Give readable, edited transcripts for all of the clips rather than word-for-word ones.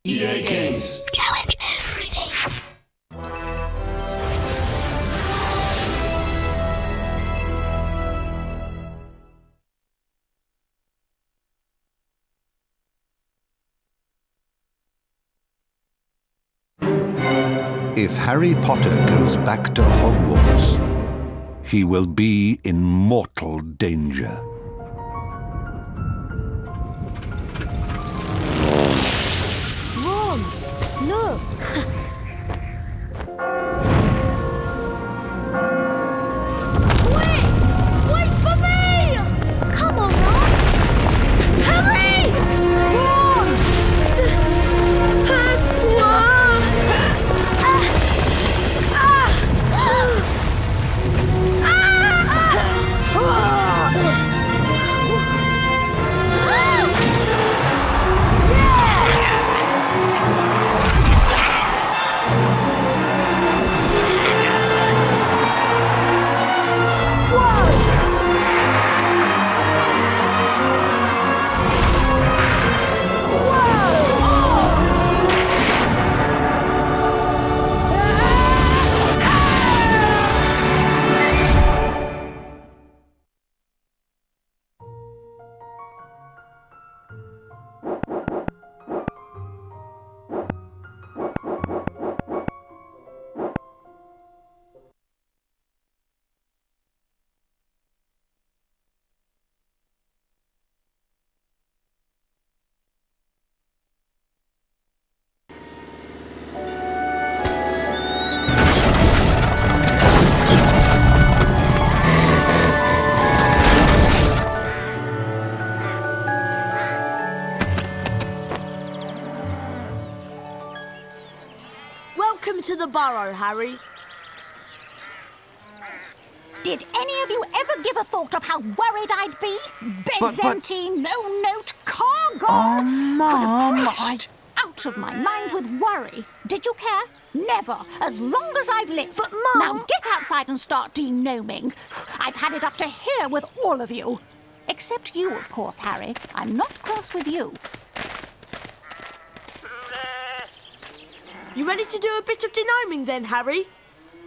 EA Games. Challenge everything. If Harry Potter goes back to Hogwarts, he will be in mortal danger. Ron, look. Wait for me! Come on, Ron. Harry! Ron! Welcome to the Burrow, Harry. Did any of you ever give a thought of how worried I'd be? Beds empty, no note, car gone. Mum, Could have crashed. Out of my mind with worry. Did you care? Never, as long as I've lived. But, Mum... Now get outside and start denoming. I've had it up to here with all of you. Except you, of course, Harry. I'm not cross with you. You ready to do a bit of denoming then, Harry?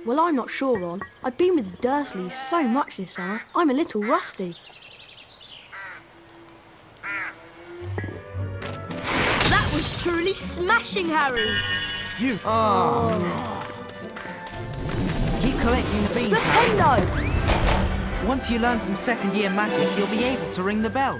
Well, I'm not sure, Ron. I've been with the Dursleys so much this summer, I'm a little rusty. That was truly smashing, Harry. You... Oh. Keep collecting the beans, Harry. Flipendo! Once you learn some second-year magic, you'll be able to ring the bell.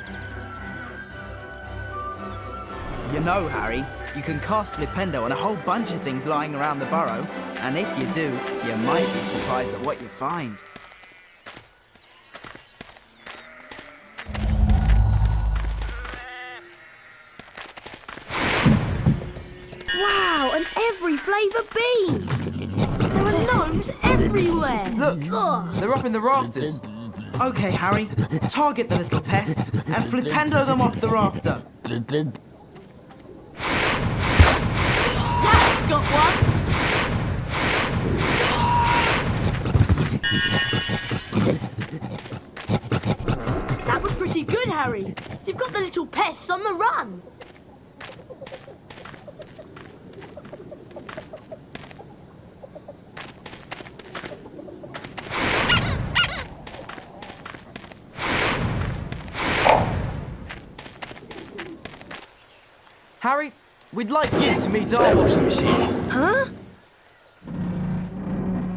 You know, Harry, you can cast Flipendo on a whole bunch of things lying around the burrow, and if you do, you might be surprised at what you find. Wow, and every flavour bean! There are gnomes everywhere! Look, Ugh. they're up in the rafters. Okay, Harry, target the little pests and Flipendo them off the rafter. That's got one! That was pretty good, Harry. You've got the little pests on the run. Harry, we'd like you to meet our washing machine. Huh?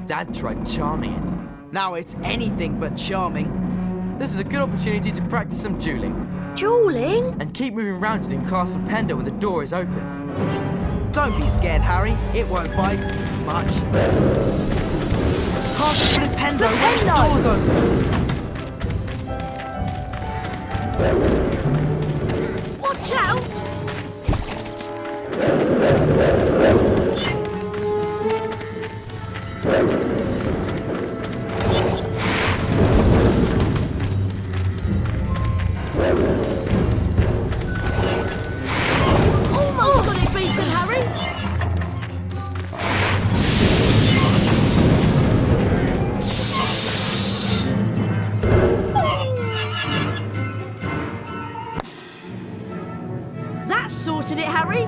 Dad tried charming it. Now it's anything but charming. This is a good opportunity to practice some dueling. Dueling? And keep moving round it and cast Flipendo when the door is open. Don't be scared, Harry. It won't bite much. Cast Flipendo when the door's open. Watch out! Almost got it beaten, Harry! That sorted it, Harry!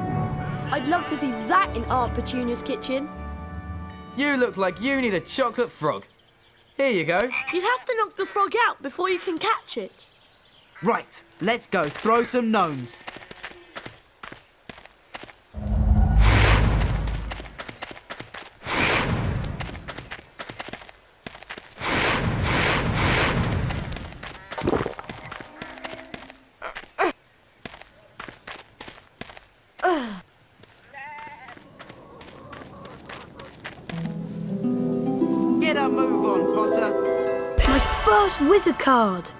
I'd love to see that in Aunt Petunia's kitchen. You look like you need a chocolate frog. Here you go. You have to knock the frog out before you can catch it. Right, let's go throw some gnomes. Get a move on, Potter. My first wizard card.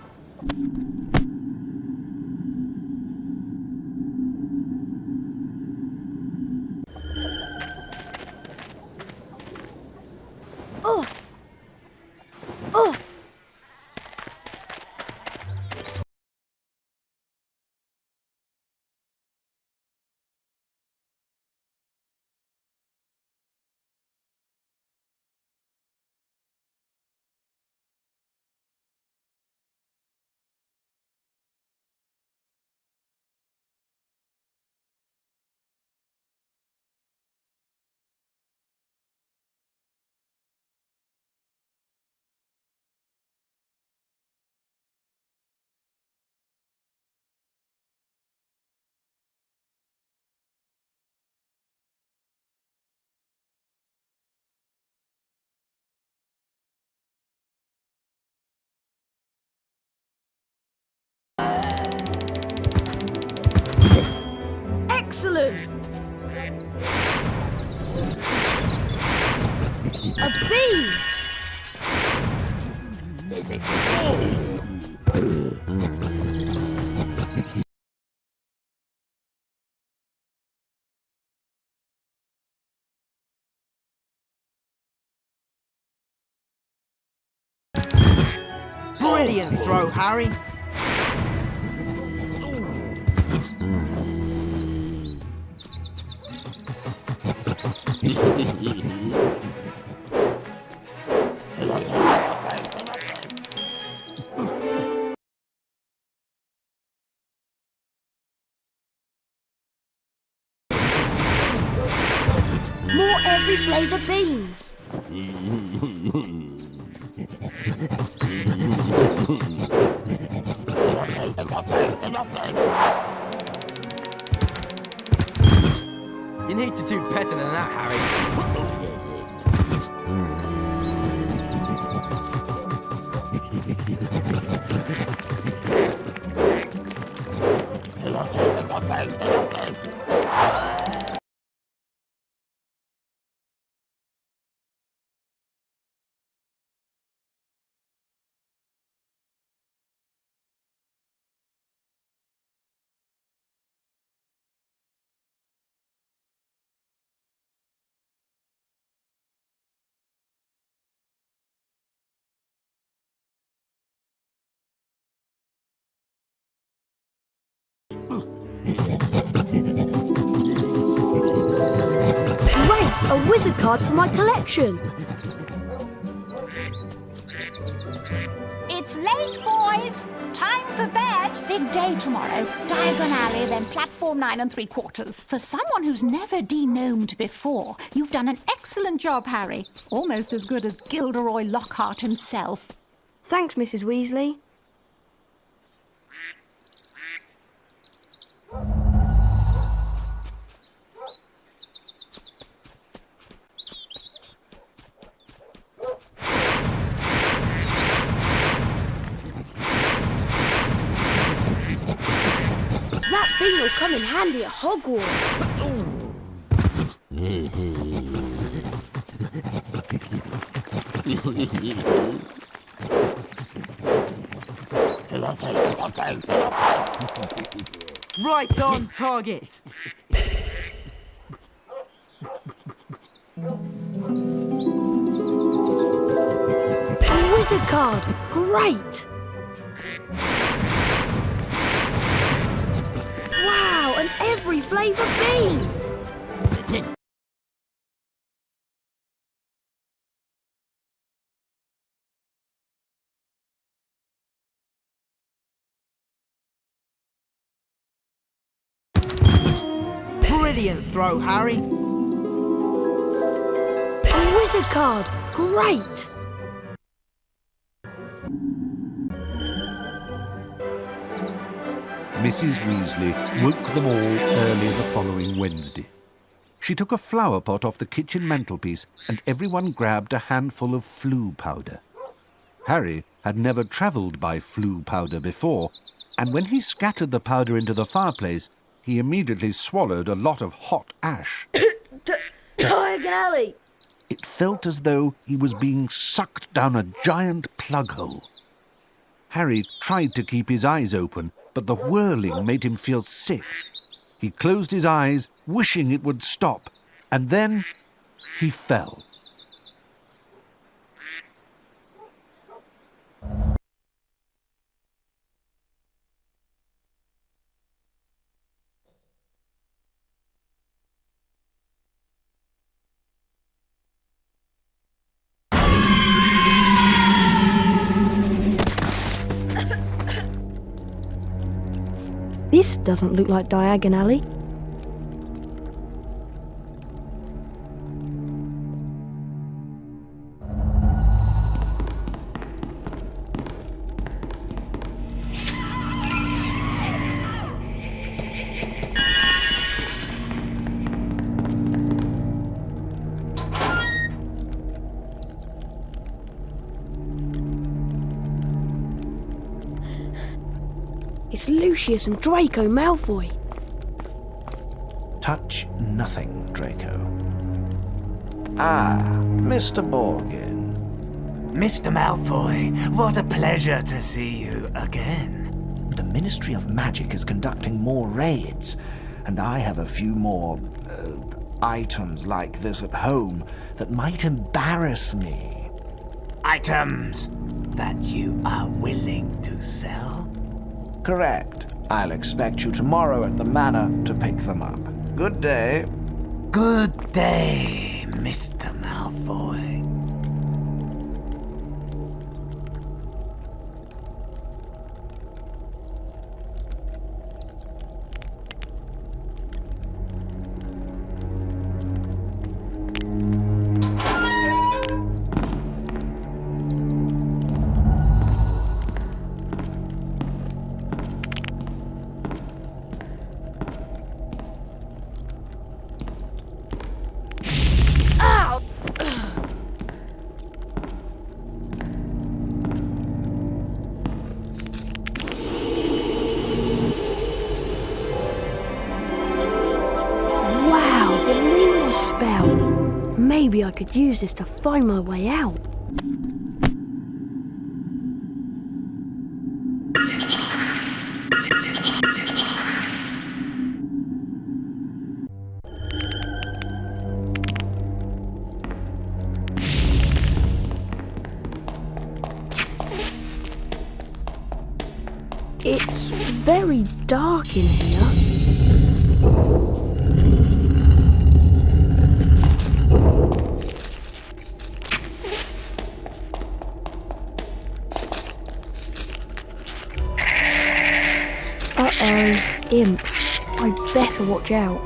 Oh. Oh. Excellent! A bee! Brilliant throw, Harry. More every flavour beans. You need to do better than that, Harry. Great! A wizard card for my collection. It's late, boys. Time for bed. Big day tomorrow. Diagon Alley, then platform 9 3/4. For someone who's never de-gnomed before, you've done an excellent job, Harry. Almost as good as Gilderoy Lockhart himself. Thanks, Mrs. Weasley. That bean will come in handy at Hogwarts. Right on target. A wizard card. Great. Wow, and every flavour bean. Brilliant throw, Harry. A wizard card! Great! Mrs. Weasley woke them all early the following Wednesday. She took a flower pot off the kitchen mantelpiece and everyone grabbed a handful of flue powder. Harry had never travelled by flue powder before, and when he scattered the powder into the fireplace, he immediately swallowed a lot of hot ash. Diagon Alley! It felt as though he was being sucked down a giant plug hole. Harry tried to keep his eyes open, but the whirling made him feel sick. He closed his eyes, wishing it would stop, and then he fell. This doesn't look like Diagon Alley. It's Lucius and Draco Malfoy. Touch nothing, Draco. Ah, Mr. Borgin. Mr. Malfoy, what a pleasure to see you again. The Ministry of Magic is conducting more raids, and I have a few more items like this at home that might embarrass me. Items that you are willing to sell? Correct. I'll expect you tomorrow at the manor to pick them up. Good day. Good day, Mr. Malfoy. Maybe I could use this to find my way out. It's very dark in here. Uh-oh, imps. I better watch out.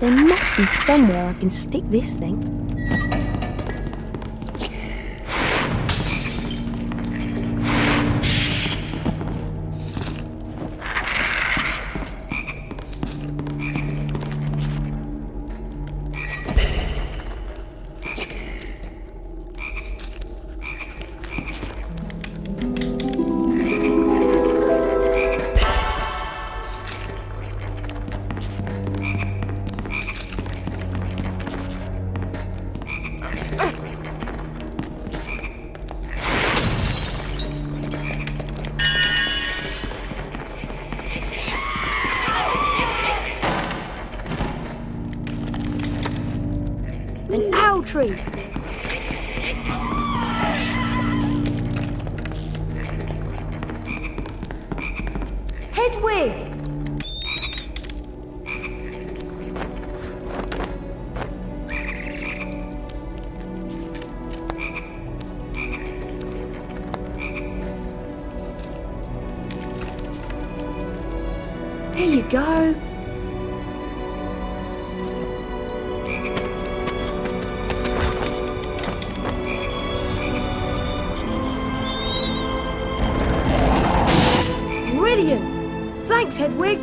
There must be somewhere I can stick this thing. tree. Hedwig! Here you go. Brilliant! Thanks, Hedwig.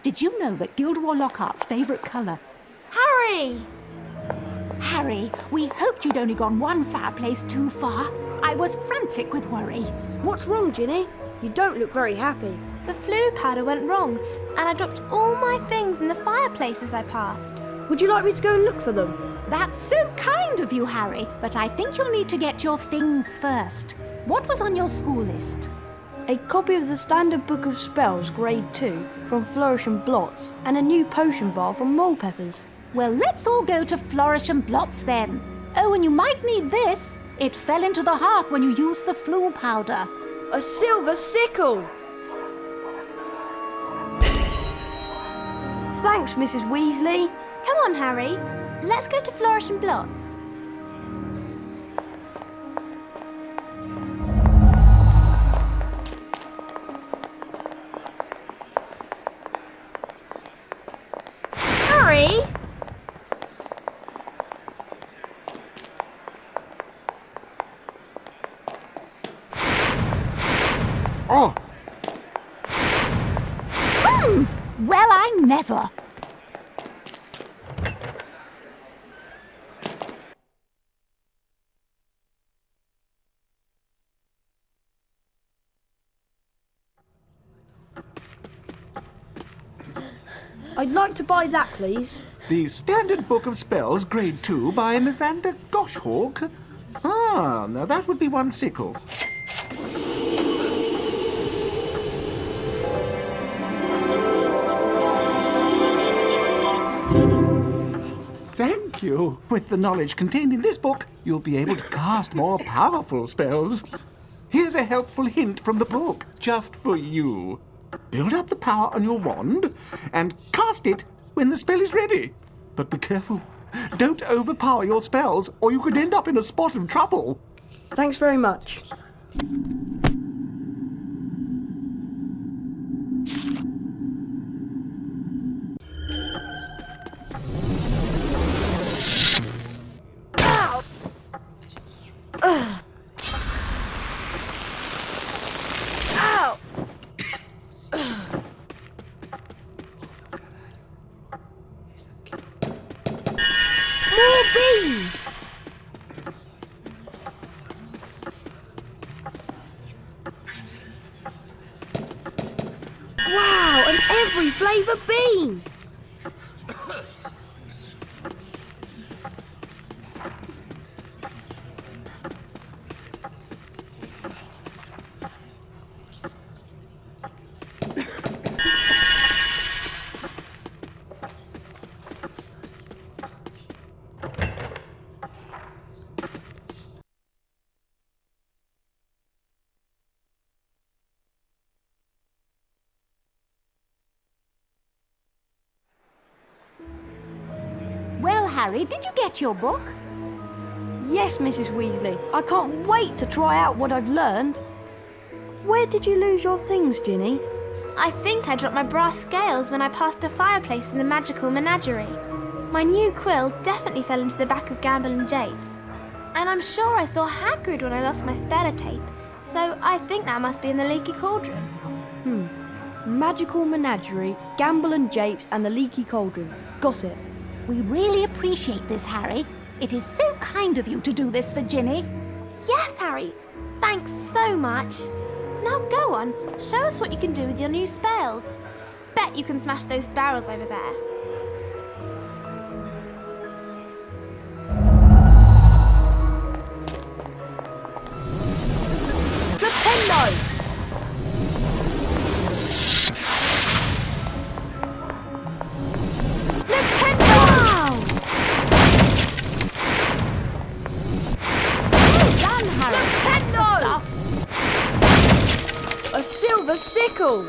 Did you know that Gilderoy Lockhart's favourite colour? Harry! Harry, we hoped you'd only gone one fireplace too far. I was frantic with worry. What's wrong, Ginny? You don't look very happy. The flue powder went wrong, and I dropped all my things in the fireplace as I passed. Would you like me to go and look for them? That's so kind of you, Harry, but I think you'll need to get your things first. What was on your school list? A copy of the Standard Book of Spells, Grade 2, from Flourish and Blots, and a new potion vial from Mole Peppers. Well, let's all go to Flourish and Blots then. Oh, and you might need this. It fell into the hearth when you used the flue powder. A silver sickle! Thanks, Mrs. Weasley. Come on, Harry. Let's go to Flourish and Blots. Oh, Well, I never. I'd like to buy that, please. The Standard Book of Spells, Grade 2, by Miranda Goshawk. Ah, now that would be one sickle. Thank you. With the knowledge contained in this book, you'll be able to cast more powerful spells. Here's a helpful hint from the book, just for you. Build up the power on your wand and cast it when the spell is ready. But be careful. Don't overpower your spells, or you could end up in a spot of trouble. Thanks very much. More beans! Wow, and every flavour bean! Well, Harry, did you get your book? Yes, Mrs. Weasley. I can't wait to try out what I've learned. Where did you lose your things, Ginny? I think I dropped my brass scales when I passed the fireplace in the magical menagerie. My new quill definitely fell into the back of Gamble and Japes. And I'm sure I saw Hagrid when I lost my speller tape, so I think that must be in the leaky cauldron. Magical menagerie, Gamble and Japes, and the leaky cauldron. Got it. We really appreciate this, Harry. It is so kind of you to do this for Ginny. Yes, Harry. Thanks so much. Now go on, show us what you can do with your new spells. Bet you can smash those barrels over there. Flipendo! A silver sickle!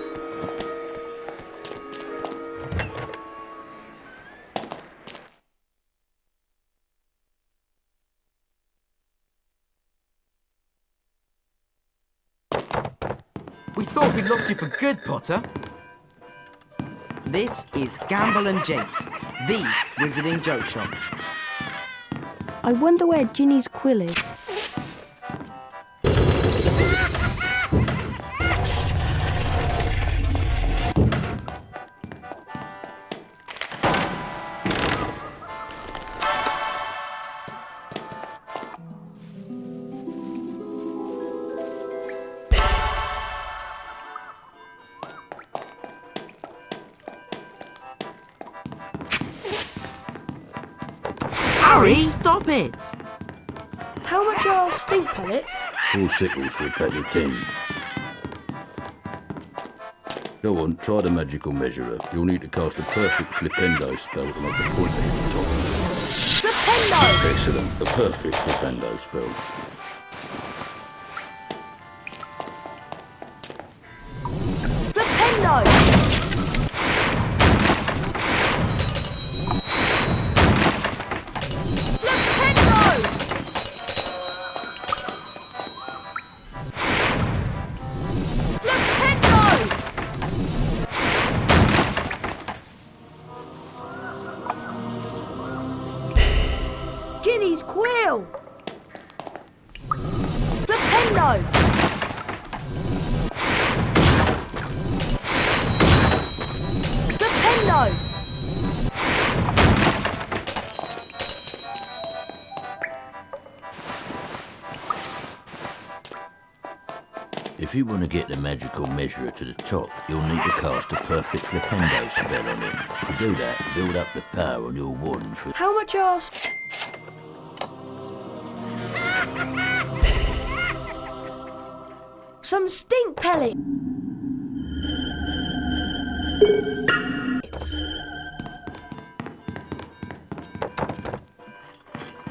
We thought we'd lost you for good, Potter. This is Gamble and Japes, the wizarding joke shop. I wonder where Ginny's quill is. Harry, stop it! How much are stink pellets? 4 sickles for a pack of 10. Go on, try the magical measurer. You'll need to cast a perfect flipendo spell to make a point at the top. Flipendo! Excellent, a perfect flipendo spell. Flipendo! Ginny's quill! If you want to get the magical measurer to the top, you'll need to cast a perfect flipendo spell on it. To do that, build up the power on your wand for... How much are... Some stink pellet.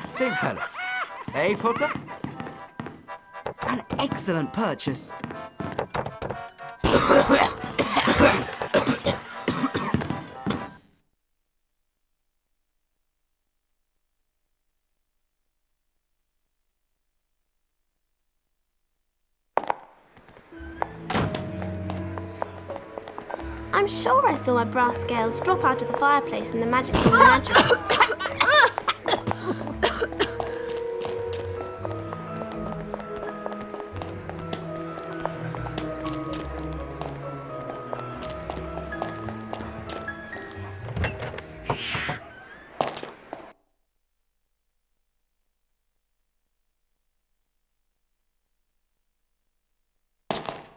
Stink pellets. Eh, Potter? An excellent purchase. I'm sure I saw my brass scales drop out of the fireplace in the magical menagerie.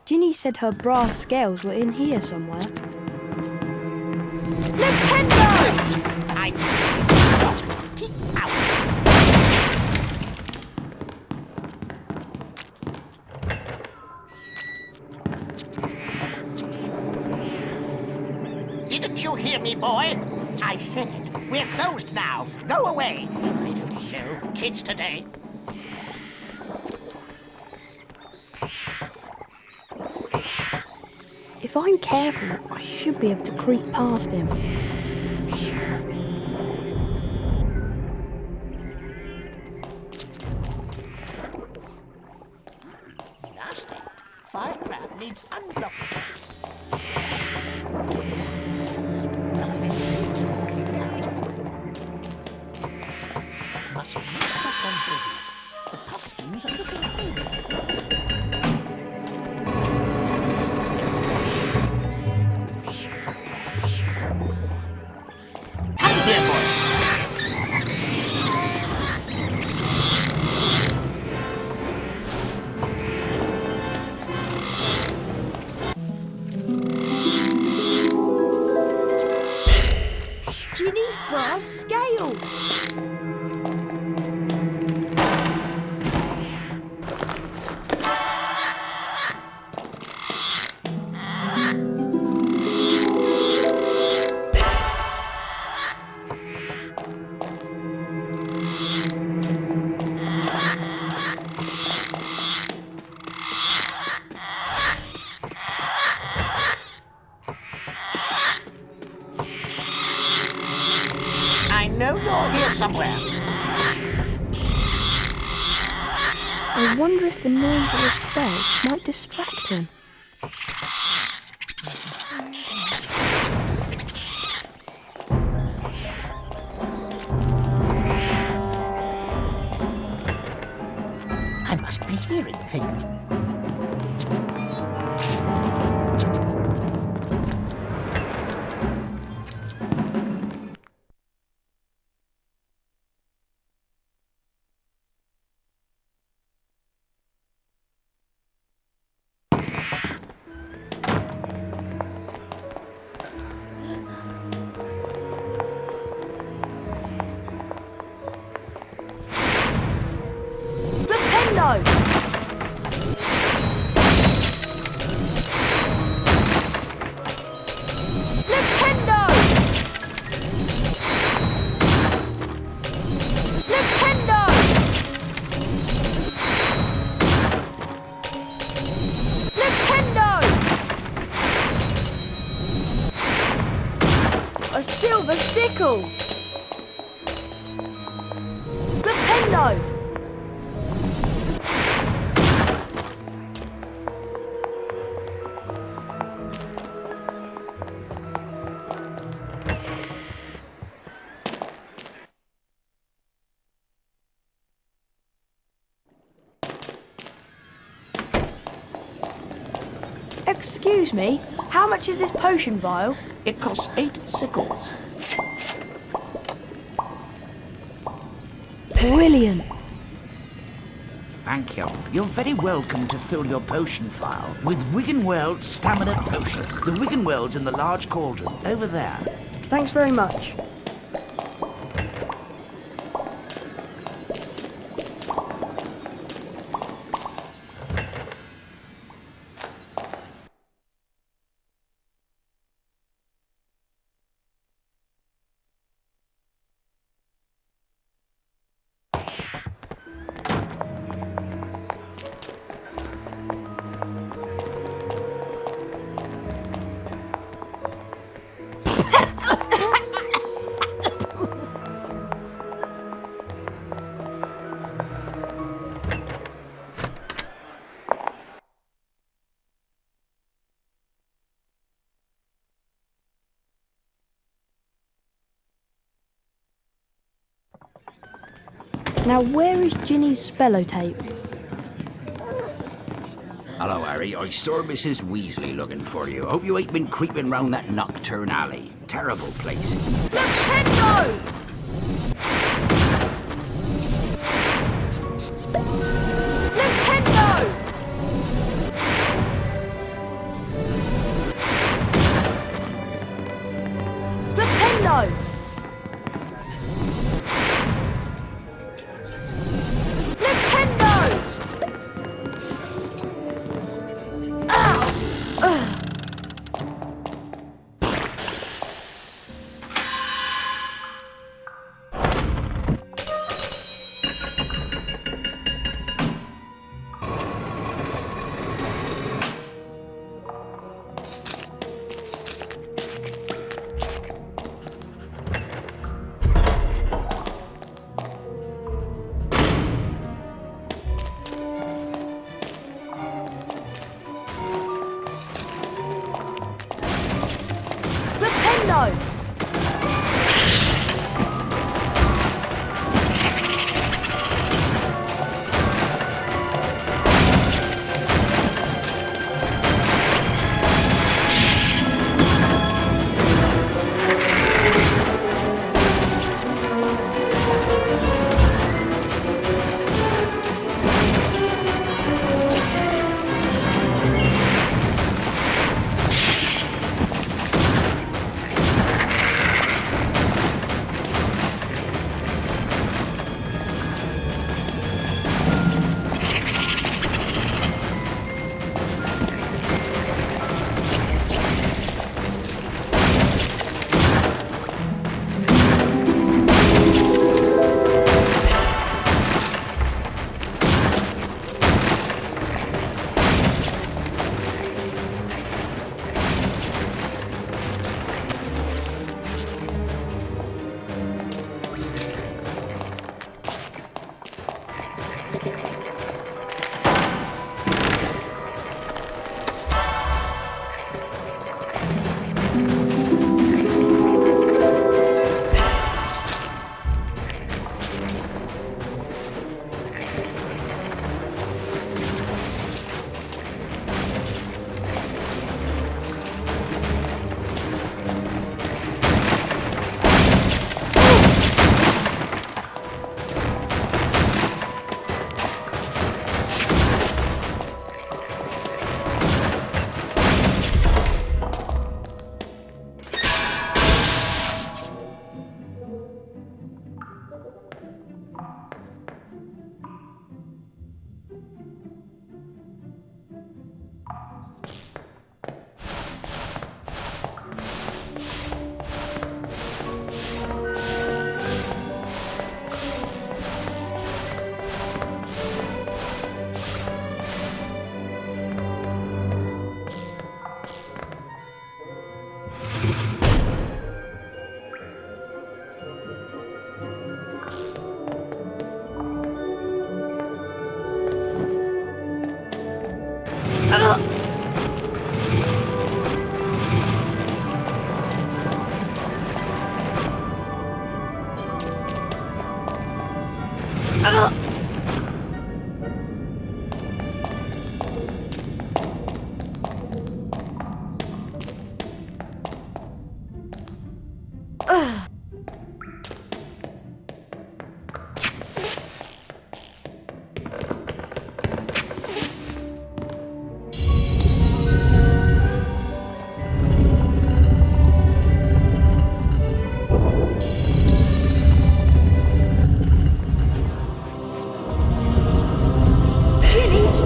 Ginny said her brass scales were in here somewhere. I stop. Keep out. Didn't you hear me, boy? I said, we're closed now. Go away. I don't know. Kids today. If I'm careful, I should be able to creep past him. Nasty. Fire crab needs unblocking. Must not stop on babies. The puff schemes are looking hungry. Ginny's brass scales. I know you're here somewhere. I wonder if the noise of the spell might distract him. I must be hearing things. Flipendo! Flipendo! Flipendo! Flipendo! A silver sickle! Flipendo! Excuse me, how much is this potion vial? It costs 8 sickles. Brilliant. Thank you. You're very welcome to fill your potion file with Wiggenweld's Stamina Potion. The Wiggenweld's in the large cauldron, over there. Thanks very much. Now, where is Ginny's spellotape? Hello, Harry. I saw Mrs. Weasley looking for you. Hope you ain't been creeping round that nocturne alley. Terrible place. Flipendo! Flipendo! Flipendo!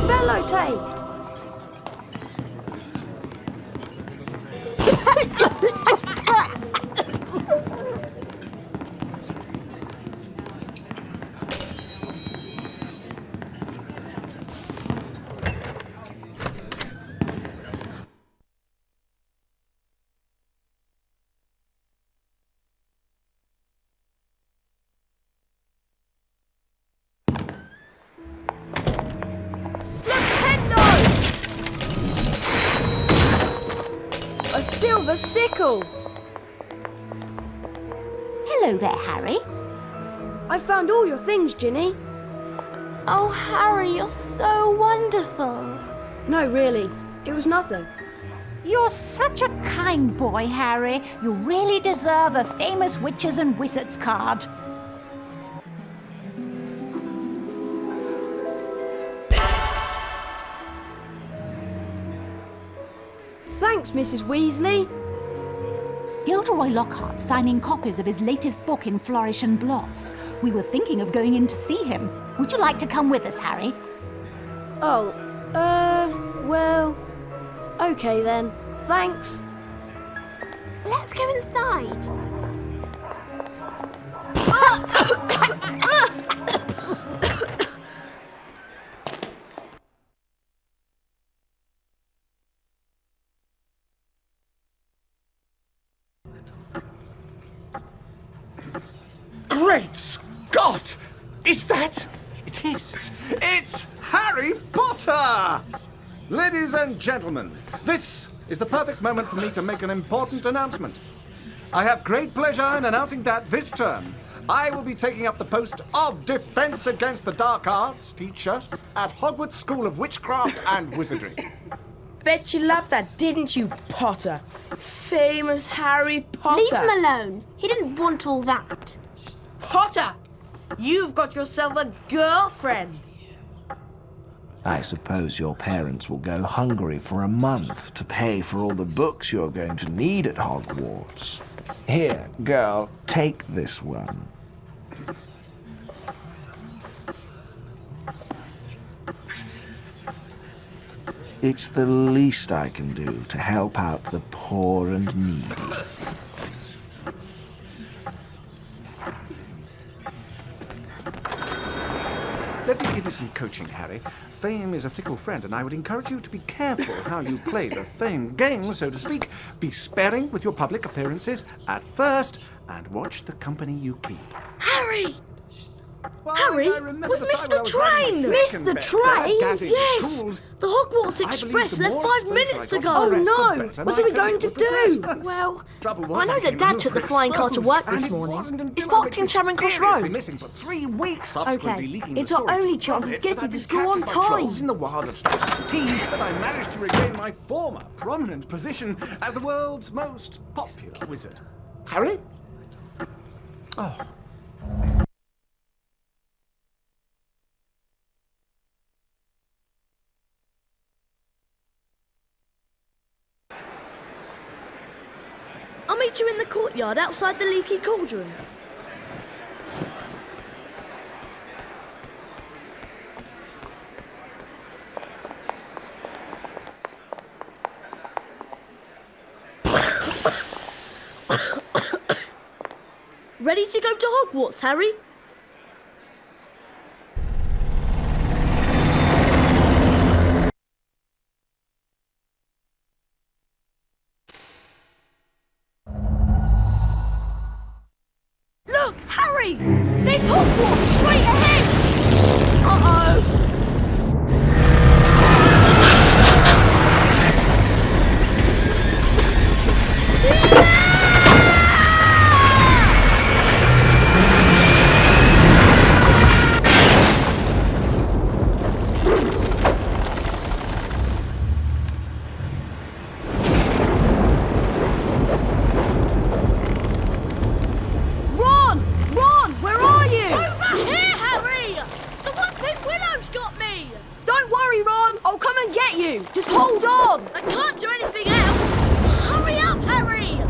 bellow tape. A sickle! Hello there, Harry. I found all your things, Ginny. Oh, Harry, you're so wonderful. No, really. It was nothing. You're such a kind boy, Harry. You really deserve a famous witches and wizards card. Thanks, Mrs. Weasley. Gilderoy Lockhart's signing copies of his latest book in Flourish and Blots. We were thinking of going in to see him. Would you like to come with us, Harry? Oh, well, okay then. Thanks. Let's go inside. Great Scott! Is that? It is. It's Harry Potter! Ladies and gentlemen, this is the perfect moment for me to make an important announcement. I have great pleasure in announcing that this term I will be taking up the post of Defense Against the Dark Arts teacher at Hogwarts School of Witchcraft and Wizardry. Bet you loved that, didn't you, Potter? Famous Harry Potter. Leave him alone. He didn't want all that. Potter, you've got yourself a girlfriend. I suppose your parents will go hungry for a month to pay for all the books you're going to need at Hogwarts. Here, girl, take this one. It's the least I can do to help out the poor and needy. Let me give you some coaching, Harry. Fame is a fickle friend, and I would encourage you to be careful how you play the fame game, so to speak. Be sparing with your public appearances at first, and watch the company you keep. Harry! Well, Harry, I remember we've the missed time when I the was riding train! my Missed second the best, train? Daddy, Yes! fools. The Hogwarts I Express believe the left more 5 minutes exposure I ago. got, Oh the no! better What are we my going to career would do? progress. Well, Trouble was, I know I that came Dad took the flying car to work and this it morning. wasn't until It's I parked in was Charing Cross mysteriously Road. missing for 3 weeks, subsequently Okay, leaking it's the our story only to chance of it, getting but I've to been school on captured by trolls time. in the wilds of Stratford Tees that I managed to regain my former prominent position as the world's most popular wizard. Harry? Oh. I'll meet you in the courtyard outside the leaky cauldron. Ready to go to Hogwarts, Harry? Look, Harry! There's Hogwarts straight ahead! Uh-oh! Ron! Ron! Where are you? Over here, Harry! The one big Willow's got me! Don't worry, Ron! I'll come and get you! Just hold on! I can't do anything else! Hurry up, Harry!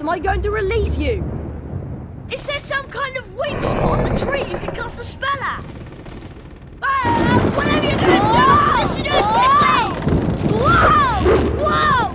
Am I going to release you? Is there some kind of wing spot on the tree you can cast a spell at? Whatever you're going to do, I suggest you do it quickly! Whoa! Whoa!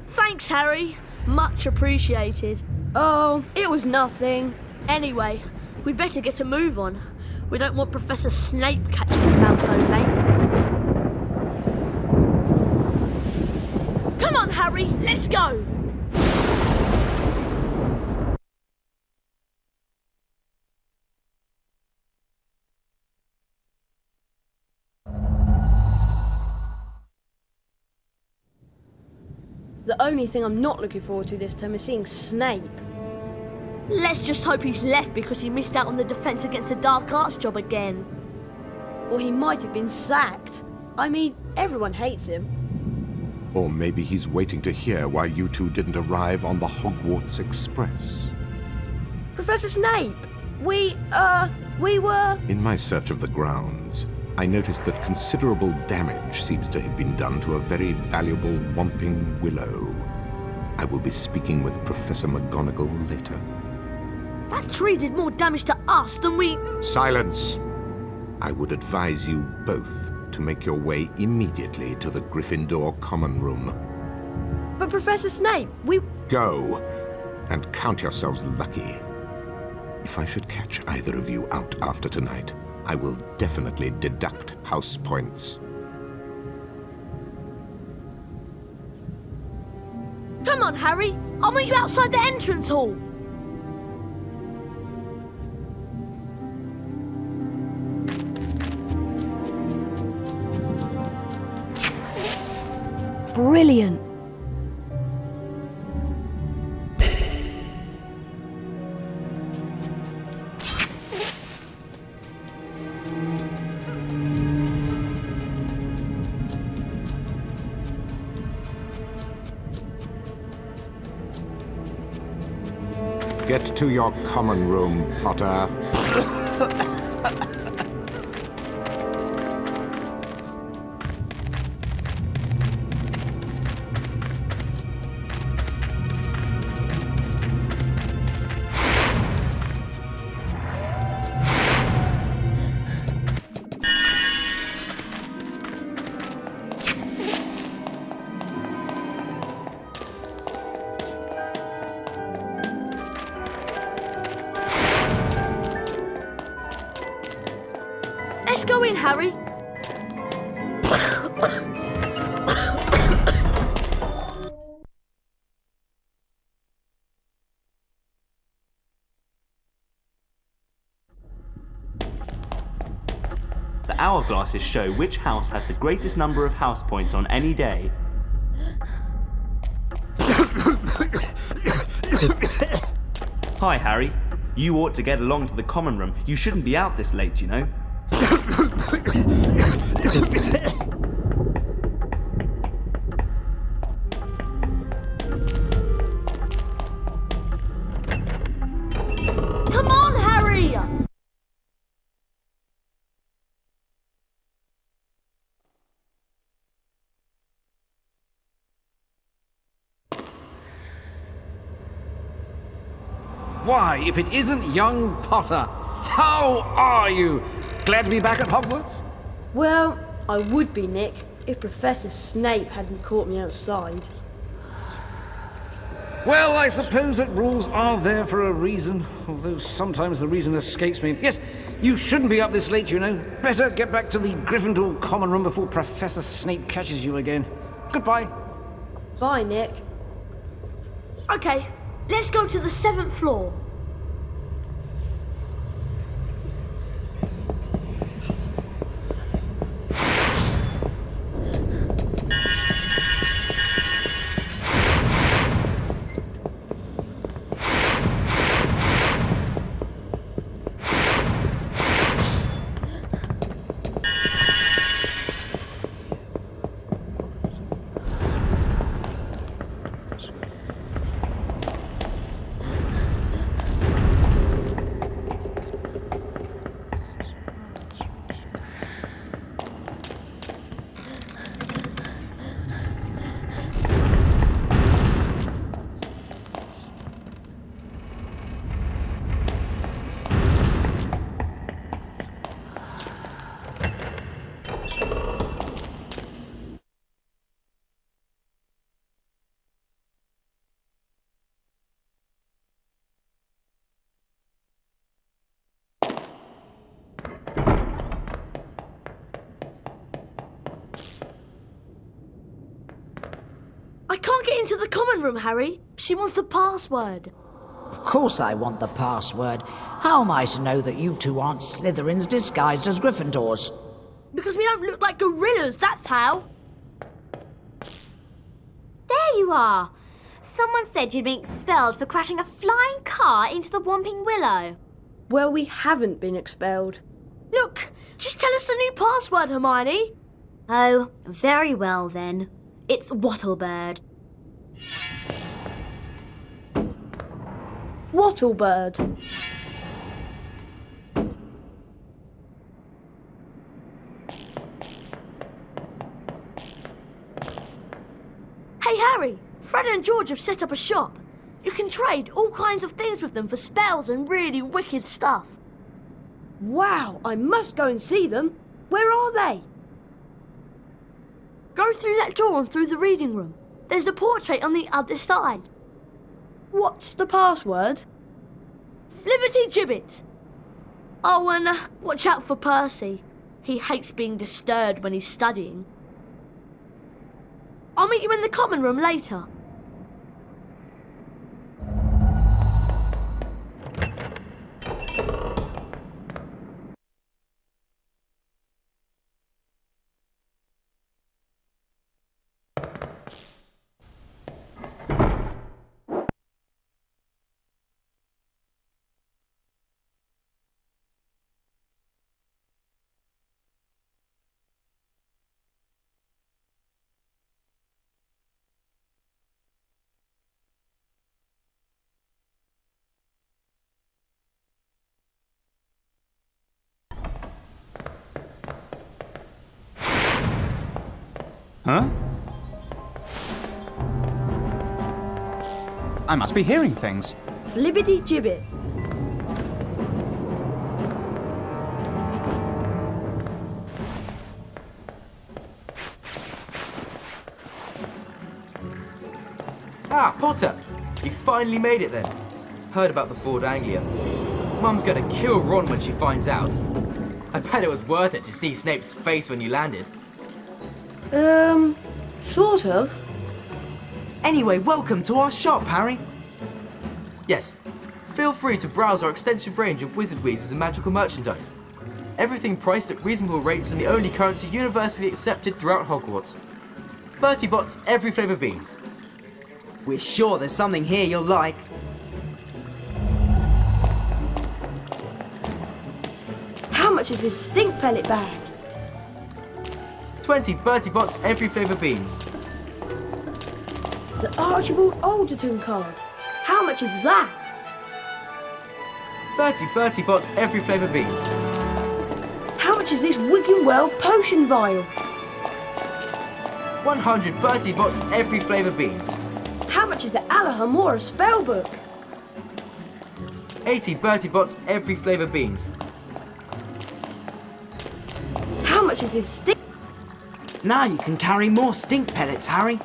Thanks, Harry. Much appreciated. Oh, it was nothing. Anyway, we'd better get a move on. We don't want Professor Snape catching us out so late. Come on, Harry, let's go! The only thing I'm not looking forward to this term is seeing Snape. Let's just hope he's left because he missed out on the defence against the dark arts job again. Or he might have been sacked. I mean, everyone hates him. Or maybe he's waiting to hear why you two didn't arrive on the Hogwarts Express. Professor Snape, we were... In my search of the grounds, I noticed that considerable damage seems to have been done to a very valuable Whomping Willow. I will be speaking with Professor McGonagall later. That tree did more damage to us than we... Silence! I would advise you both to make your way immediately to the Gryffindor common room. But Professor Snape, we... Go, and count yourselves lucky. If I should catch either of you out after tonight, I will definitely deduct house points. Come on, Harry. I'll meet you outside the entrance hall. Brilliant. Get to your common room, Potter. Let's go in, Harry. The hourglasses show which house has the greatest number of house points on any day. Hi, Harry. You ought to get along to the common room. You shouldn't be out this late, you know. Come on, Harry! Why, if it isn't young Potter, how are you? Glad to be back at Hogwarts? Well, I would be, Nick, if Professor Snape hadn't caught me outside. Well, I suppose that rules are there for a reason, although sometimes the reason escapes me. Yes, you shouldn't be up this late, you know. Better get back to the Gryffindor common room before Professor Snape catches you again. Goodbye. Bye, Nick. Okay, let's go to the 7th floor. I can't get into the common room, Harry. She wants the password. Of course I want the password. How am I to know that you two aren't Slytherins disguised as Gryffindors? Because we don't look like gorillas, that's how. There you are. Someone said you'd been expelled for crashing a flying car into the Whomping Willow. Well, we haven't been expelled. Look, just tell us the new password, Hermione. Oh, very well then. It's Wattlebird. Wattlebird. Hey, Harry, Fred and George have set up a shop. You can trade all kinds of things with them for spells and really wicked stuff. Wow, I must go and see them. Where are they? Go through that door and through the reading room. There's a portrait on the other side. What's the password? Flibbity Gibbet. Oh, and watch out for Percy. He hates being disturbed when he's studying. I'll meet you in the common room later. Huh? I must be hearing things. Flibbity Gibbet. Ah, Potter! You finally made it then. Heard about the Ford Anglia. Mum's gonna kill Ron when she finds out. I bet it was worth it to see Snape's face when you landed. Sort of. Anyway, welcome to our shop, Harry. Yes. Feel free to browse our extensive range of Wizard Wheezes and magical merchandise. Everything priced at reasonable rates and the only currency universally accepted throughout Hogwarts. 30 bots, every flavour beans. We're sure there's something here you'll like. How much is this stink pellet bag? 20 Bertie bots, every flavour beans. The Archibald Alderton card. How much is that? 30 Bertie bots, every flavour beans. How much is this Wigginwell potion vial? 100 Bertie bots, every flavour beans. How much is the Alahamora spellbook? 80 Bertie bots, every flavour beans. How much is this stink? Now you can carry more stink pellets, Harry.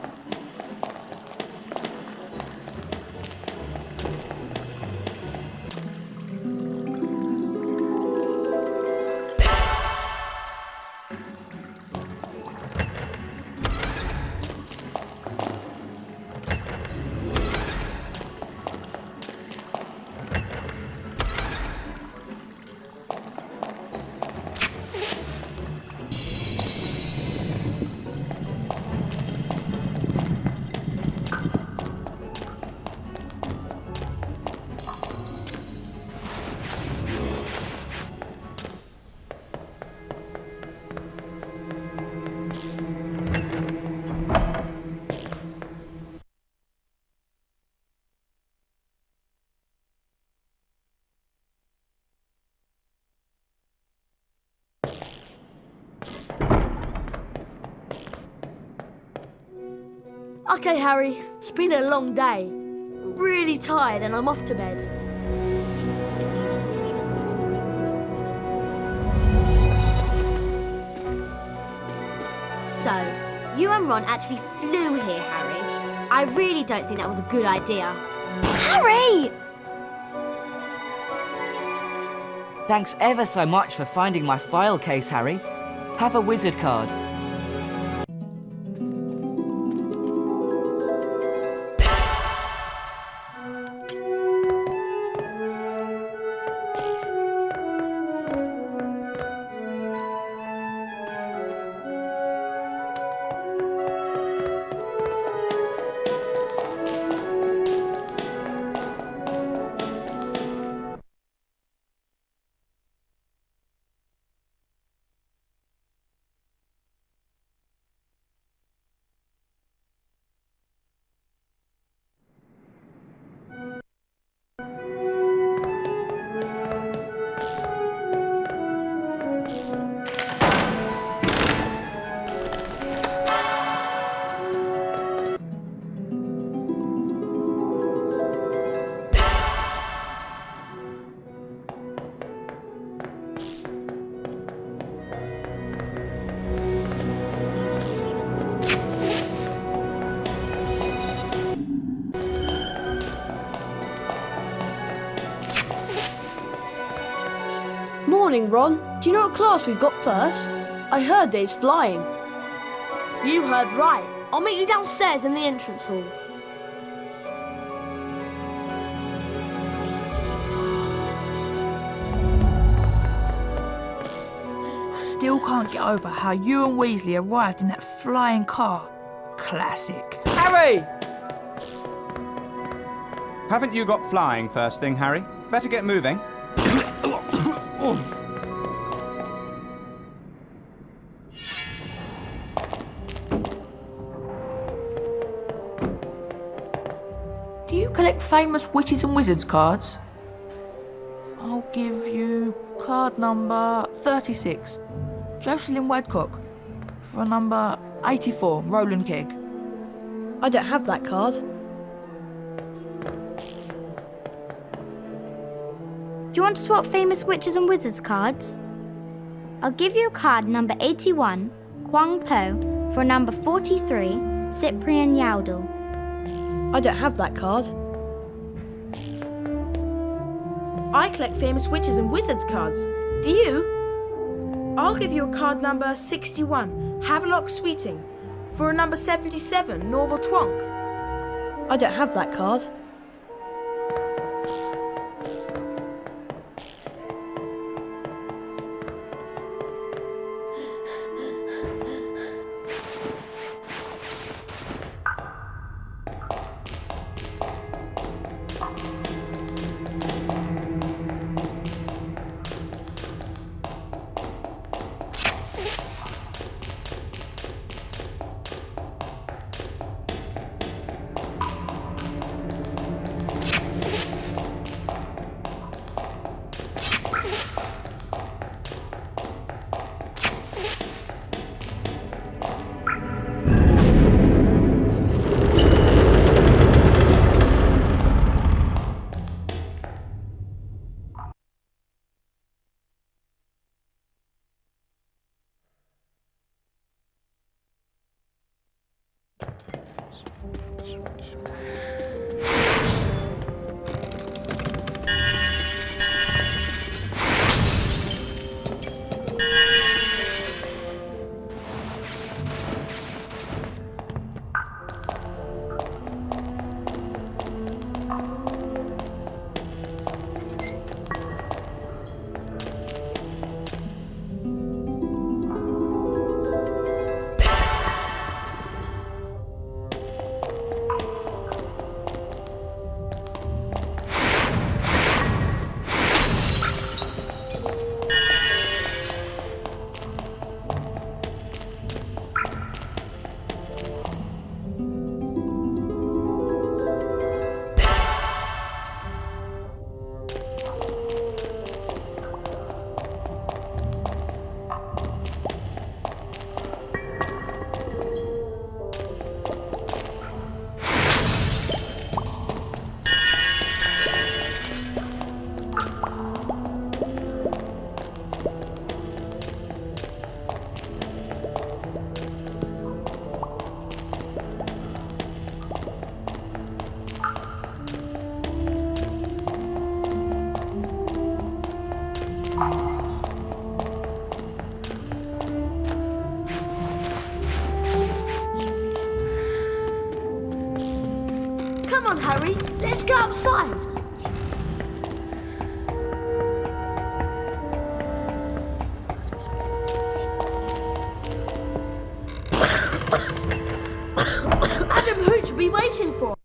Okay, Harry, it's been a long day. I'm really tired and I'm off to bed. So, you and Ron actually flew here, Harry. I really don't think that was a good idea. Harry! Thanks ever so much for finding my file case, Harry. Have a wizard card. morning, Ron. Do you know what class we've got first? I heard there's flying. You heard right. I'll meet you downstairs in the entrance hall. Still can't get over how you and Weasley arrived in that flying car. Classic. Harry! Haven't you got flying first thing, Harry? Better get moving. Do you collect famous witches and wizards cards? I'll give you card number 36, Jocelyn Wadcock, for number 84, Roland Kegg. I don't have that card. Do you want to swap famous witches and wizards cards? I'll give you card number 81, Kwang Po, for number 43, Cyprian Yaudel. I don't have that card. I collect famous witches and wizards cards. Do you? I'll give you a card number 61, Havelock Sweeting, for a number 77, Norval Twonk. I don't have that card. Come on, Harry. Let's go outside. Adam, who should we be waiting for?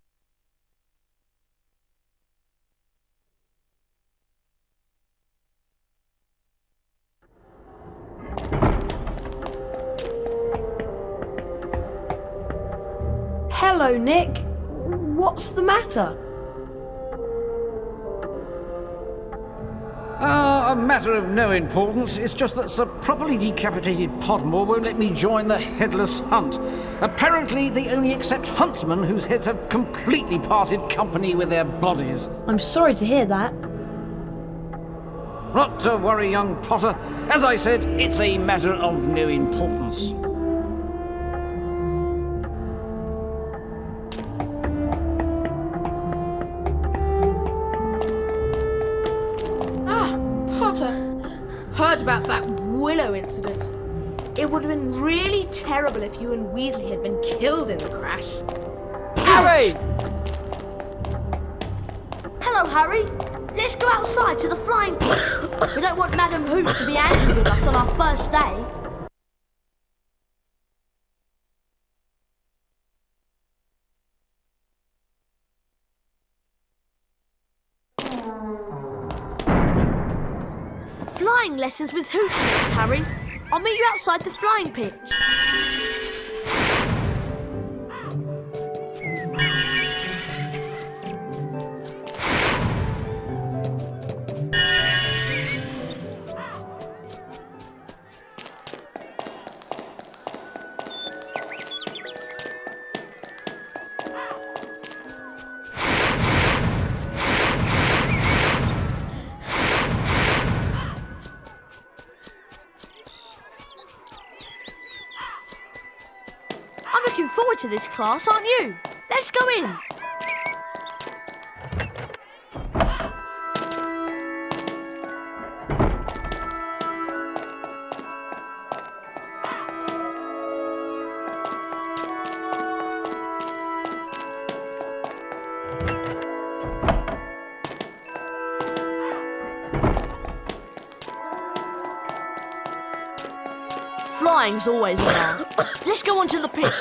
Hello, Nick. What's the matter? A matter of no importance. It's just that Sir Properly Decapitated Podmore won't let me join the headless hunt. Apparently, they only accept huntsmen whose heads have completely parted company with their bodies. I'm sorry to hear that. Not to worry, young Potter. As I said, it's a matter of no importance. Heard heard about that Willow incident. It would have been really terrible if you and Weasley had been killed in the crash. Harry! Hello, Harry. Let's go outside to the flying pit. We don't want Madam Hoops to be angry with us on our first day. Flying lessons with Hoops next, Harry. I'll meet you outside the flying pitch. I'm looking forward to this class, aren't you? Let's go in. Flying's always a laugh. Let's go onto the pitch.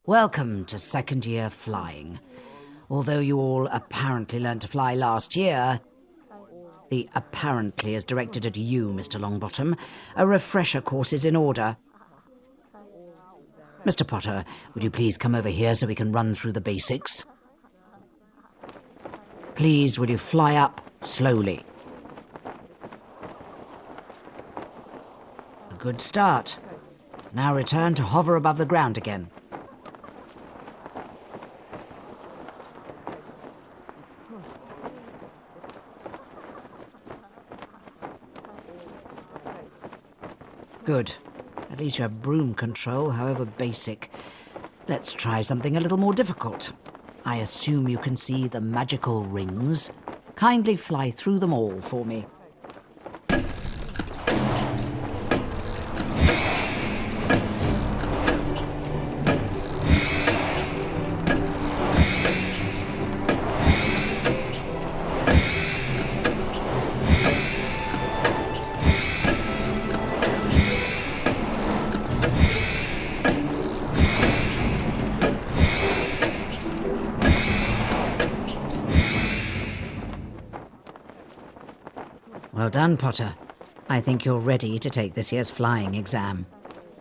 Welcome to second year flying. Although you all apparently learned to fly last year, the apparently is directed at you, Mr. Longbottom. A refresher course is in order. Mr. Potter, would you please come over here so we can run through the basics? Please, will you fly up slowly? A good start. Now return to hover above the ground again. Good. At least you have broom control, however basic. Let's try something a little more difficult. I assume you can see the magical rings. Kindly fly through them all for me. Well done, Potter. I think you're ready to take this year's flying exam.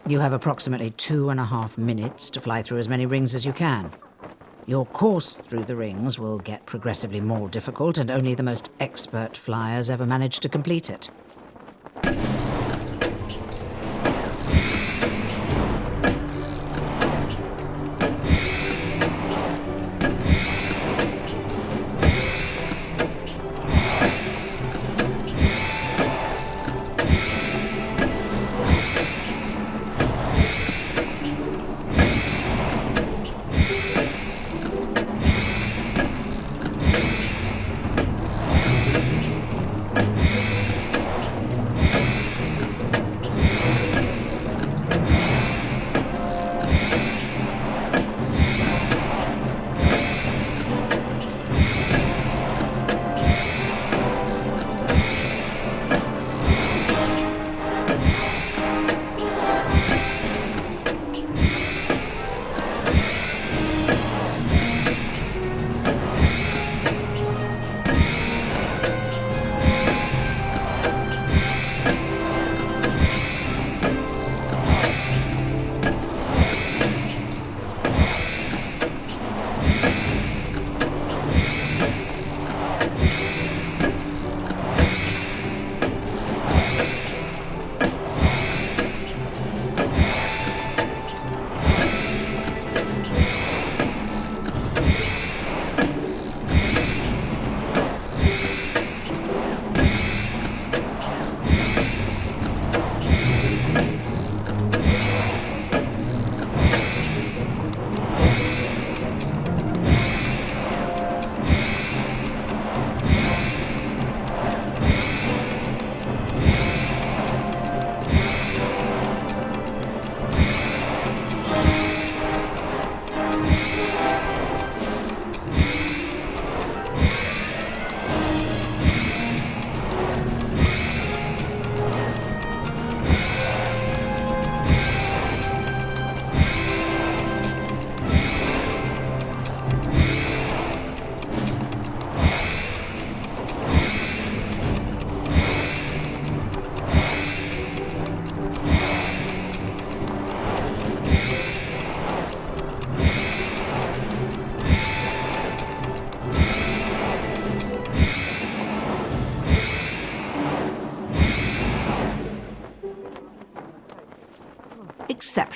You have approximately 2.5 minutes to fly through as many rings as you can. Your course through the rings will get progressively more difficult, and only the most expert flyers ever manage to complete it.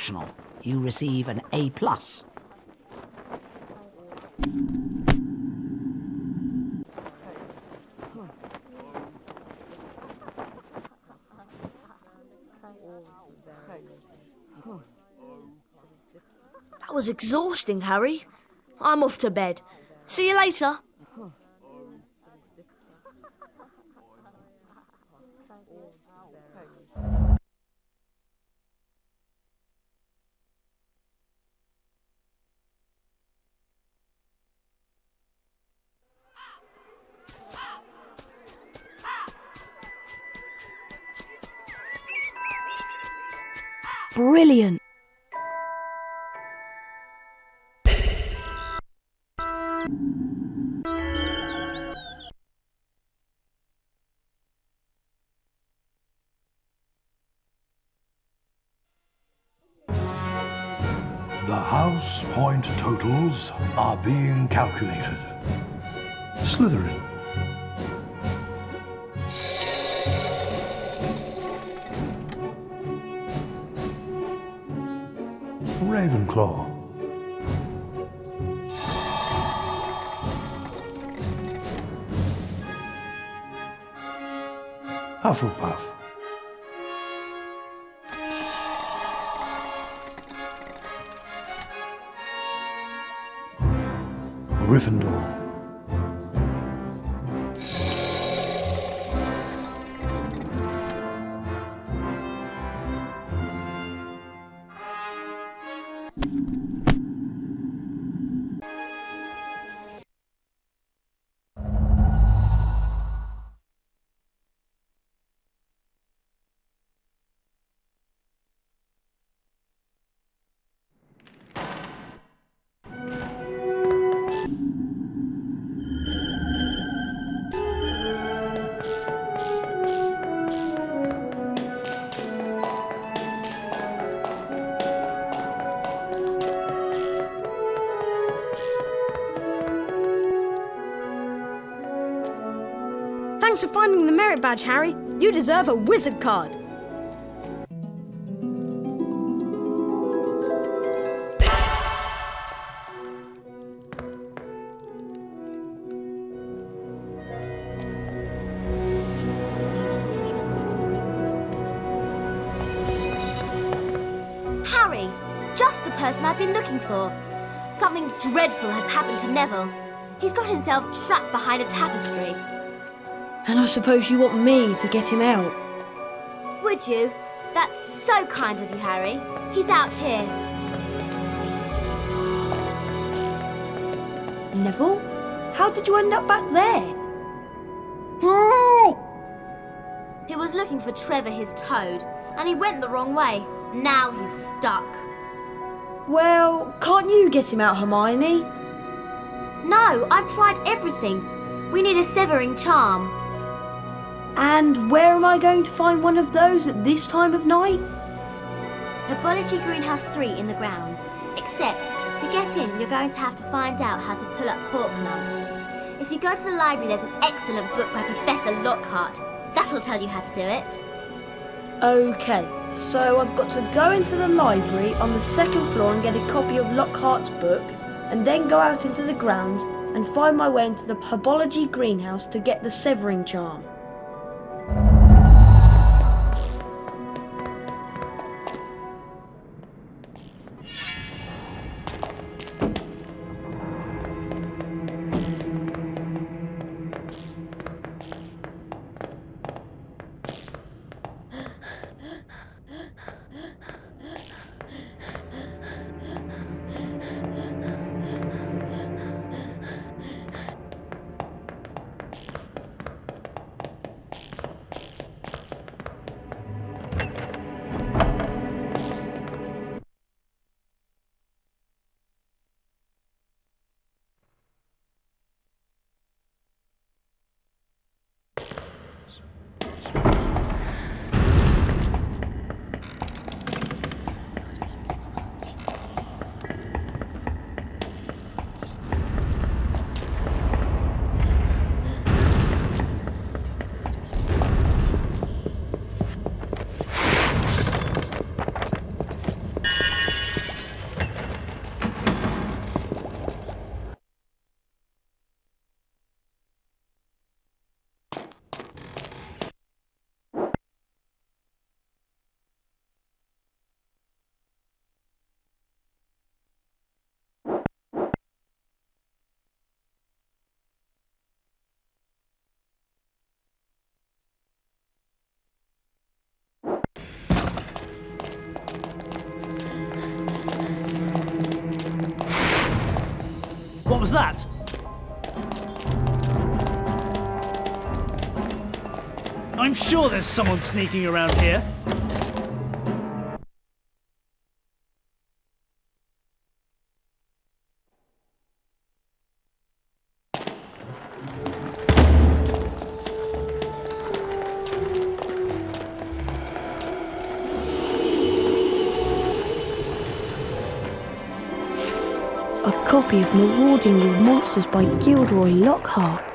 exceptional. You receive an A+. That was exhausting, Harry. I'm off to bed. See you later. Brilliant. The house point totals are being calculated. Slytherin. Ravenclaw. Hufflepuff. Gryffindor. Thanks for finding the merit badge, Harry. You deserve a wizard card. Harry, just the person I've been looking for. Something dreadful has happened to Neville. He's got himself trapped behind a tapestry. And I suppose you want me to get him out? Would you? That's so kind of you, Harry. He's out here. Neville? How did you end up back there? He was looking for Trevor, his toad, and he went the wrong way. Now he's stuck. Well, can't you get him out, Hermione? No, I've tried everything. We need a severing charm. And where am I going to find one of those at this time of night? Herbology Greenhouse 3 in the grounds. Except, to get in, you're going to have to find out how to pull up pork nuts. If you go to the library, there's an excellent book by Professor Lockhart. That'll tell you how to do it. Okay, so I've got to go into the library on the second floor and get a copy of Lockhart's book, and then go out into the grounds and find my way into the Herbology Greenhouse to get the severing charm. What was that? I'm sure there's someone sneaking around here. A copy of Marauding with Monsters by Gilderoy Lockhart.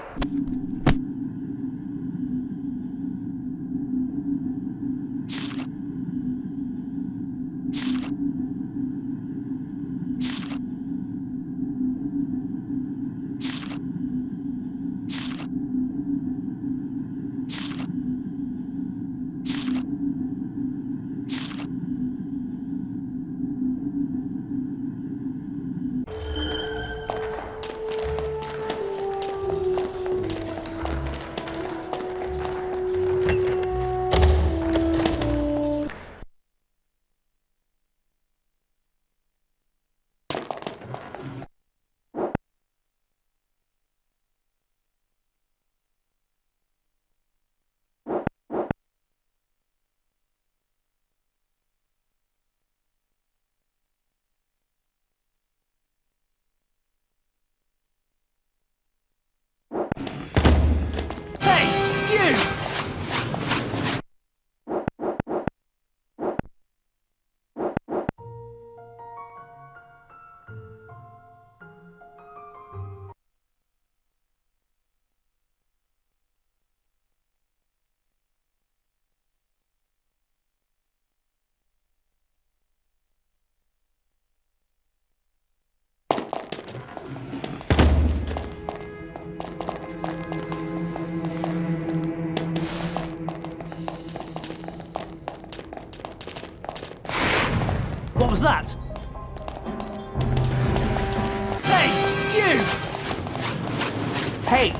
What was that? Hey, you! Hey!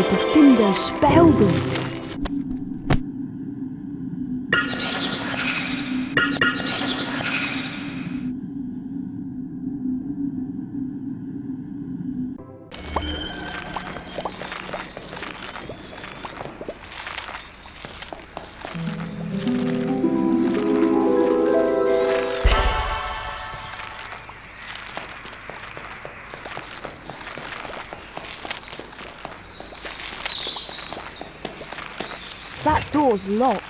the Defender spellbook. That door's locked.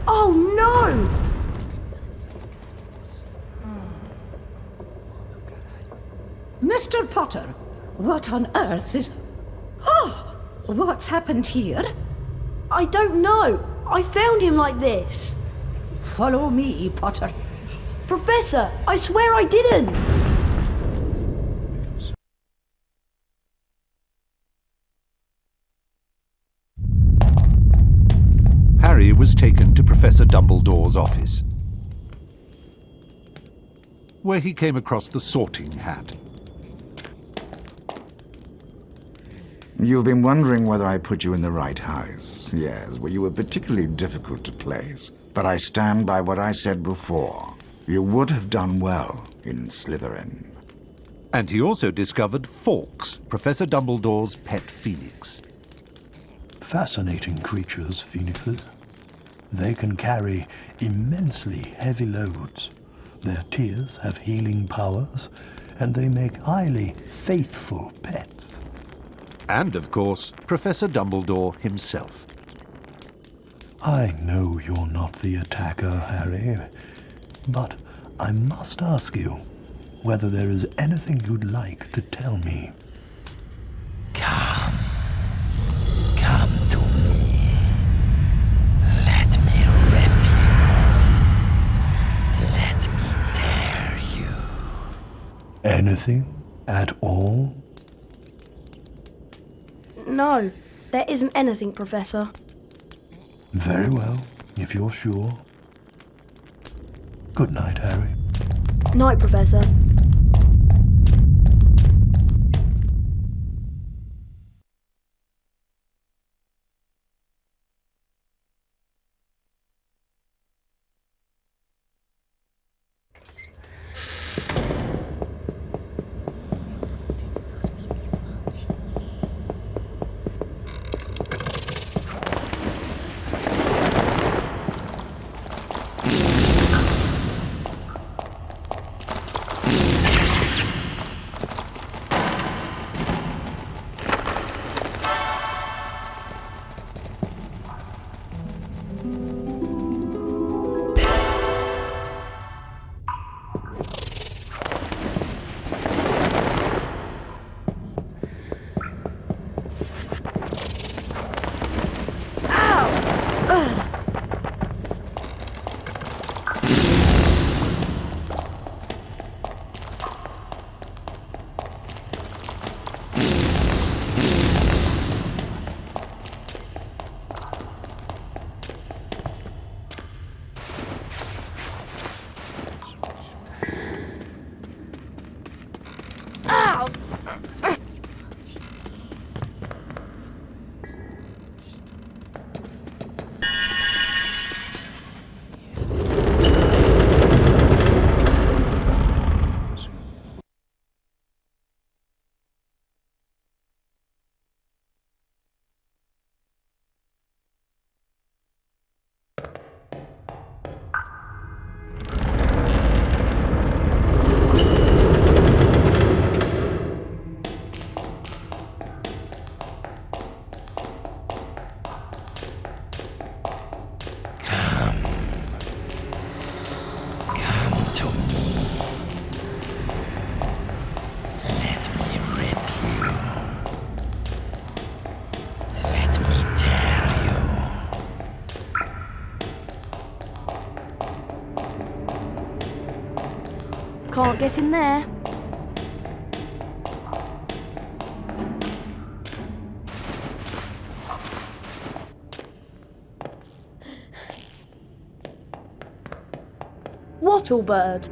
Oh no! Mr. Potter, what on earth is... Oh! What's happened here? I don't know. I found him like this. Follow me, Potter. Professor, I swear I didn't. Harry was taken to Professor Dumbledore's office, where he came across the sorting hat. You've been wondering whether I put you in the right house. Yes, well, you were particularly difficult to place. But I stand by what I said before. You would have done well in Slytherin. And he also discovered Fawkes, Professor Dumbledore's pet phoenix. Fascinating creatures, phoenixes. They can carry immensely heavy loads. Their tears have healing powers, and they make highly faithful pets. And, of course, Professor Dumbledore himself. I know you're not the attacker, Harry, but I must ask you whether there is anything you'd like to tell me. Come to me. Let me rip you. Let me tear you. Anything at all? No, there isn't anything, Professor. Very well, if you're sure. Good night, Harry. Night, Professor. Can't get in there. Wattlebird.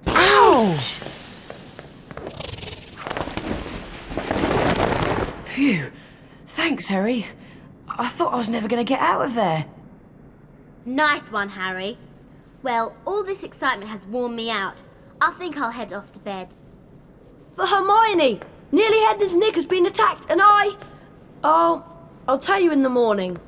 Ouch! Phew. Thanks, Harry. I thought I was never going to get out of there. Nice one, Harry. Well, all this excitement has worn me out. I think I'll head off to bed. But Hermione! Nearly Headless Nick has been attacked and I'll tell you in the morning.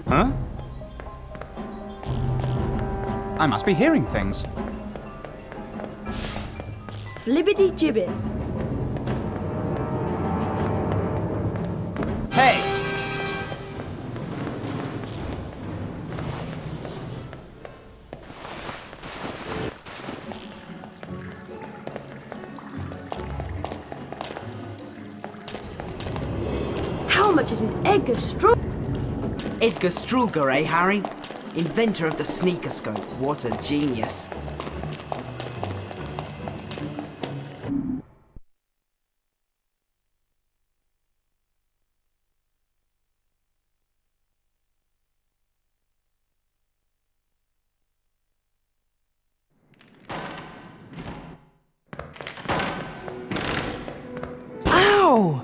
Huh? I must be hearing things. Flibbity gibbet. Hey! How much is his Edgar Strulger? Edgar Strulger, eh, Harry? Inventor of the sneaker scope. What a genius. Ow!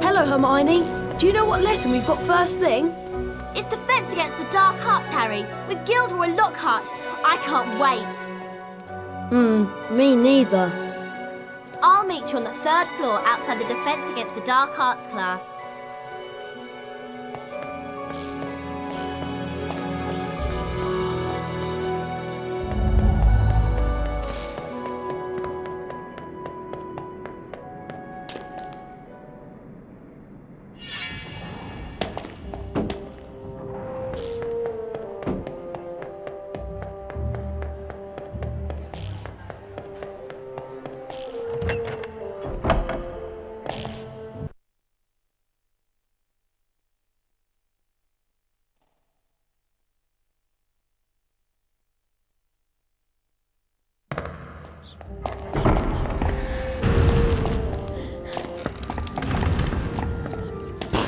Hello, Hermione. Do you know what lesson we've got first thing? It's Defense Against the Dark Arts, Harry, with Gilderoy Lockhart. I can't wait. Me neither. I'll meet you on the 3rd floor outside the Defense Against the Dark Arts class.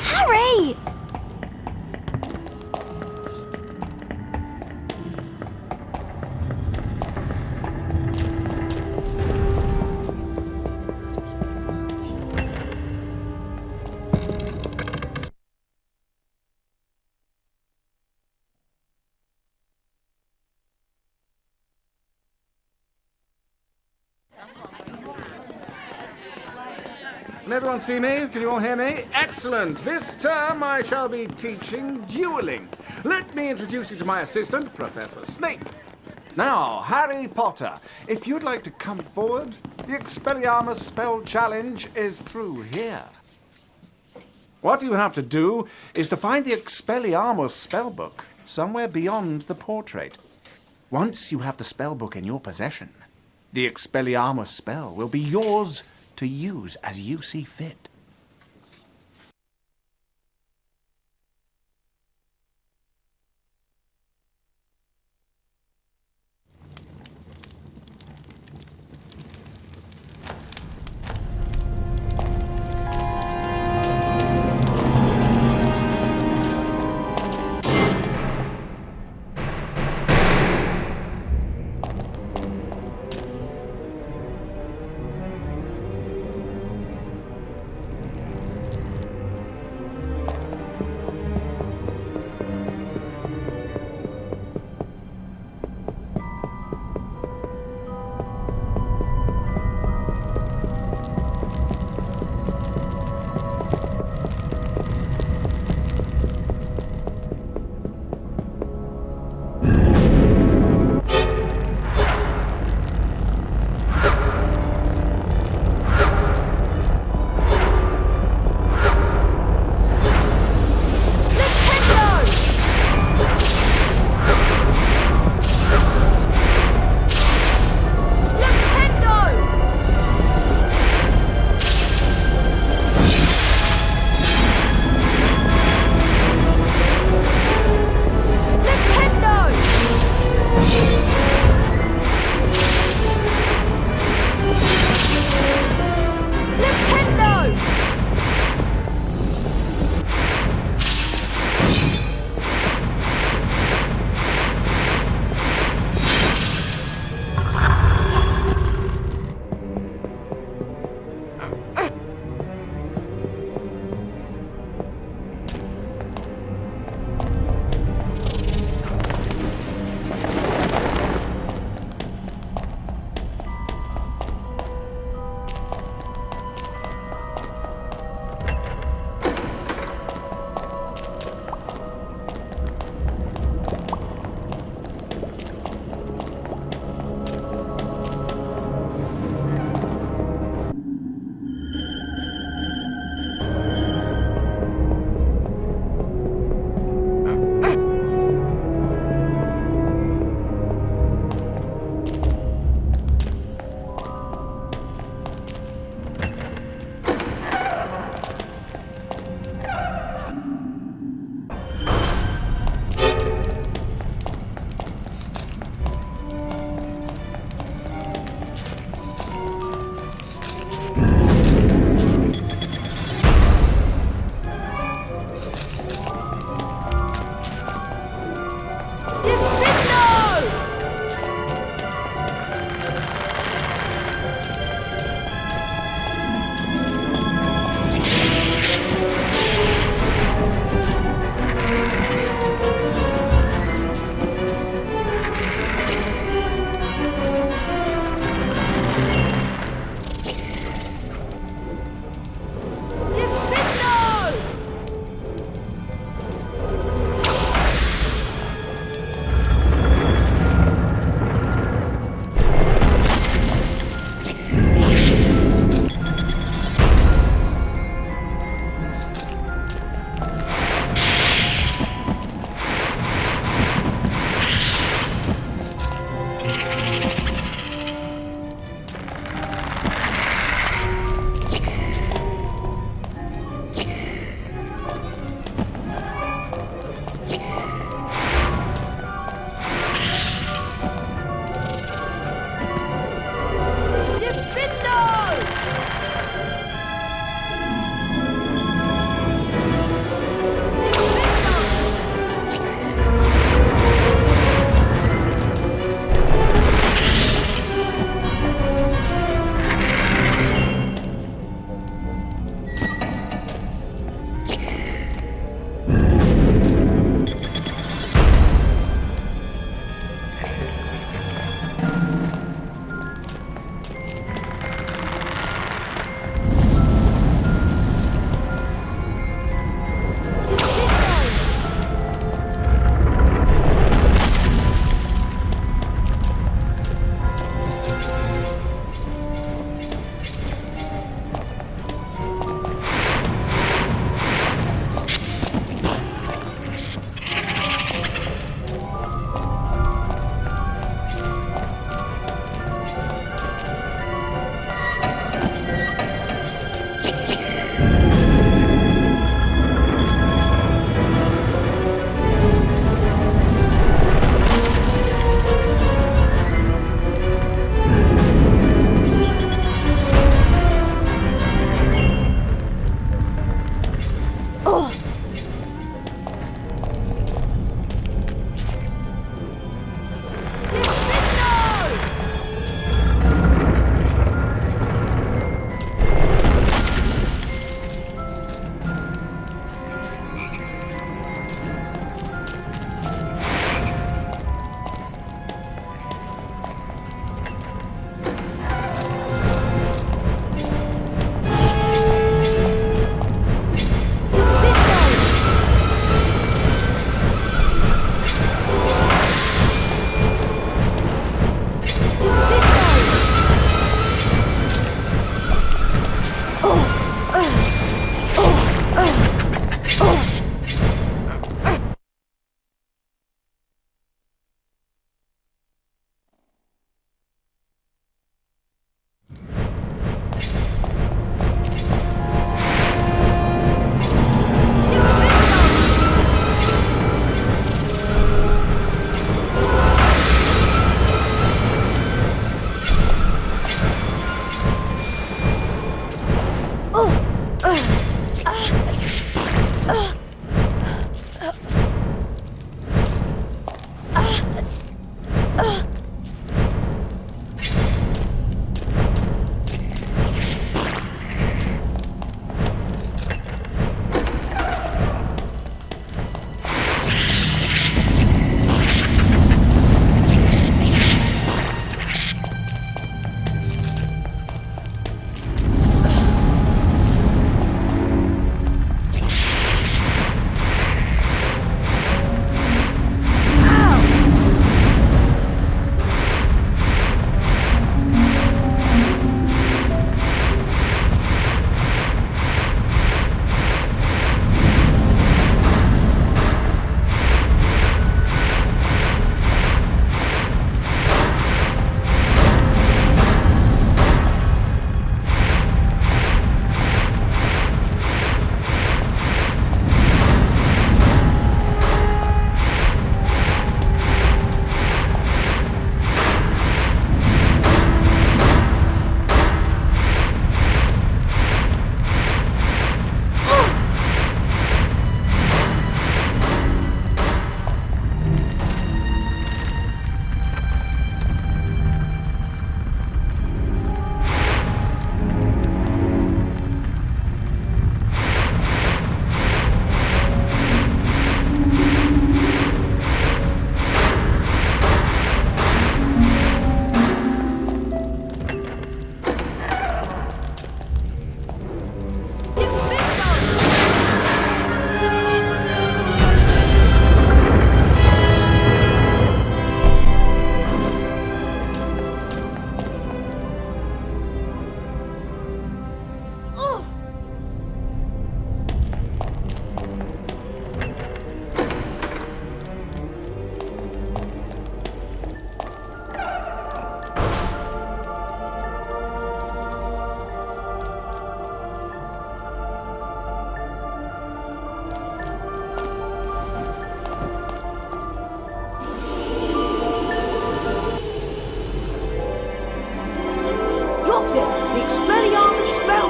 Harry! Can everyone see me? Can you all hear me? Excellent! This term I shall be teaching dueling. Let me introduce you to my assistant, Professor Snape. Now, Harry Potter, if you'd like to come forward, the Expelliarmus Spell Challenge is through here. What you have to do is to find the Expelliarmus spellbook somewhere beyond the portrait. Once you have the spellbook in your possession, the Expelliarmus spell will be yours to use as you see fit.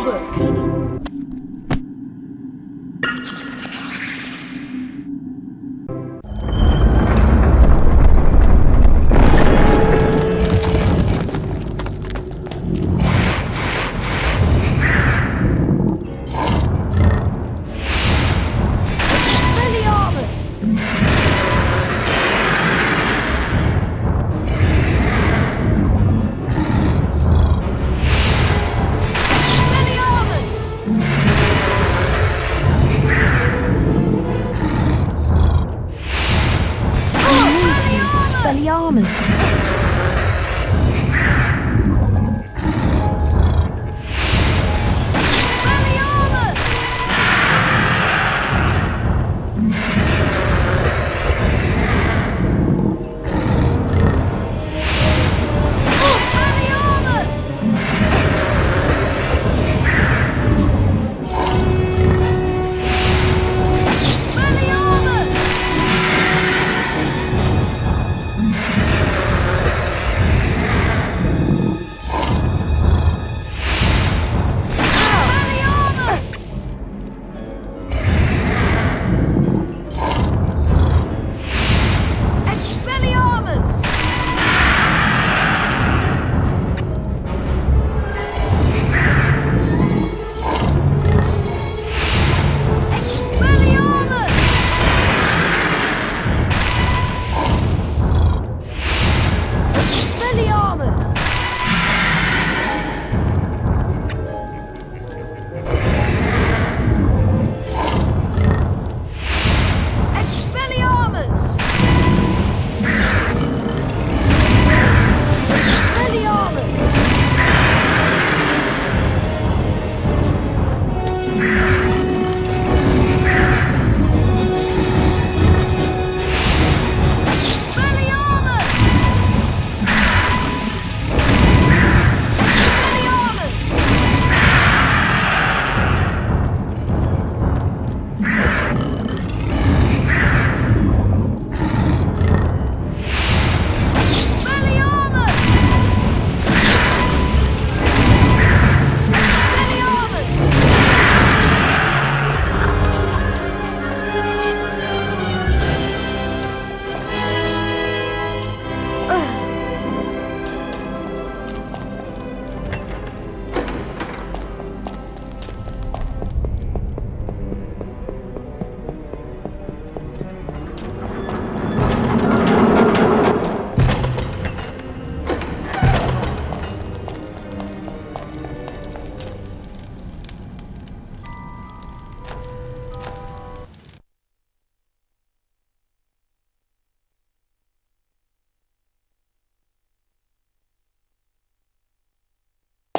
book.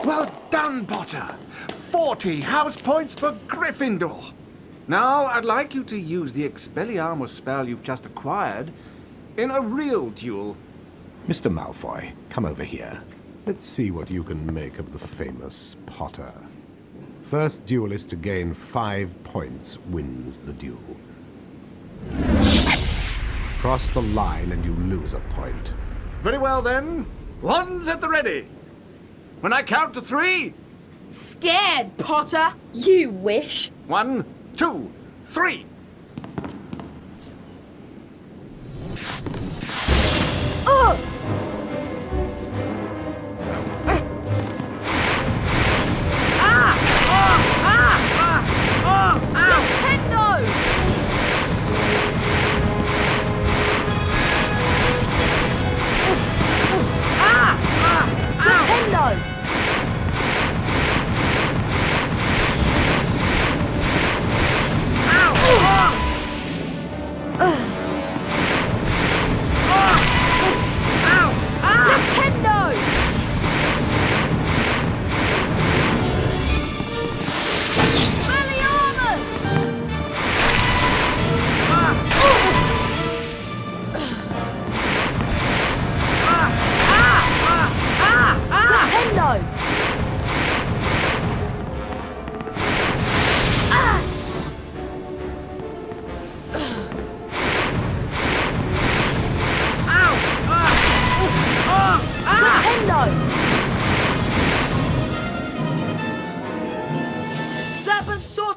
Well done, Potter! 40 house points for Gryffindor! Now, I'd like you to use the Expelliarmus spell you've just acquired in a real duel. Mr. Malfoy, come over here. Let's see what you can make of the famous Potter. First duelist to gain 5 points wins the duel. Cross the line and you lose a point. Very well, then. One's at the ready. When I count to 3... Scared, Potter! You wish. 1, 2, 3. Oh!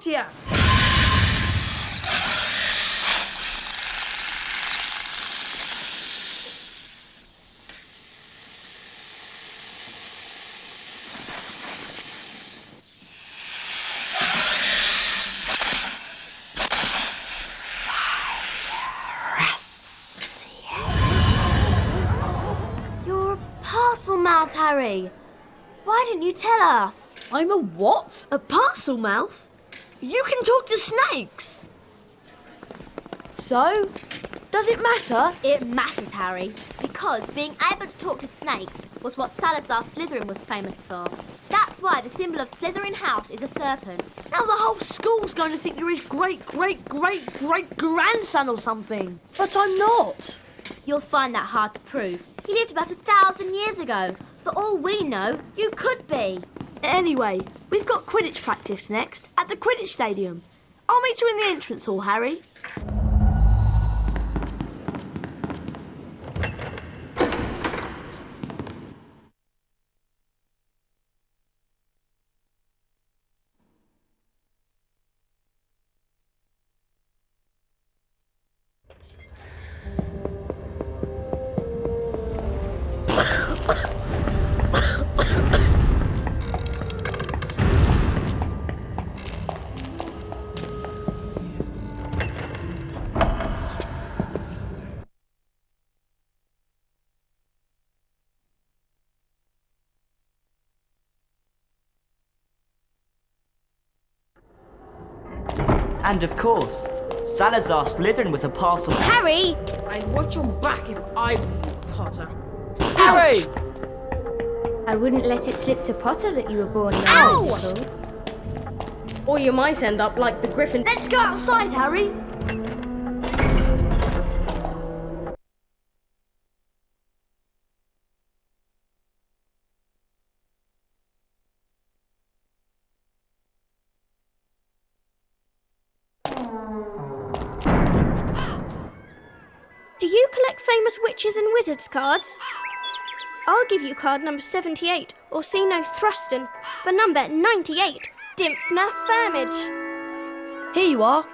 Wingardium. You're a parcel mouth, Harry. Why didn't you tell us? I'm a what? A parcel mouth? You can talk to snakes. So, does it matter? It matters, Harry, because being able to talk to snakes was what Salazar Slytherin was famous for. That's why the symbol of Slytherin House is a serpent. Now the whole school's going to think you're his great-great-great-great-grandson or something. But I'm not. You'll find that hard to prove. He lived about 1,000 years ago. For all we know, you could be. Anyway, we've got Quidditch practice next at the Quidditch Stadium. I'll meet you in the entrance hall, Harry. And of course, Salazar Slytherin was a parcel. Harry! I'd watch your back if I were you, Potter. Harry! I wouldn't let it slip to Potter that you were born in Ow! hospital. Or you might end up like the Griffin. Let's go outside, Harry. Do you collect famous witches and wizards cards? I'll give you card number 78, Orsino Thruston, for number 98, Dimphna Firmage. Here you are.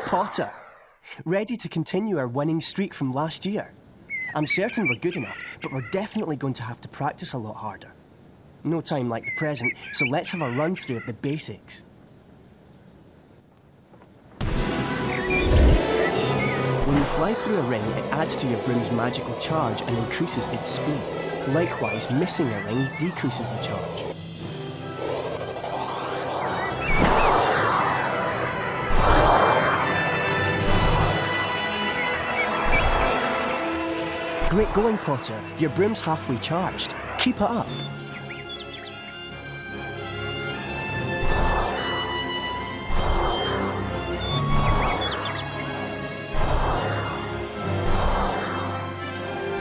Potter, ready to continue our winning streak from last year. I'm certain we're good enough, but we're definitely going to have to practice a lot harder. No time like the present, so let's have a run through of the basics. When you fly through a ring, it adds to your broom's magical charge and increases its speed. Likewise, missing a ring decreases the charge. Great going, Potter. Your broom's halfway charged. Keep it up.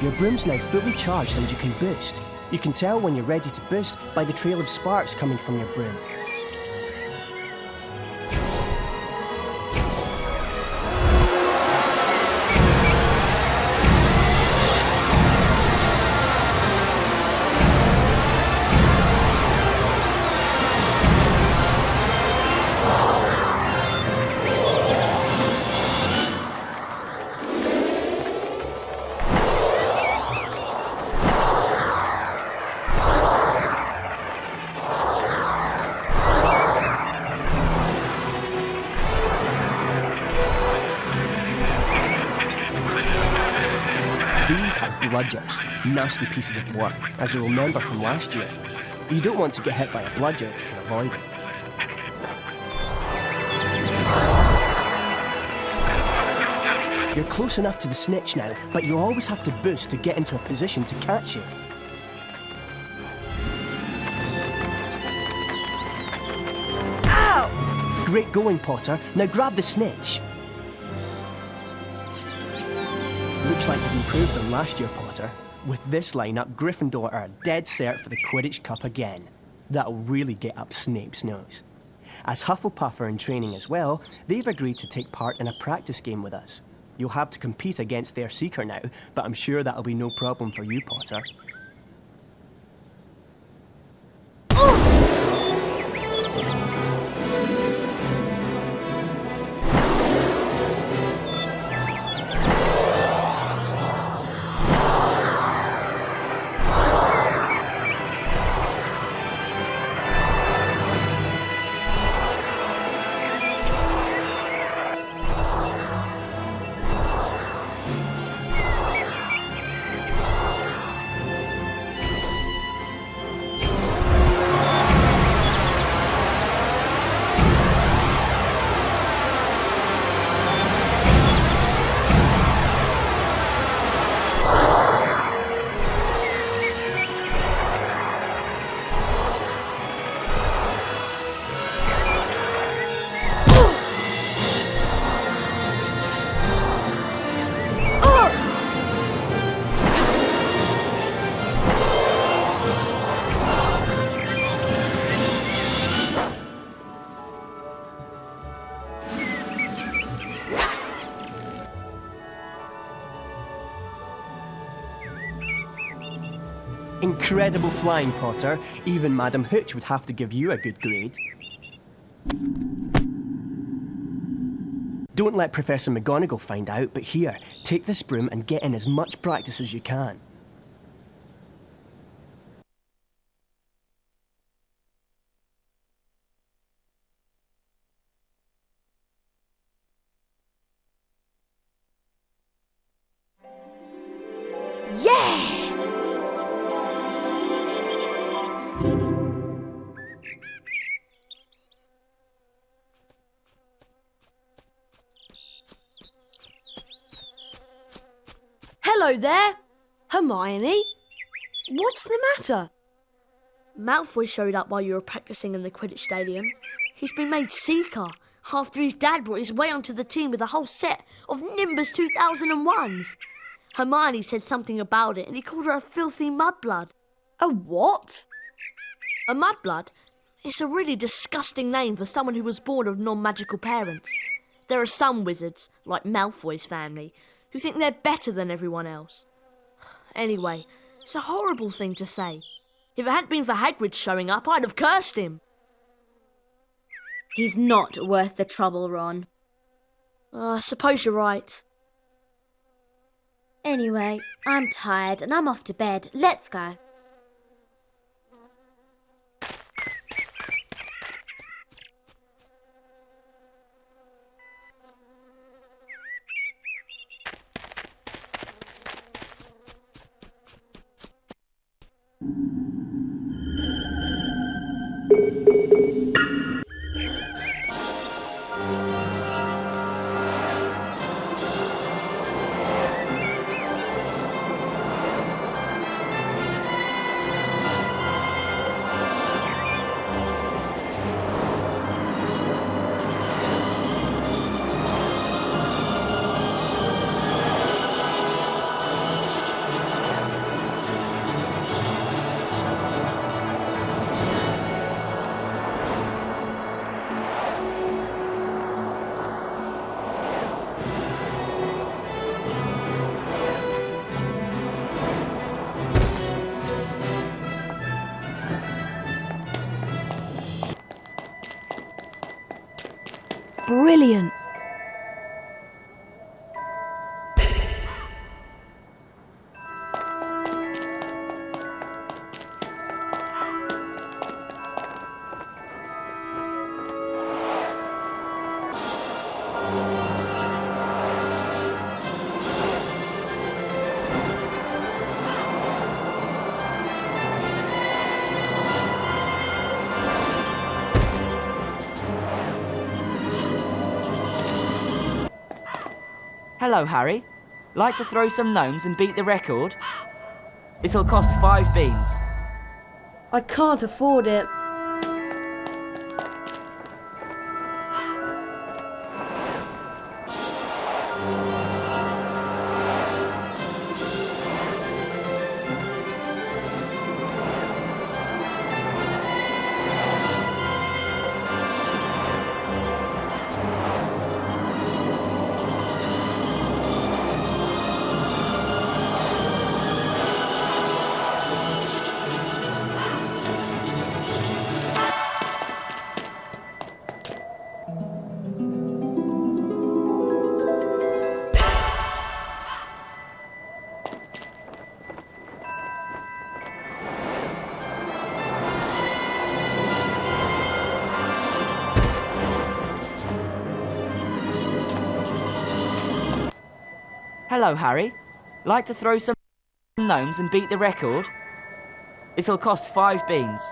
Your broom's now fully charged and you can boost. You can tell when you're ready to boost by the trail of sparks coming from your broom. These are bludgers, nasty pieces of work, as you'll remember from last year. You don't want to get hit by a bludger if you can avoid it. You're close enough to the snitch now, but you'll always have to boost to get into a position to catch it. Ow! Great going, Potter. Now grab the snitch. Looks like you've improved on last year, Potter. With this lineup, Gryffindor are a dead cert for the Quidditch Cup again. That'll really get up Snape's nose. As Hufflepuff are in training as well, they've agreed to take part in a practice game with us. You'll have to compete against their Seeker now, but I'm sure that'll be no problem for you, Potter. Incredible flying, Potter. Even Madam Hooch would have to give you a good grade. Don't let Professor McGonagall find out, but here, take this broom and get in as much practice as you can. Yeah! Hello there, Hermione. What's the matter? Malfoy showed up while you were practicing in the Quidditch Stadium. He's been made Seeker after his dad brought his way onto the team with a whole set of Nimbus 2001s. Hermione said something about it and he called her a filthy mudblood. A what? A mudblood? It's a really disgusting name for someone who was born of non-magical parents. There are some wizards, like Malfoy's family, who think they're better than everyone else. Anyway, it's a horrible thing to say. If it hadn't been for Hagrid showing up, I'd have cursed him. He's not worth the trouble, Ron. I suppose you're right. Anyway, I'm tired and I'm off to bed. Let's go. Brilliant. Hello, Harry. Like to throw some gnomes and beat the record? It'll cost 5 beans. I can't afford it. Hello, Harry. Like to throw some gnomes and beat the record? It'll cost 5 beans.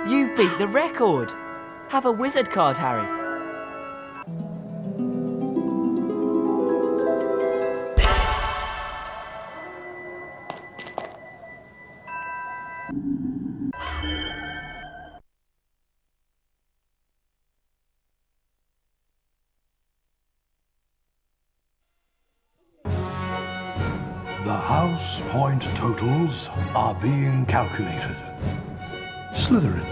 You beat the record! Have a wizard card, Harry. The house point totals are being calculated. Slytherin.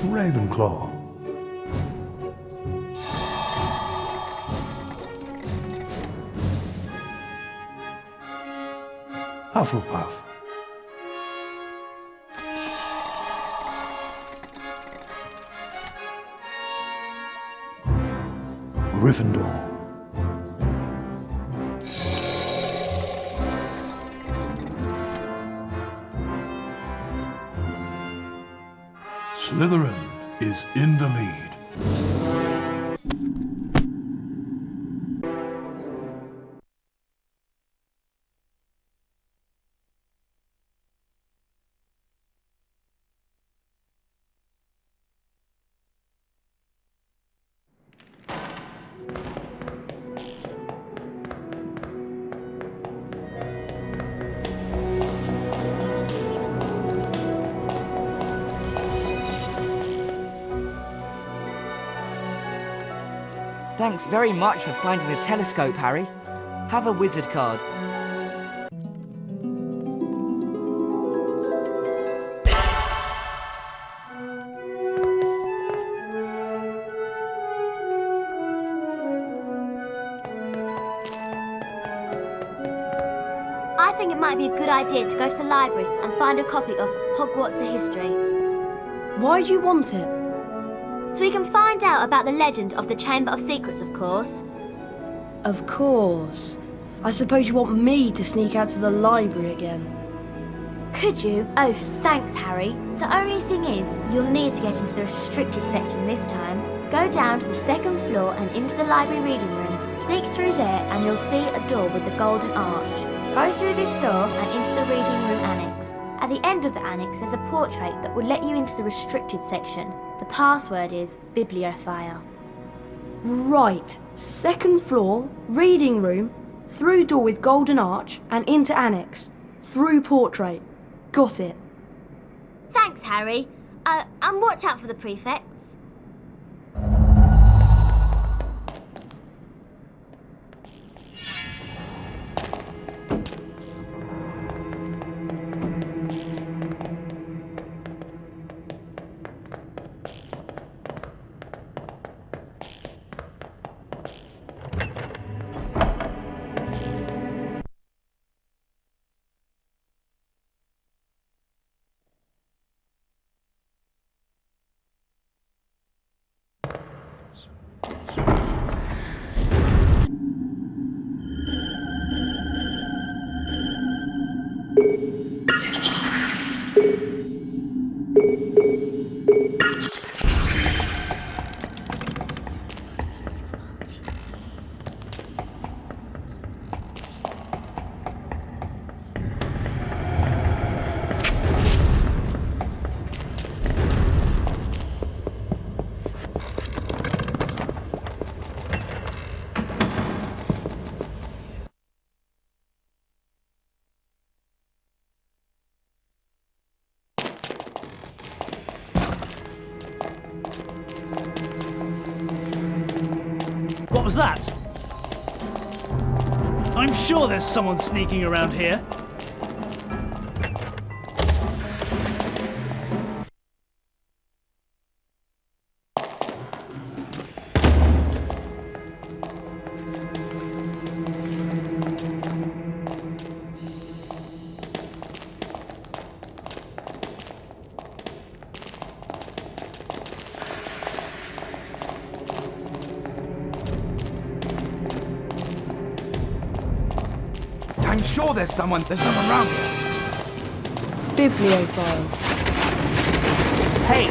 Ravenclaw. Hufflepuff. Gryffindor. Slytherin is in the lead. Thanks very much for finding the telescope, Harry. Have a wizard card. I think it might be a good idea to go to the library and find a copy of Hogwarts: A History. Why do you want it? So we can find out about the legend of the Chamber of Secrets, of course. Of course. I suppose you want me to sneak out to the library again. Could you? Oh, thanks, Harry. The only thing is, you'll need to get into the restricted section this time. Go down to the 2nd floor and into the library reading room. Sneak through there and you'll see a door with the golden arch. Go through this door and into the reading room annex. At the end of the annex, there's a portrait that will let you into the restricted section. The password is bibliophile. Right. Second floor, reading room, through door with golden arch, and into annex. Through portrait. Got it. Thanks, Harry. And watch out for the prefects. What was that? I'm sure there's someone sneaking around here. I'm sure there's someone around here. Bibliophile. Hey!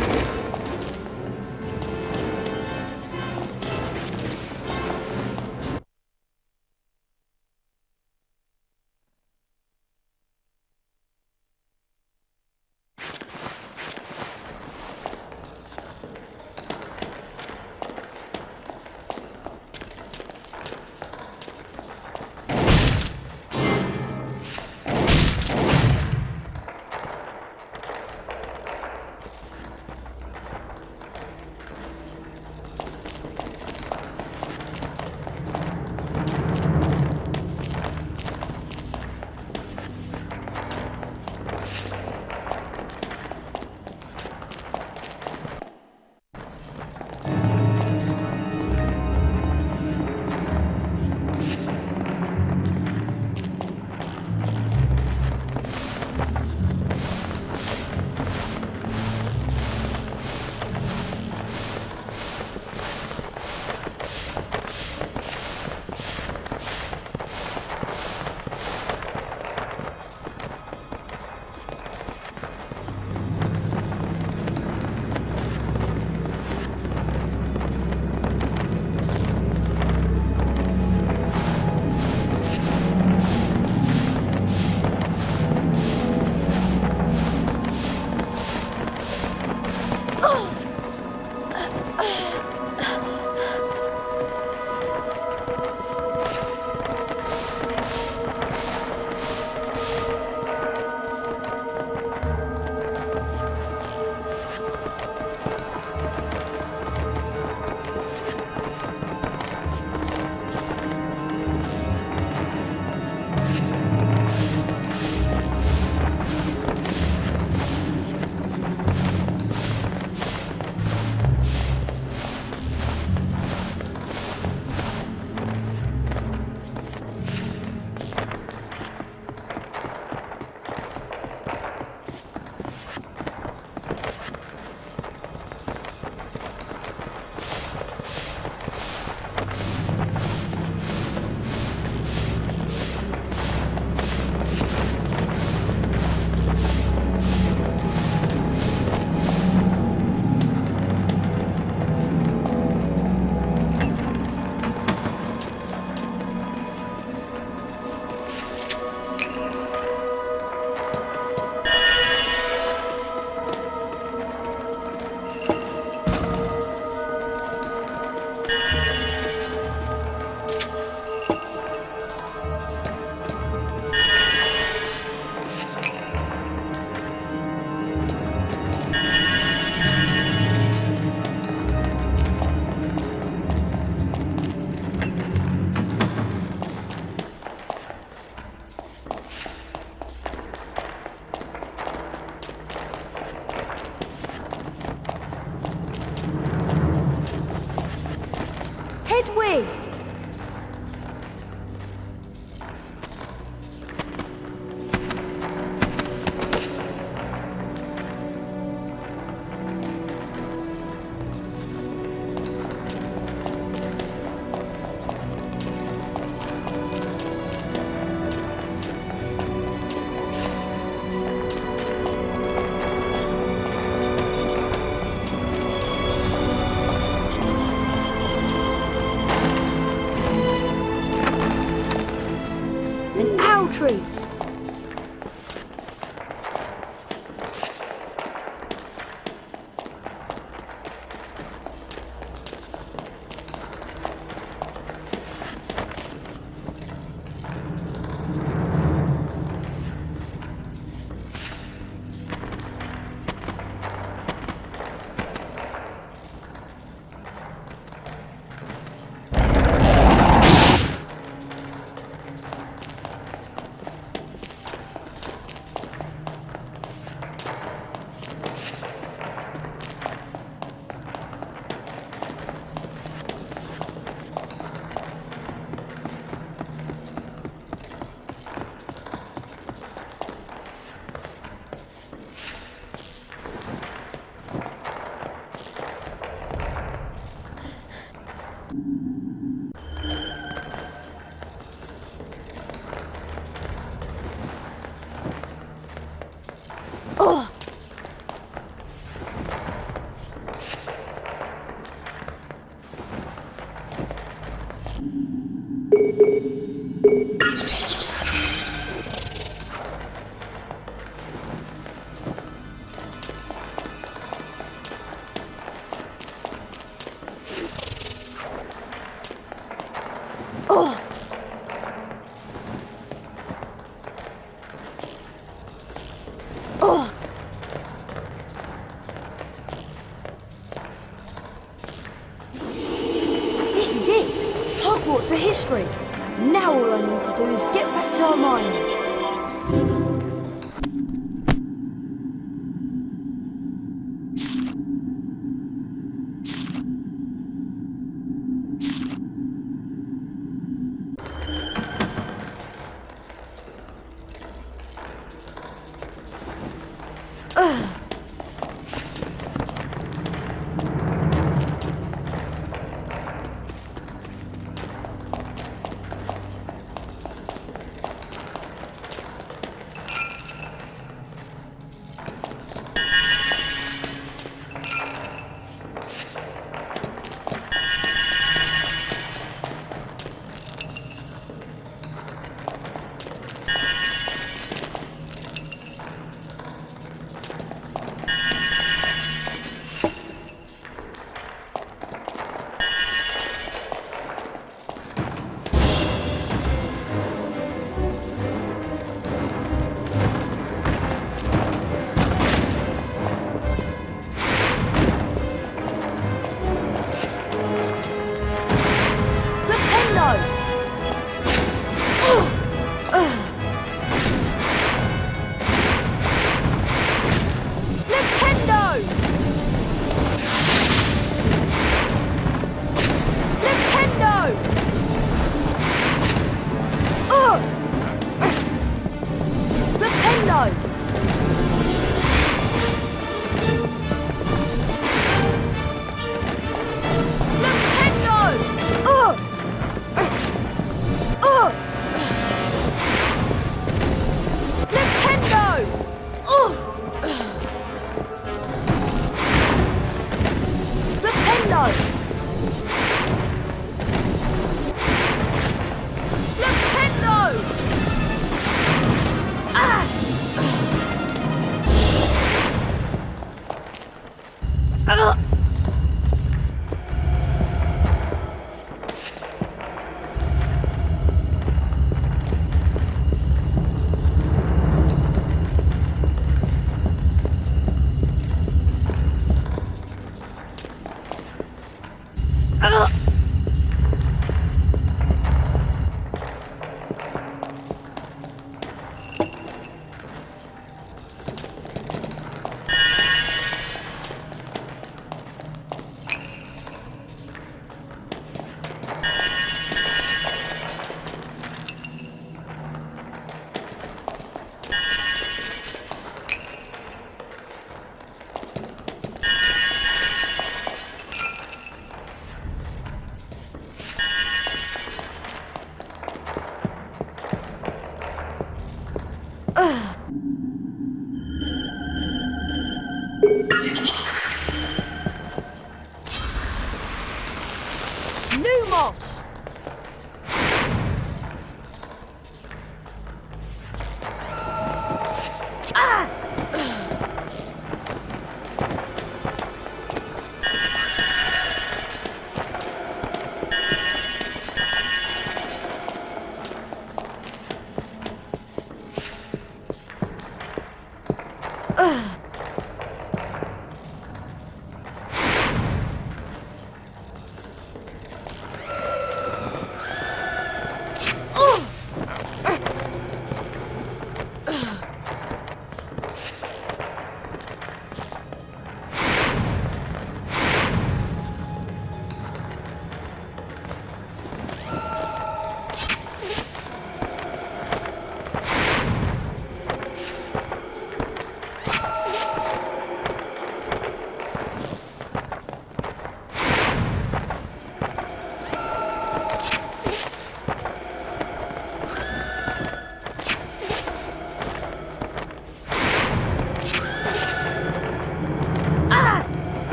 apple tree. Oh! Oh! Oh! This is it! Hogwarts a history! Now all I need to do is get back to Hermione.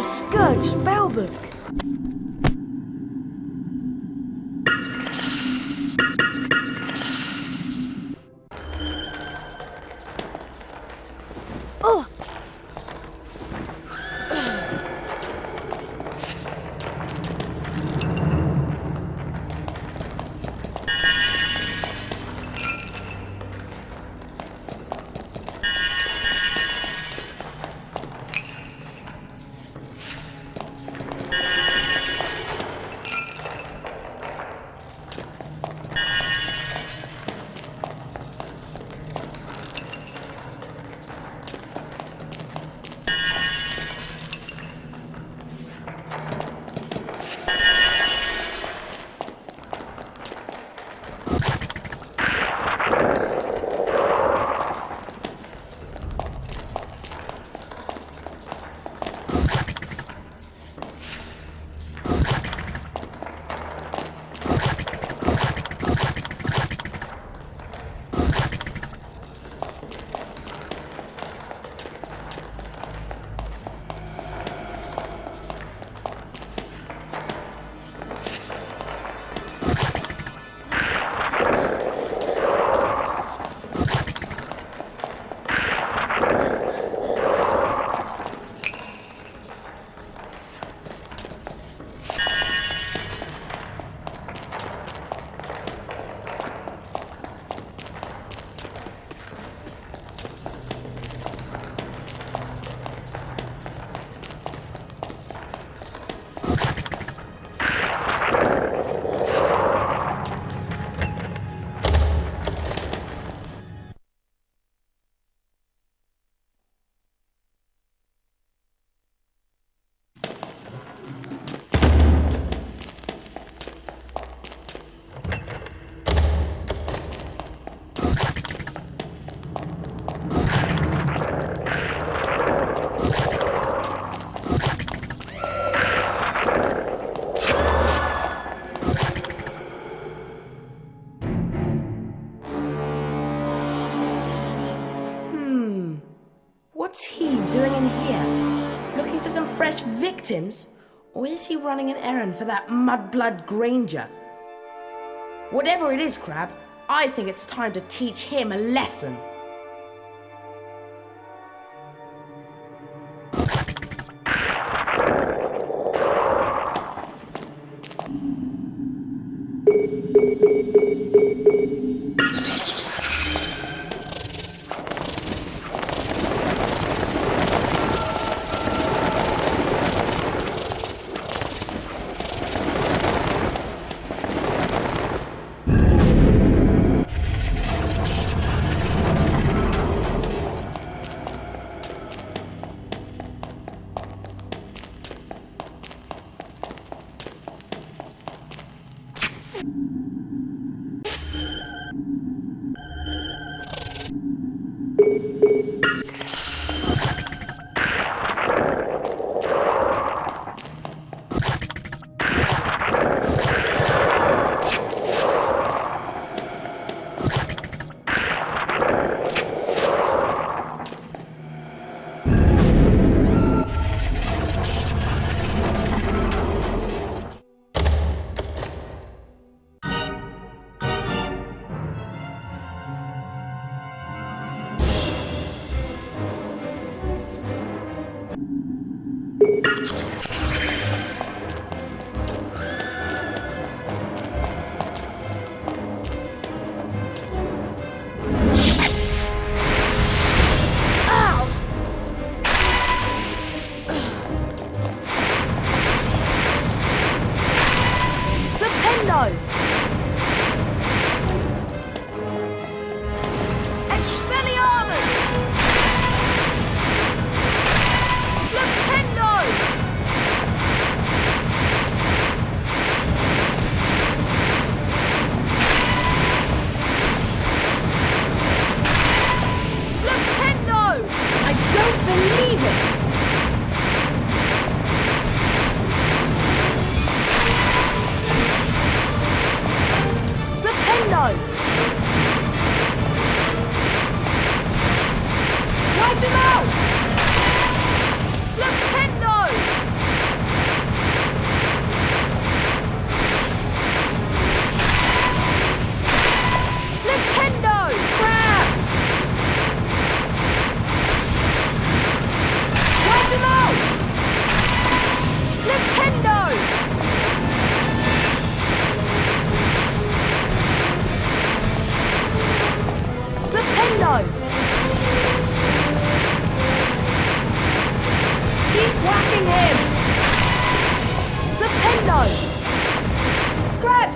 Scourge spellbook. Oh! What's he doing in here? Looking for some fresh victims? Or is he running an errand for that mudblood Granger? Whatever it is, Crab, I think it's time to teach him a lesson.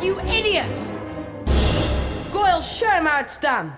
you idiot! Goyle, show him how it's done.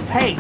Hey!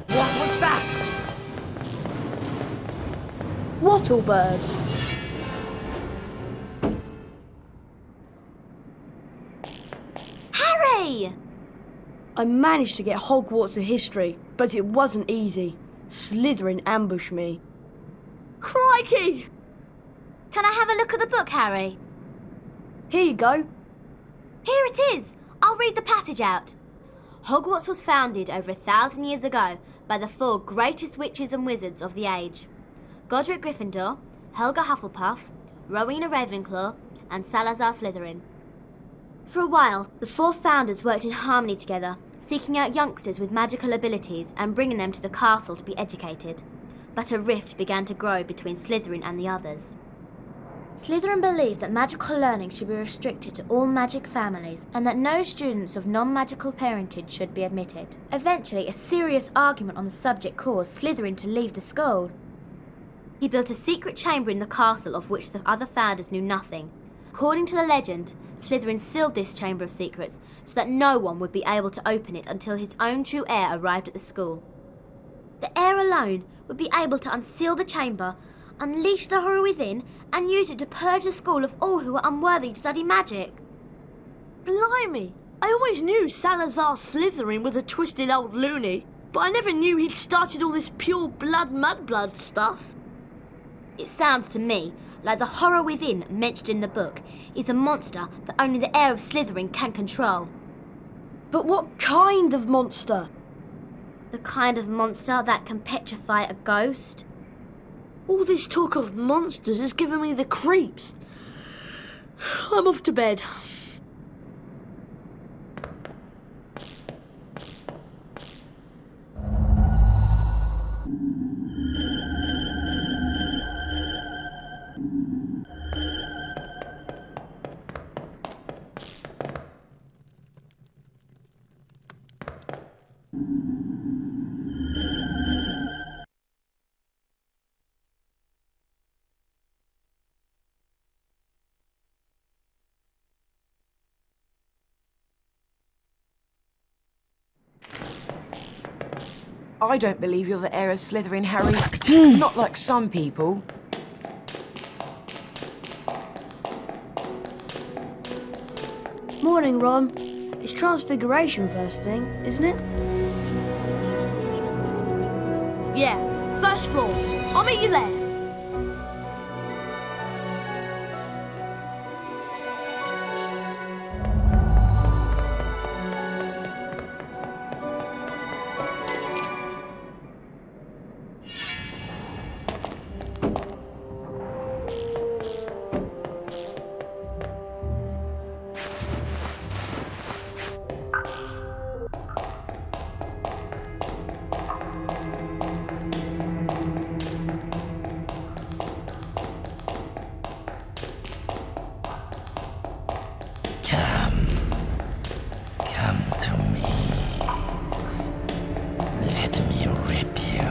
What was that? Wattlebird. Harry! I managed to get Hogwarts a history, but it wasn't easy. Slytherin ambushed me. Crikey! Can I have a look at the book, Harry? Here you go. Here it is! I'll read the passage out. Hogwarts was founded over 1,000 years ago by the 4 greatest witches and wizards of the age. Godric Gryffindor, Helga Hufflepuff, Rowena Ravenclaw, and Salazar Slytherin. For a while, the 4 founders worked in harmony together, seeking out youngsters with magical abilities and bringing them to the castle to be educated. But a rift began to grow between Slytherin and the others. Slytherin believed that magical learning should be restricted to all magic families and that no students of non-magical parentage should be admitted. Eventually, a serious argument on the subject caused Slytherin to leave the school. He built a secret chamber in the castle of which the other founders knew nothing. According to the legend, Slytherin sealed this chamber of secrets so that no one would be able to open it until his own true heir arrived at the school. The heir alone would be able to unseal the chamber, unleash the horror within, and use it to purge the school of all who were unworthy to study magic. Blimey! I always knew Salazar Slytherin was a twisted old loony, but I never knew he'd started all this pure blood mudblood stuff. It sounds to me like the horror within mentioned in the book is a monster that only the heir of Slytherin can control. But what kind of monster? The kind of monster that can petrify a ghost. All this talk of monsters has given me the creeps. I'm off to bed. I don't believe you're the heir of Slytherin, Harry. Not like some people. Morning, Ron. It's Transfiguration first thing, isn't it? Yeah, first floor. I'll meet you there. Come to me. Let me rip you.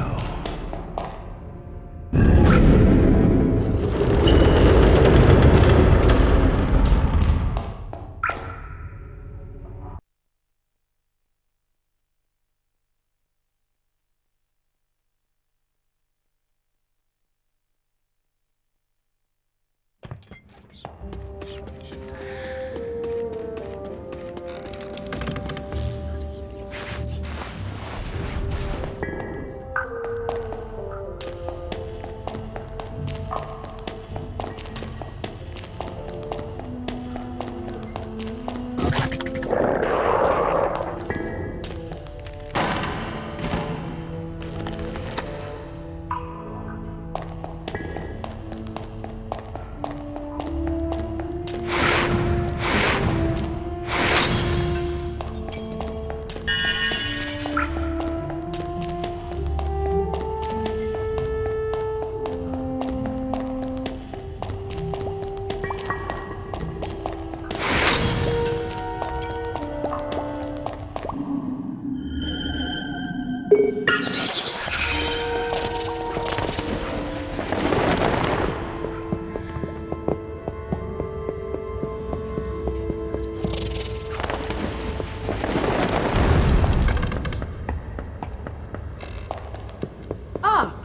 Ah,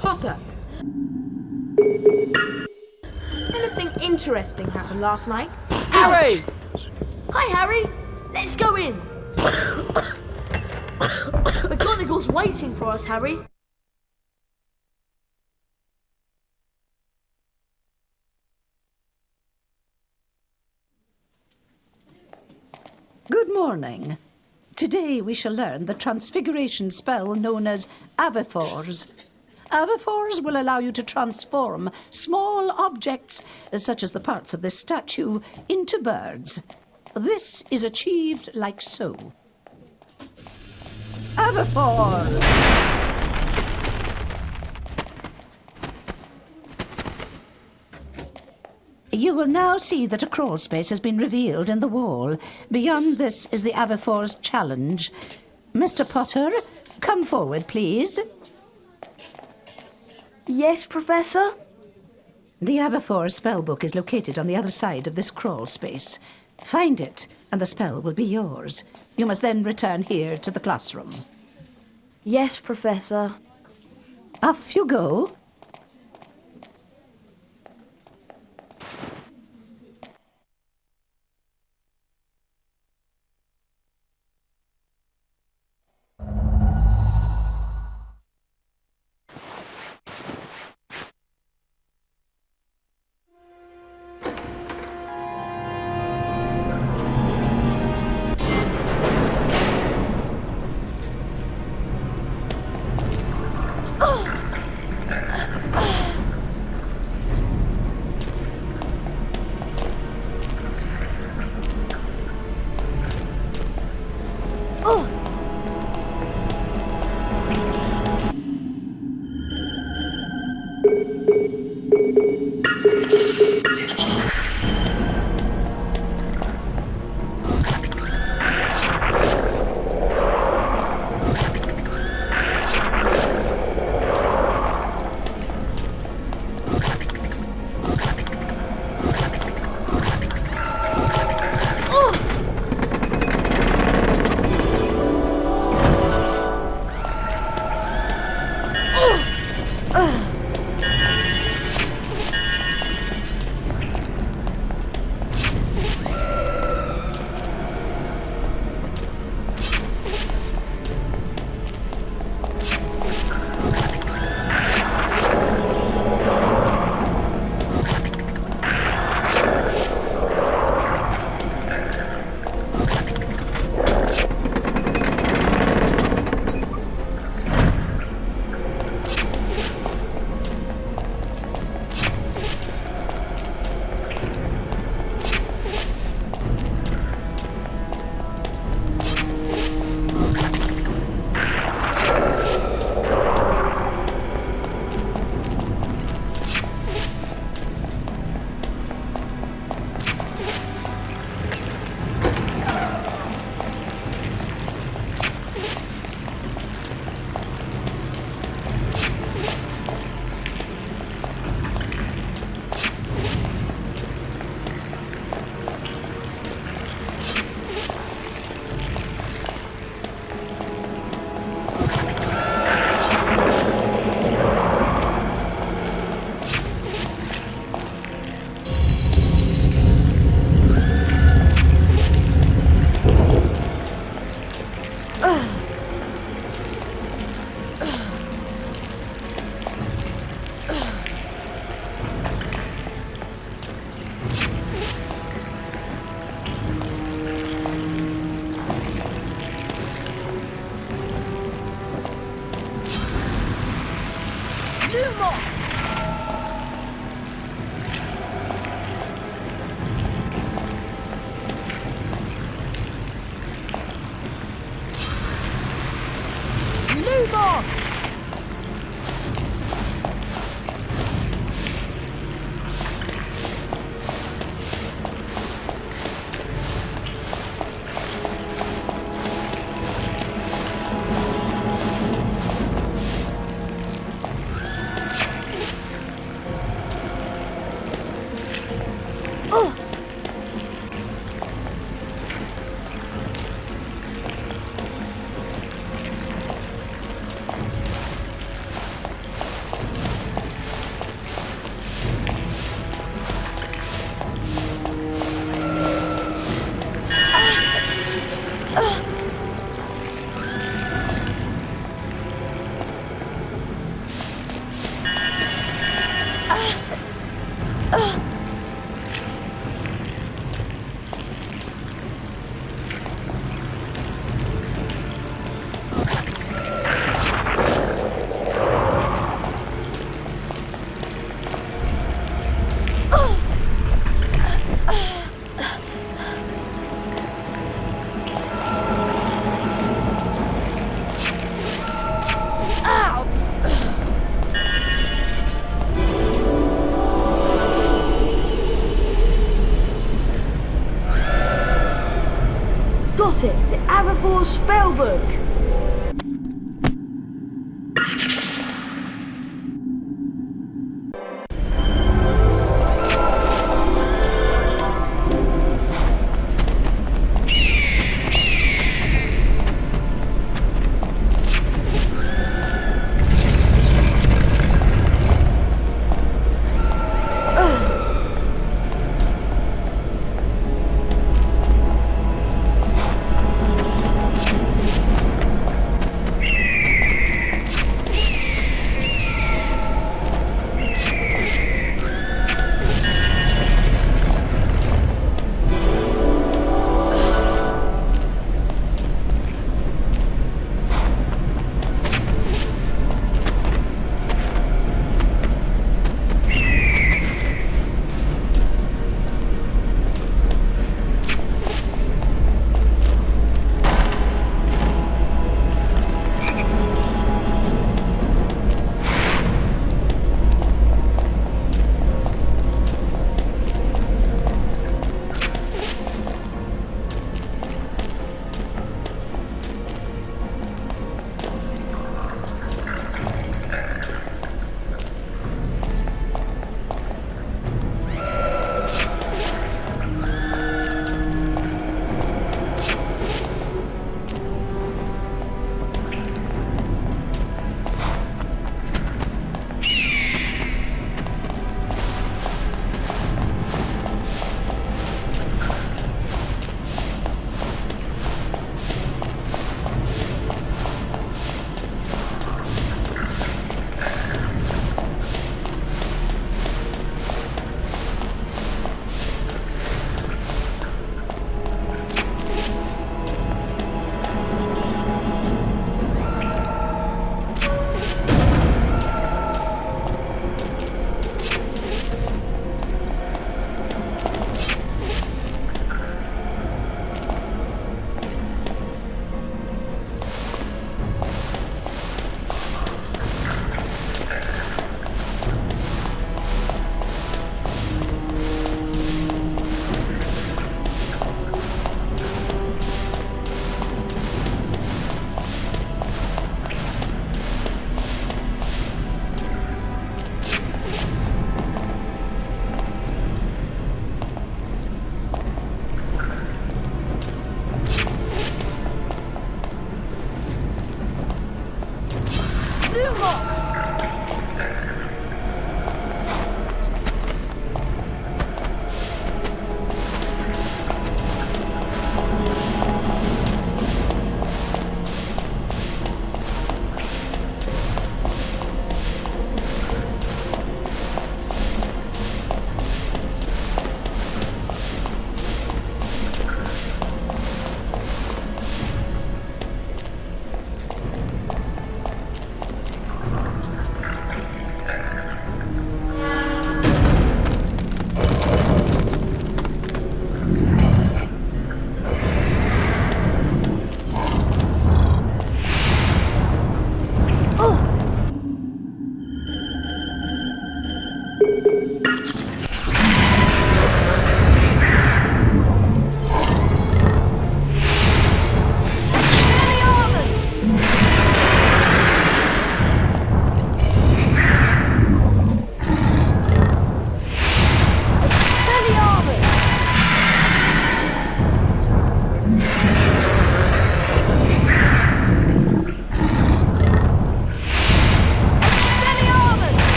Potter. Anything interesting happened last night? Harry! Hi, Harry. Let's go in. McGonagall's waiting for us, Harry. Good morning. Today we shall learn the transfiguration spell known as Avifors. Avifors will allow you to transform small objects, such as the parts of this statue, into birds. This is achieved like so. Avifors! You will now see that a crawl space has been revealed in the wall. Beyond this is the Avifors challenge. Mr. Potter, come forward, please. Yes, Professor? The Avifors spellbook is located on the other side of this crawl space. Find it, and the spell will be yours. You must then return here to the classroom. Yes, Professor. Off you go. Move on! Spellbook.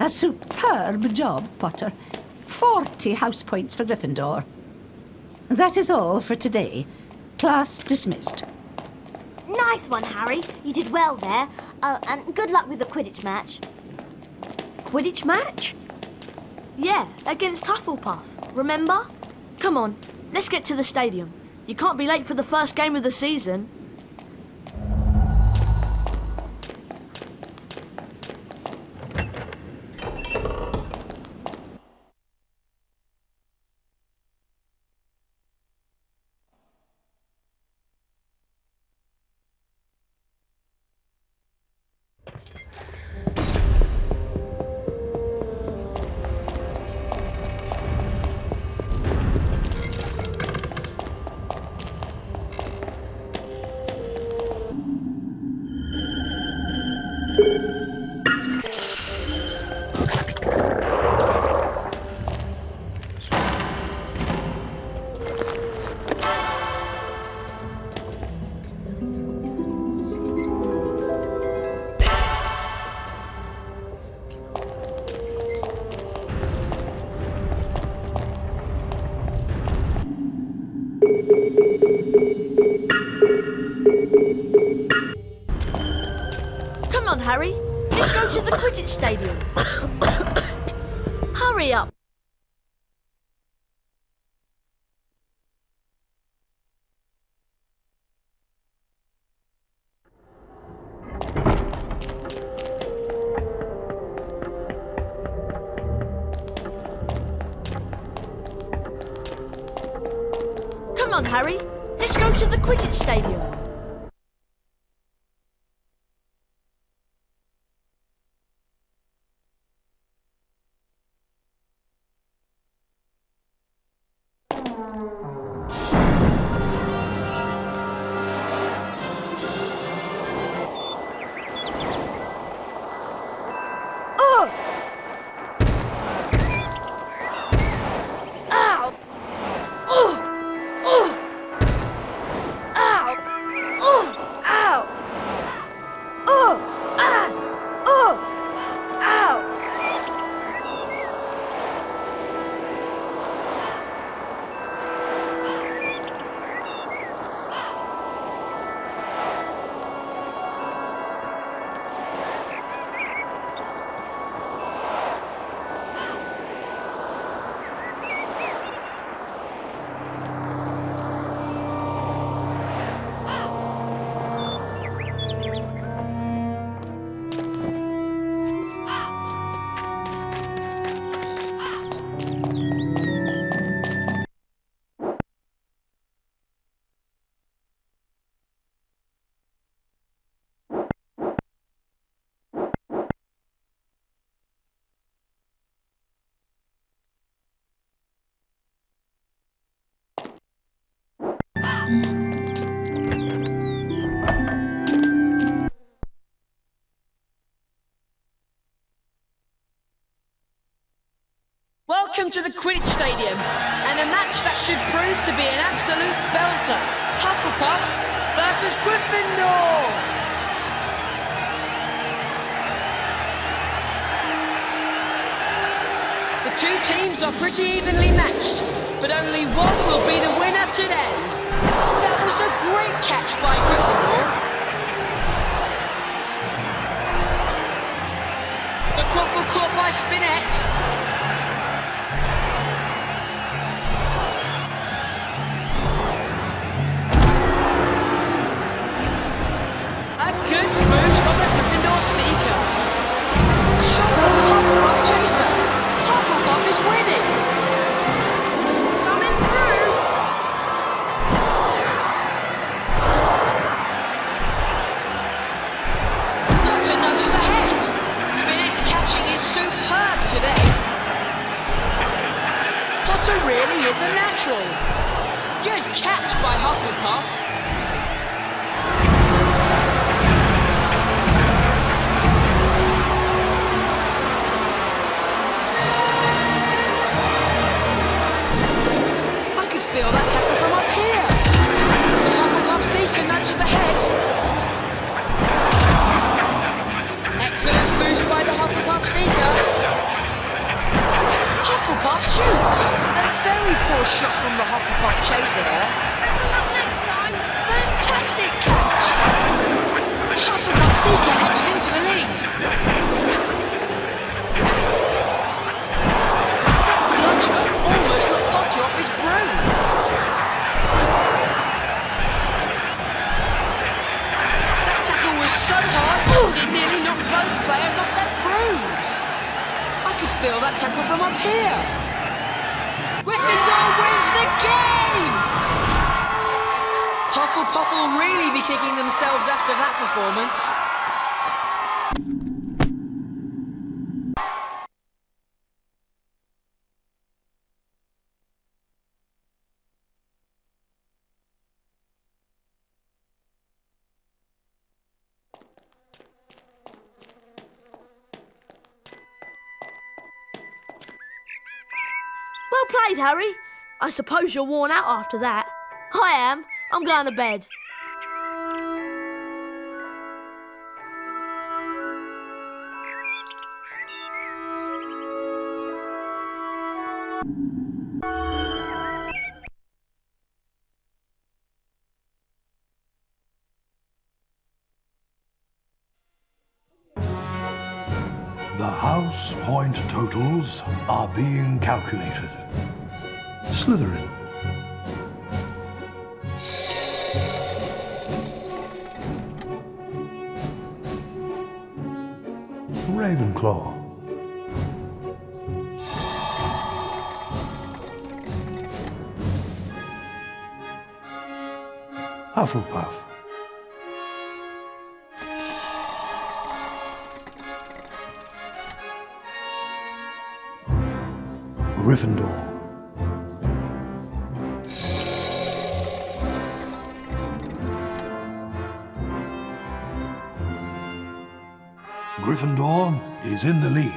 A superb job, Potter. 40 house points for Gryffindor. That is all for today. Class dismissed. Nice one, Harry. You did well there. And good luck with the Quidditch match. Quidditch match? Yeah, against Hufflepuff. Remember? Come on, let's get to the stadium. You can't be late for the first game of the season. Come on, Harry. Let's go to the Quidditch stadium. Hurry up. Come on, Harry. Let's go to the Quidditch stadium. Welcome to the Quidditch Stadium, and a match that should prove to be an absolute belter. Hufflepuff versus Gryffindor! The two teams are pretty evenly matched, but only one will be the winner today. That was a great catch by Gryffindor. The quaffle caught by Spinette. A good boost from the Gryffindor Seeker. A shot from the Hufflepuff Chaser. Hufflepuff is winning. Coming through. Potter nudges ahead. Spinet's catching is superb today. Potter really is a natural. Good catch by Hufflepuff. Feel that tackle from up here. The Hufflepuff Seeker nudges ahead. Excellent boost by the Hufflepuff Seeker. so hard, it nearly knocked both players off their brooms. I could feel that tackle from up here. Gryffindor wins the game! Hufflepuff will really be kicking themselves after that performance. Well played, Harry. I suppose you're worn out after that. I am. I'm going to bed. The house point totals are being calculated. Slytherin. Ravenclaw. Hufflepuff. Gryffindor. Gryffindor is in the lead.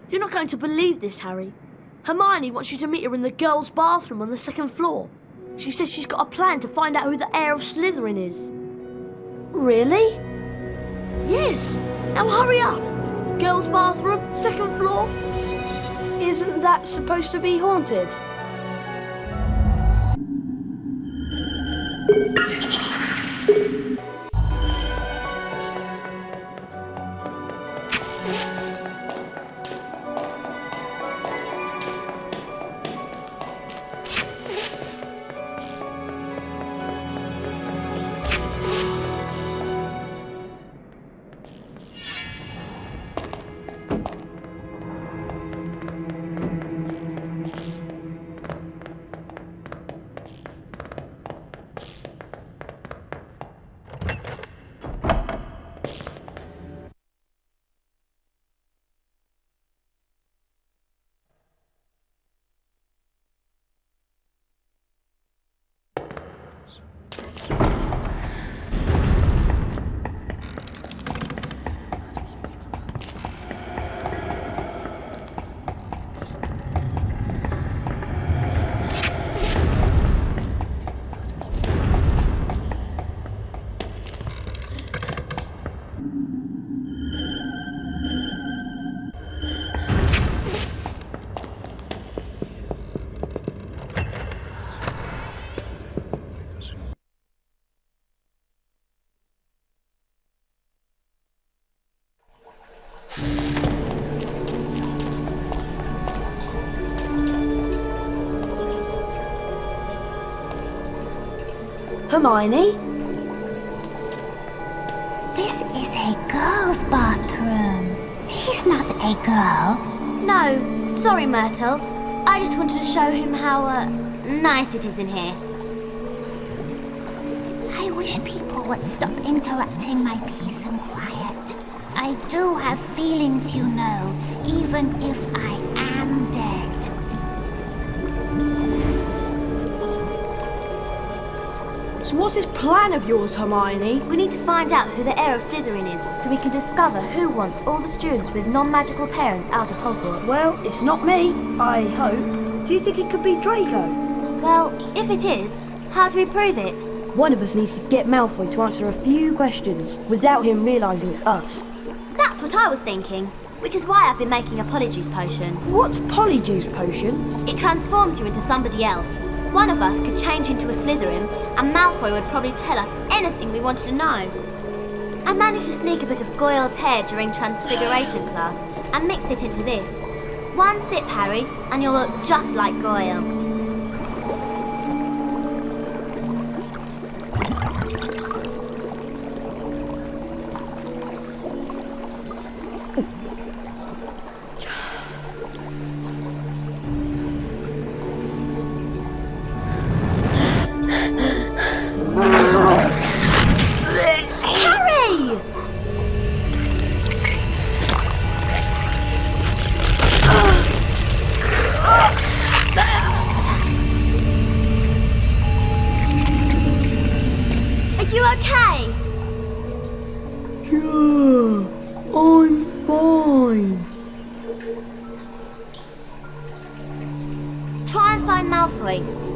You're not going to believe this, Harry. Hermione wants you to meet her in the girls' bathroom on the second floor. She says she's got a plan to find out who the heir of Slytherin is. Really? Yes. Now hurry up. Girls' bathroom, second floor. Isn't that supposed to be haunted? Hermione? This is a girl's bathroom. He's not a girl. No, sorry, Myrtle. I just wanted to show him how, nice it is in here. I wish people would stop interrupting my peace and quiet. I do have feelings, you know, even if I am dead. So what's this plan of yours, Hermione? We need to find out who the heir of Slytherin is, so we can discover who wants all the students with non-magical parents out of Hogwarts. Well, it's not me, I hope. Do you think it could be Draco? Well, if it is, how do we prove it? One of us needs to get Malfoy to answer a few questions without him realising it's us. That's what I was thinking, which is why I've been making a Polyjuice potion. What's Polyjuice potion? It transforms you into somebody else. One of us could change into a Slytherin, and Malfoy would probably tell us anything we wanted to know. I managed to sneak a bit of Goyle's hair during Transfiguration class and mix it into this. One sip, Harry, and you'll look just like Goyle.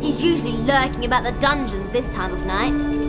He's usually lurking about the dungeons this time of night.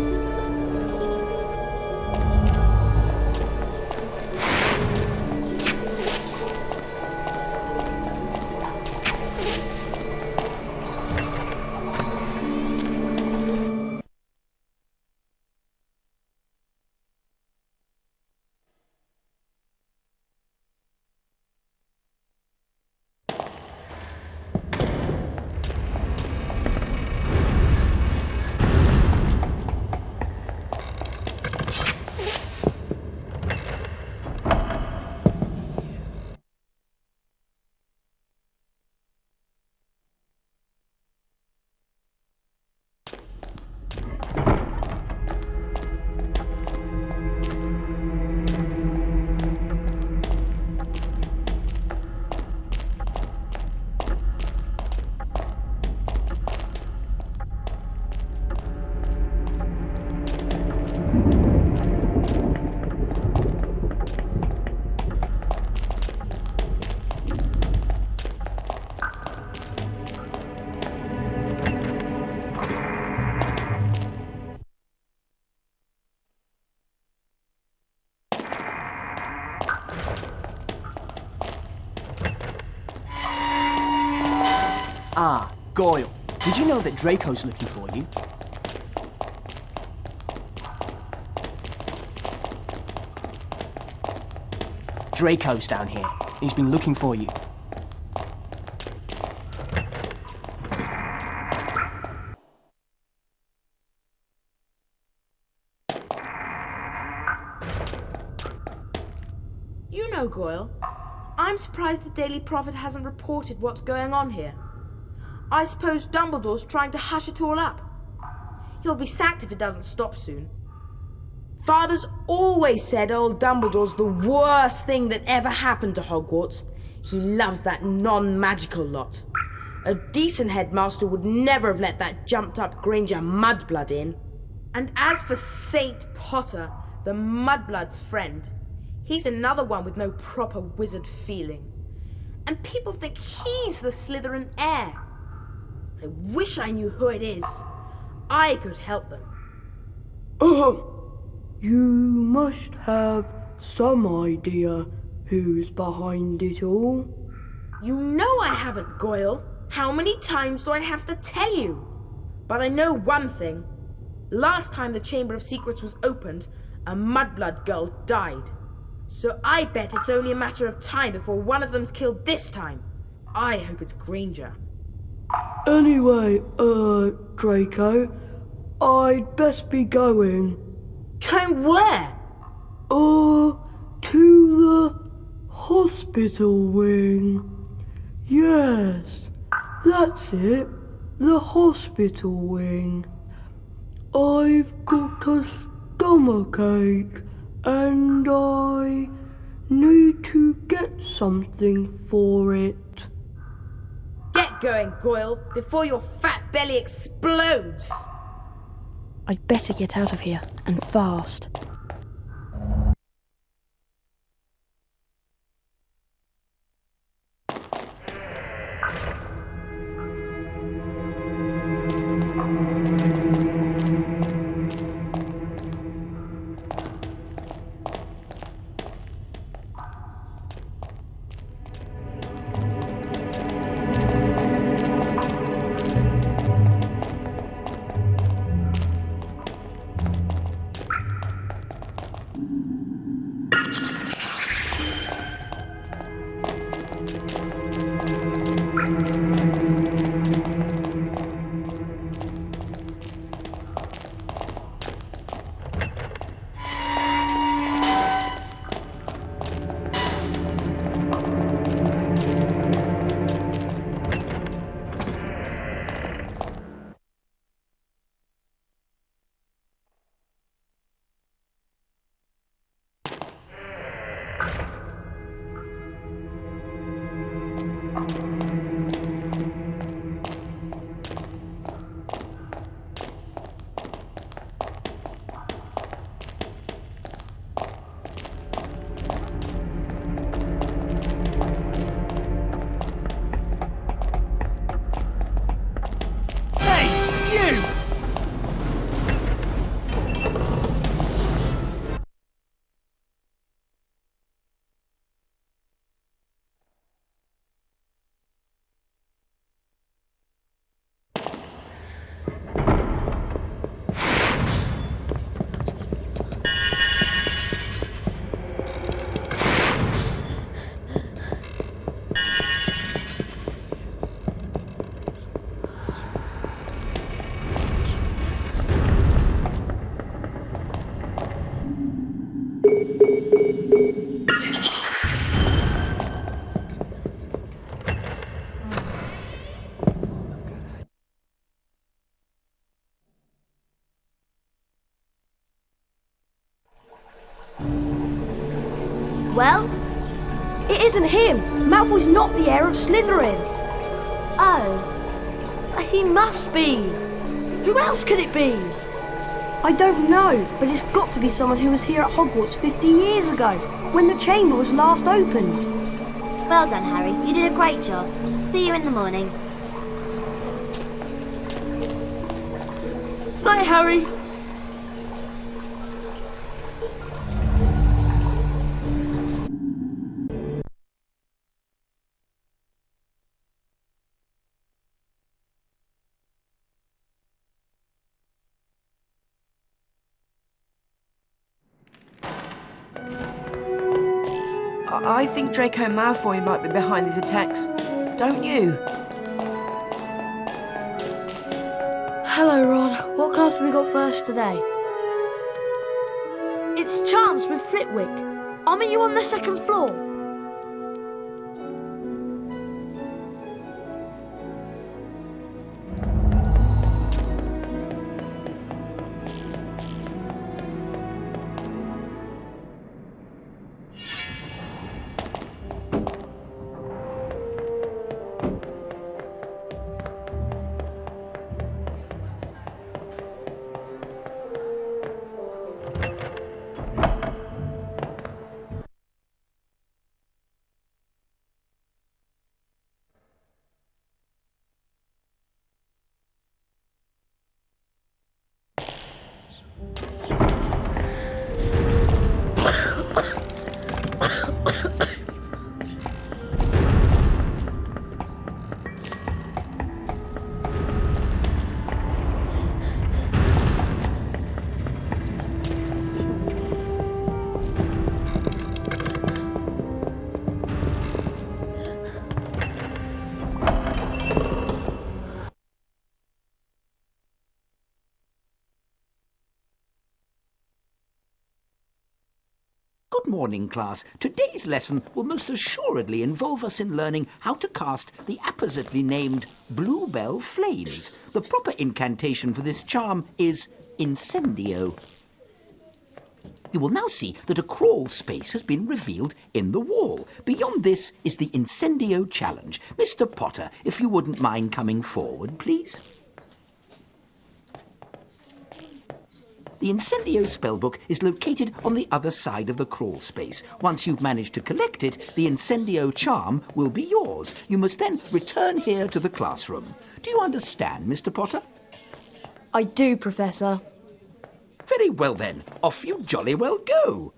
Ah, Goyle. Did you know that Draco's looking for you? Draco's down here. He's been looking for you. You know, Goyle, I'm surprised the Daily Prophet hasn't reported what's going on here. I suppose Dumbledore's trying to hush it all up. He'll be sacked if it doesn't stop soon. Father's always said old Dumbledore's the worst thing that ever happened to Hogwarts. He loves that non-magical lot. A decent headmaster would never have let that jumped-up Granger mudblood in. And as for Saint Potter, the mudblood's friend, he's another one with no proper wizard feeling. And people think he's the Slytherin heir. I wish I knew who it is. I could help them. You must have some idea who's behind it all. You know I haven't, Goyle. How many times do I have to tell you? But I know one thing. Last time the Chamber of Secrets was opened, a mudblood girl died. So I bet it's only a matter of time before one of them's killed this time. I hope it's Granger. Anyway, Draco, I'd best be going. Going where? To the hospital wing. Yes, that's it. The hospital wing. I've got a stomachache and I need to get something for it. Get going, Goyle, before your fat belly explodes. I'd better get out of here, and fast. Well, it isn't him. Malfoy's not the heir of Slytherin. Oh. He must be. Who else could it be? I don't know, but it's got to be someone who was here at Hogwarts 50 years ago, when the chamber was last opened. Well done, Harry. You did a great job. See you in the morning. Bye, Harry. I think Draco Malfoy might be behind these attacks. Don't you? Hello, Ron. What class have we got first today? It's Charms with Flitwick. I'll meet you on the second floor. Good morning, class. Today's lesson will most assuredly involve us in learning how to cast the appositely named Bluebell Flames. The proper incantation for this charm is Incendio. You will now see that a crawl space has been revealed in the wall. Beyond this is the Incendio challenge. Mr. Potter, if you wouldn't mind coming forward, please. The Incendio spellbook is located on the other side of the crawl space. Once you've managed to collect it, the Incendio charm will be yours. You must then return here to the classroom. Do you understand, Mr. Potter? I do, Professor. Very well then. Off you jolly well go.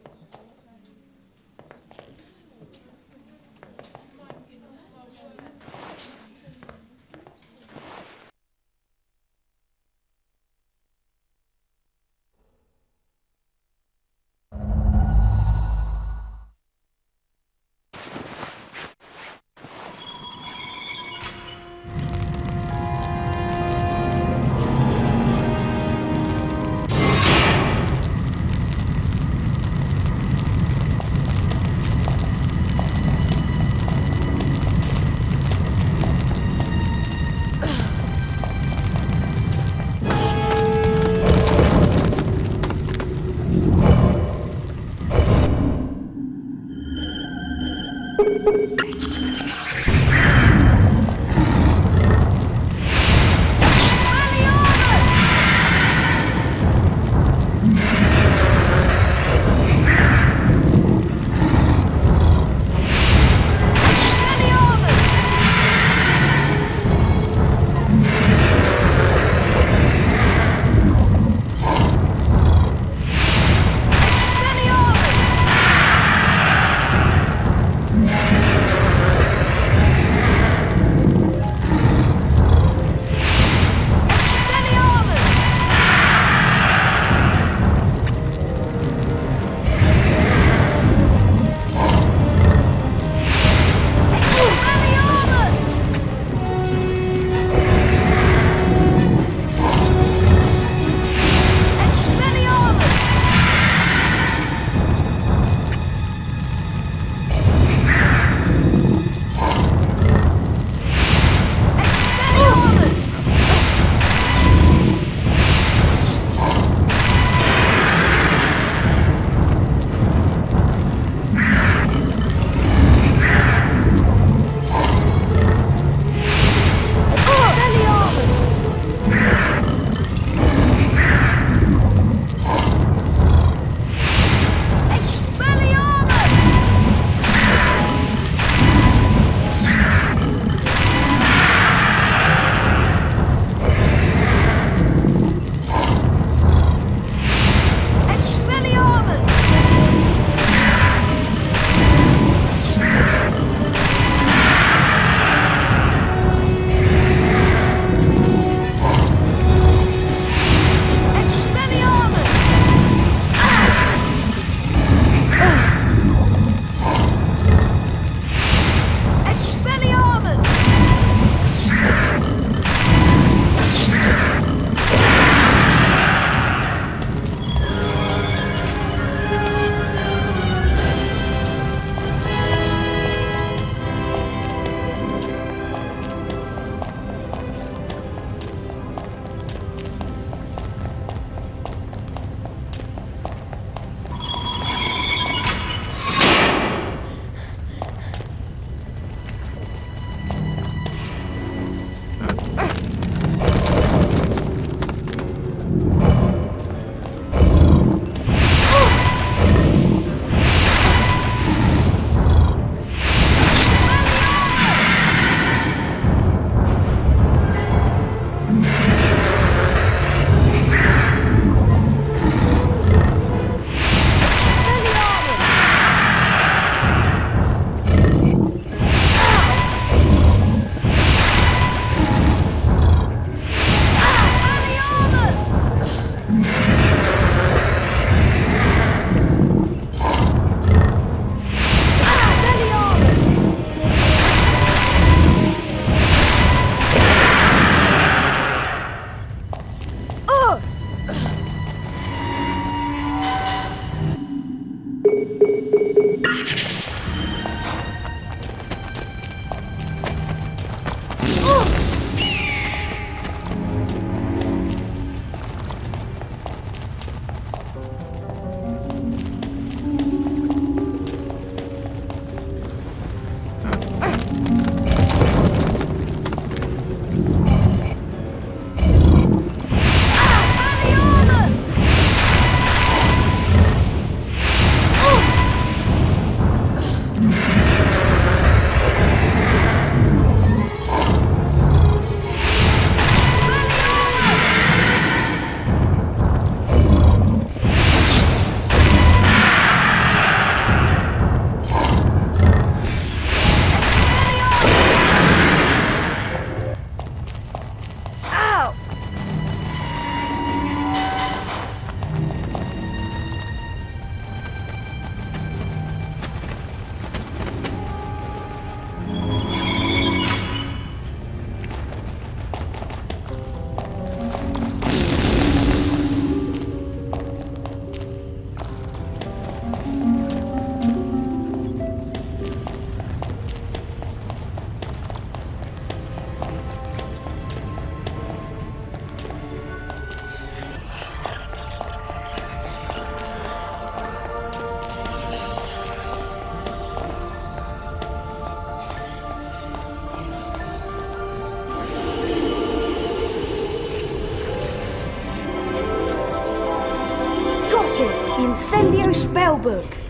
Incendio Spellbook.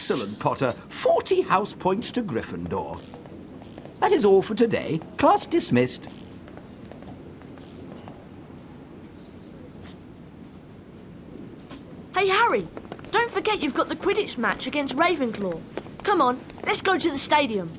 Excellent, Potter. 40 house points to Gryffindor. That is all for today. Class dismissed. Hey, Harry, don't forget you've got the Quidditch match against Ravenclaw. Come on, let's go to the stadium.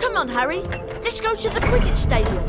Come on, Harry. Let's go to the Quidditch stadium.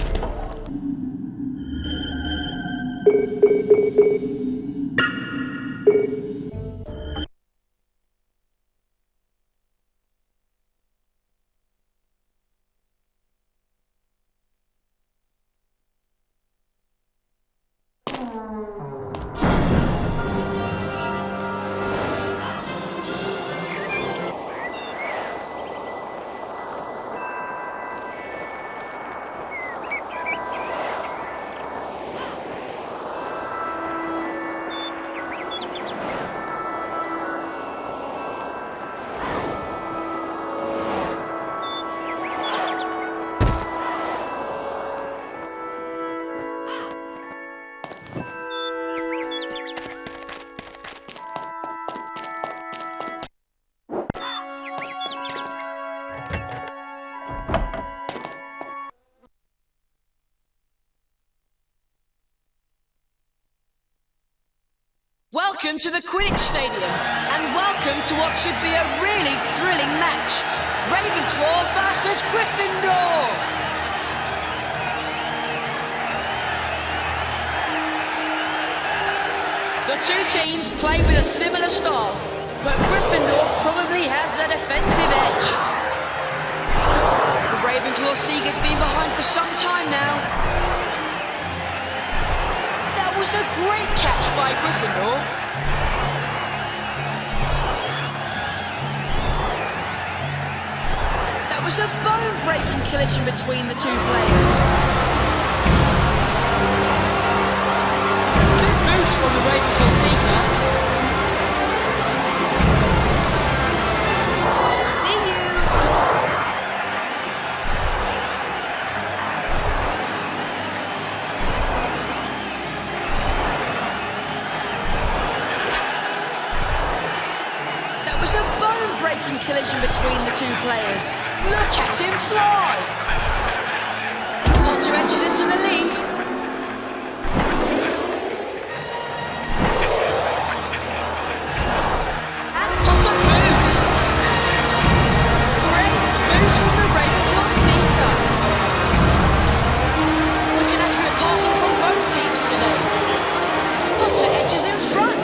Welcome to the Quidditch Stadium, and welcome to what should be a really thrilling match. Ravenclaw versus Gryffindor! The two teams play with a similar style, but Gryffindor probably has a defensive edge. The Ravenclaw Seeger's been behind for some time now. That was a great catch by Gryffindor. That was a bone-breaking collision between the two players. Good moves from the Ravenclaw Seeker. See you! That was a bone-breaking collision between the two players. Look at him fly! Potter edges into the lead. And Potter moves. Great moves from the Ravenclaw Seeker. Quick and accurate passing from both teams today. Potter edges in front.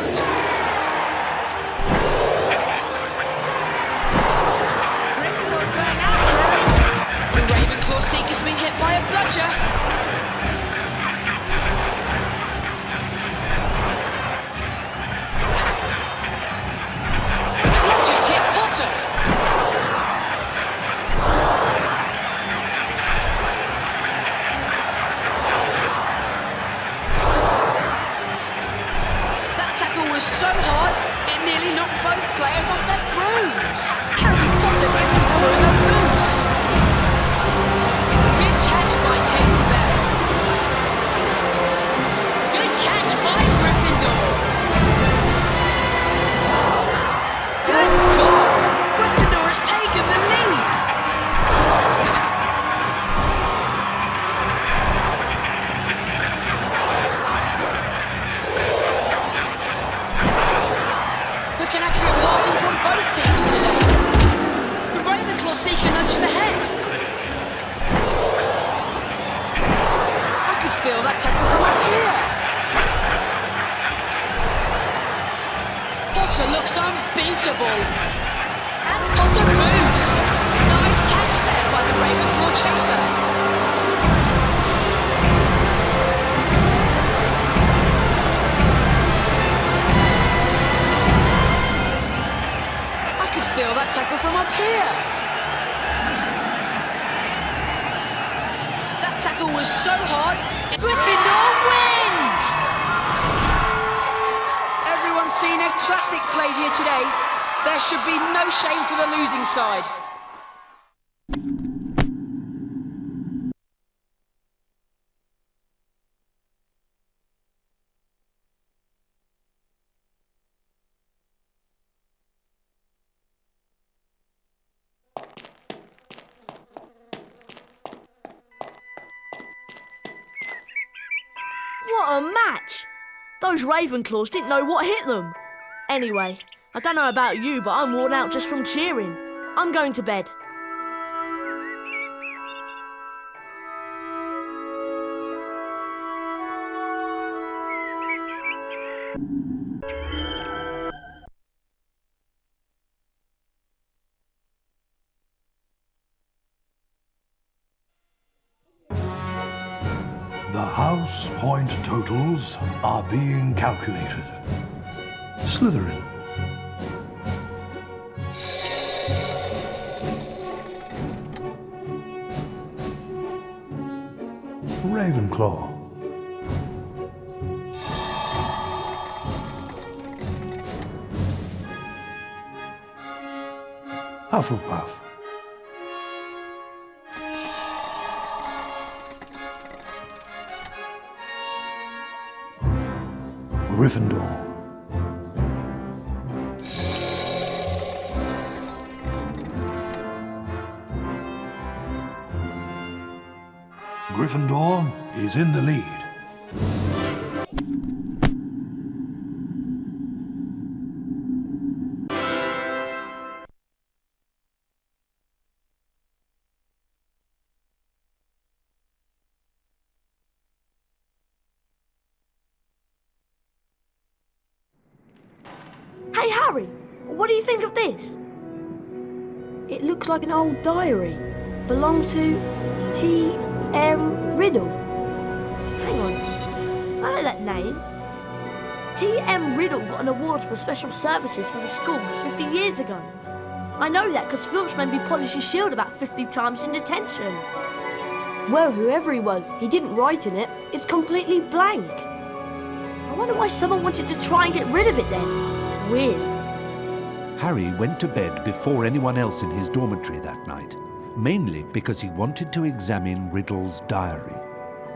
Seeker's been hit by a bludger. Bludger's hit Potter. That tackle was so hard, it nearly knocked both players off their brooms. Harry Potter gets his broom a boost. Good catch by Katie Bell. Good catch by Gryffindor. Good score. Gryffindor has taken the lead. Quick and accurate passing from both teams today. The Ravenclaw Seeker nudges ahead. I could feel that tackle from up here. Potter looks unbeatable. And Potter moves. Nice catch there by the Ravenclaw chaser. I could feel that tackle from up here. That tackle was so hard. Gryffindor wins! Everyone's seen a classic played here today. There should be no shame for the losing side. What a match! Those Ravenclaws didn't know what hit them. Anyway, I don't know about you, but I'm worn out just from cheering. I'm going to bed. The house point totals are being calculated. Slytherin. Ravenclaw. Hufflepuff. Gryffindor. Gryffindor is in the lead. Hey Harry, what do you think of this? It looks like an old diary. Belonged to T.M. Riddle. Hang on, I know that name. T.M. Riddle got an award for special services for the school 50 years ago. I know that because Filch made me polish his shield about 50 times in detention. Well, whoever he was, he didn't write in it. It's completely blank. I wonder why someone wanted to try and get rid of it then. Weird. Harry went to bed before anyone else in his dormitory that night, mainly because he wanted to examine Riddle's diary.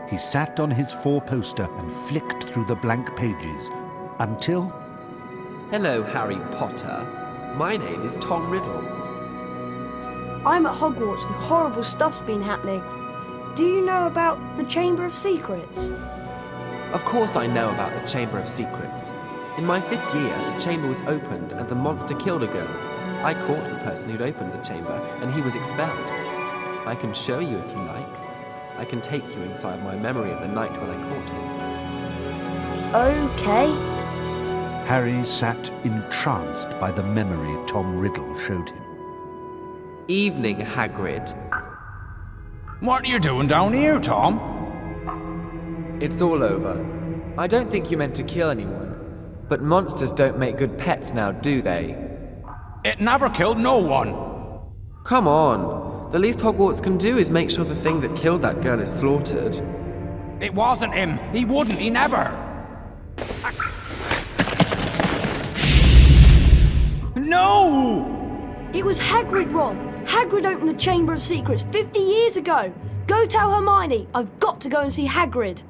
He sat on his four-poster and flicked through the blank pages until... Hello, Harry Potter. My name is Tom Riddle. I'm at Hogwarts and horrible stuff's been happening. Do you know about the Chamber of Secrets? Of course I know about the Chamber of Secrets. In my 5th year, the chamber was opened and the monster killed a girl. I caught the person who'd opened the chamber and he was expelled. I can show you if you like. I can take you inside my memory of the night when I caught him. Okay. Harry sat entranced by the memory Tom Riddle showed him. Evening, Hagrid. What are you doing down here, Tom? It's all over. I don't think you meant to kill anyone. But monsters don't make good pets now, do they? It never killed no one. Come on. The least Hogwarts can do is make sure the thing that killed that girl is slaughtered. It wasn't him. He wouldn't. He never. No! It was Hagrid, Ron. Hagrid opened the Chamber of Secrets 50 years ago. Go tell Hermione. I've got to go and see Hagrid.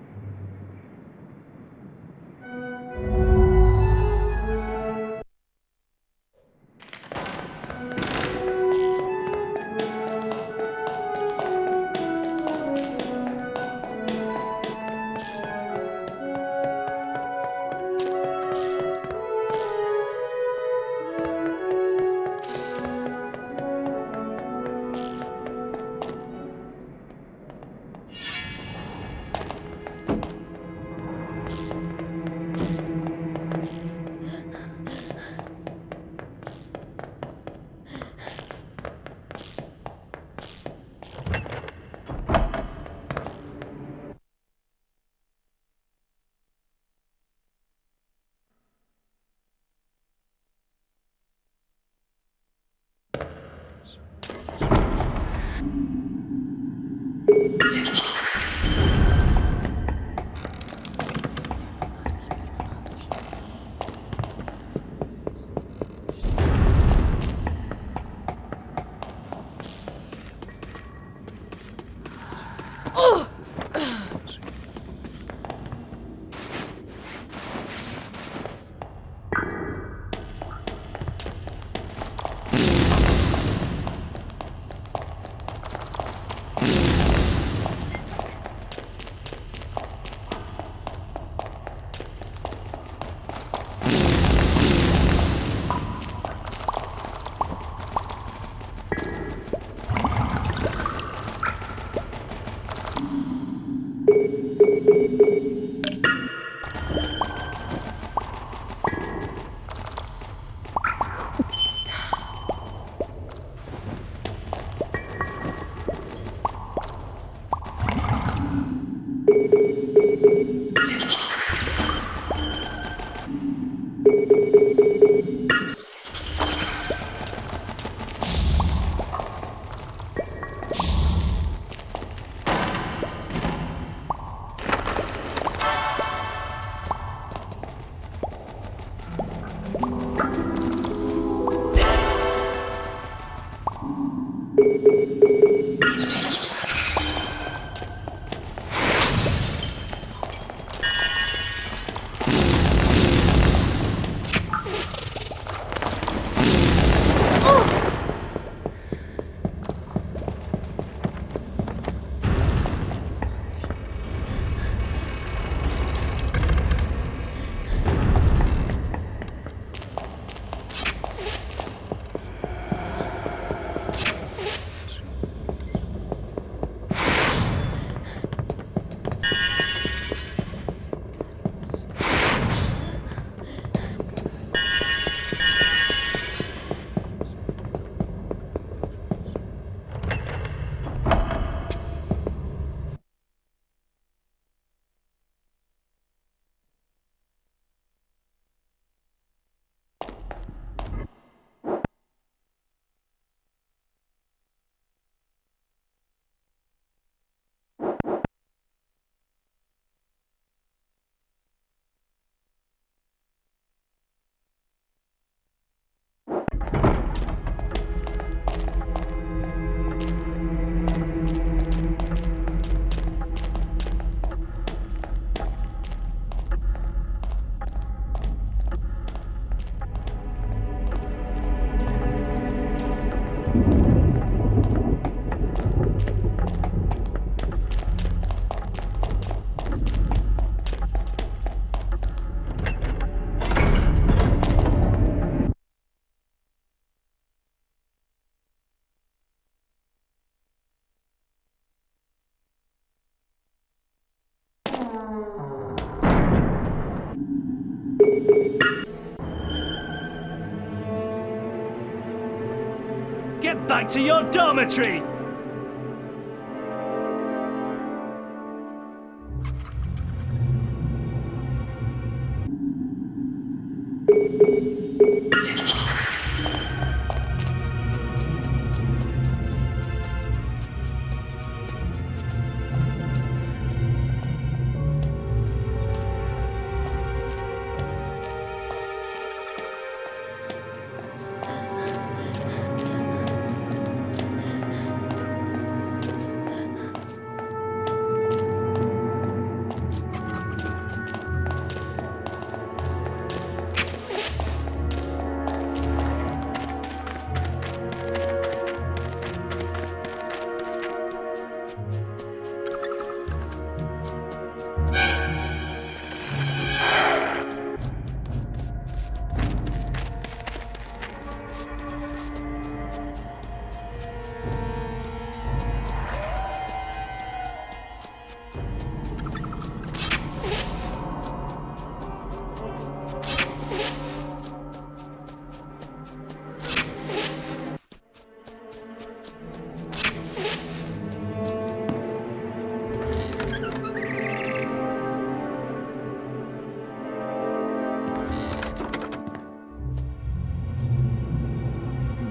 Get back to your dormitory!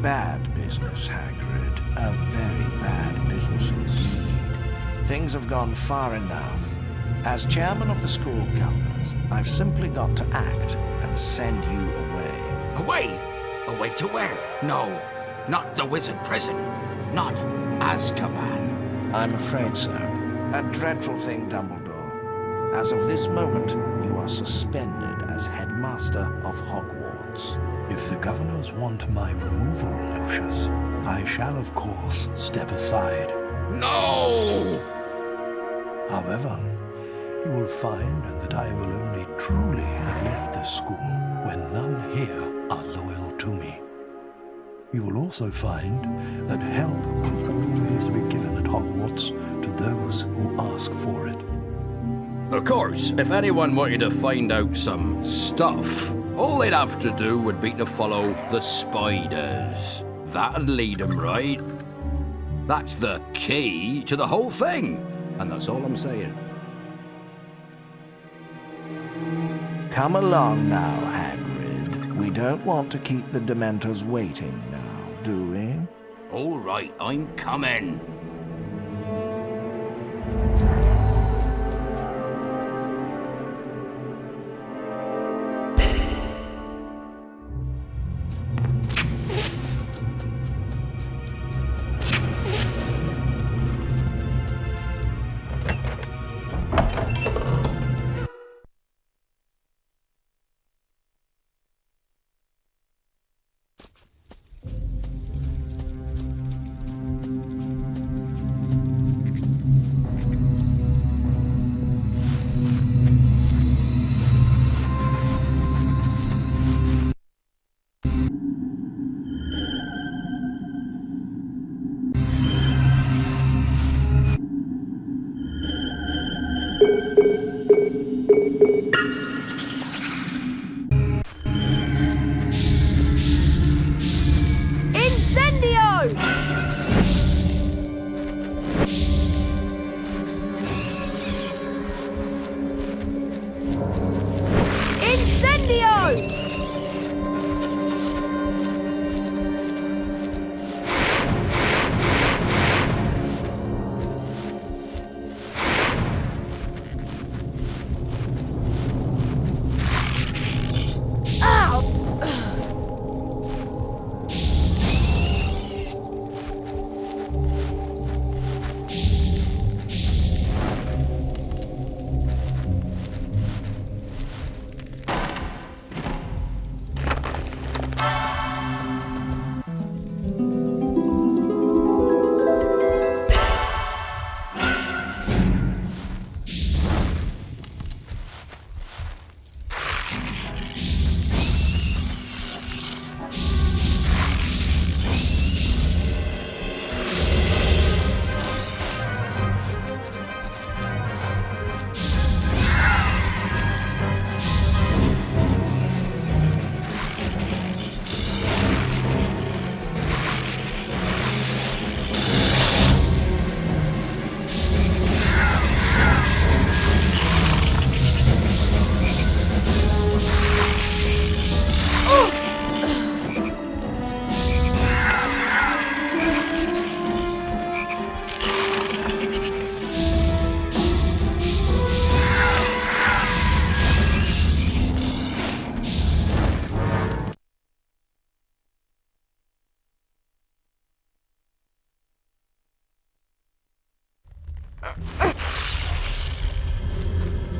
bad business, Hagrid. A very bad business indeed. Things have gone far enough. As chairman of the school governors, I've simply got to act and send you away. Away? Away to where? No, not the wizard prison. Not Azkaban. I'm afraid so. A dreadful thing, Dumbledore. As of this moment, you are suspended as headmaster of Hogwarts. If the governors want my removal, Lucius, I shall of course step aside. No! However, you will find that I will only truly have left this school when none here are loyal to me. You will also find that help will always be given at Hogwarts to those who ask for it. Of course, if anyone wanted to find out some stuff, all they'd have to do would be to follow the spiders. That'd lead them right. That's the key to the whole thing, and that's all I'm saying. Come along now, Hagrid. We don't want to keep the Dementors waiting now, do we? All right, I'm coming.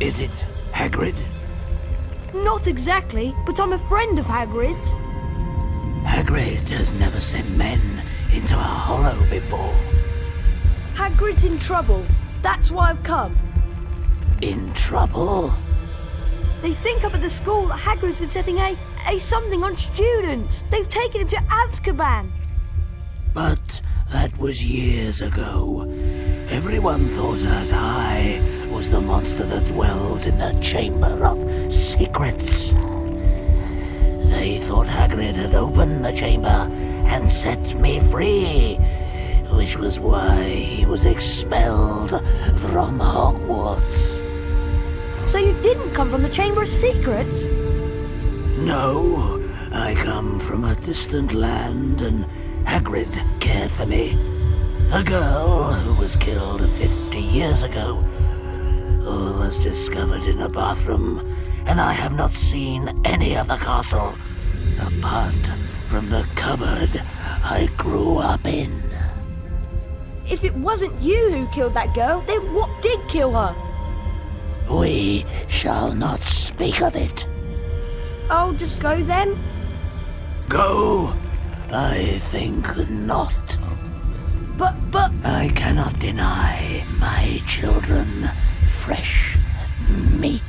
Is it Hagrid? Not exactly, but I'm a friend of Hagrid's. Hagrid has never sent men into a hollow before. Hagrid's in trouble. That's why I've come. In trouble? They think up at the school that Hagrid's been setting a something on students. They've taken him to Azkaban. But that was years ago. Everyone thought that I was the monster that dwells in the Chamber of Secrets. They thought Hagrid had opened the chamber and set me free, which was why he was expelled from Hogwarts. So you didn't come from the Chamber of Secrets? No, I come from a distant land, and Hagrid cared for me. The girl who was killed 50 years ago was discovered in a bathroom, and I have not seen any of the castle apart from the cupboard I grew up in. If it wasn't you who killed that girl, then what did kill her? We shall not speak of it. I'll just go then. Go? I think not. But... I cannot deny my children fresh meat.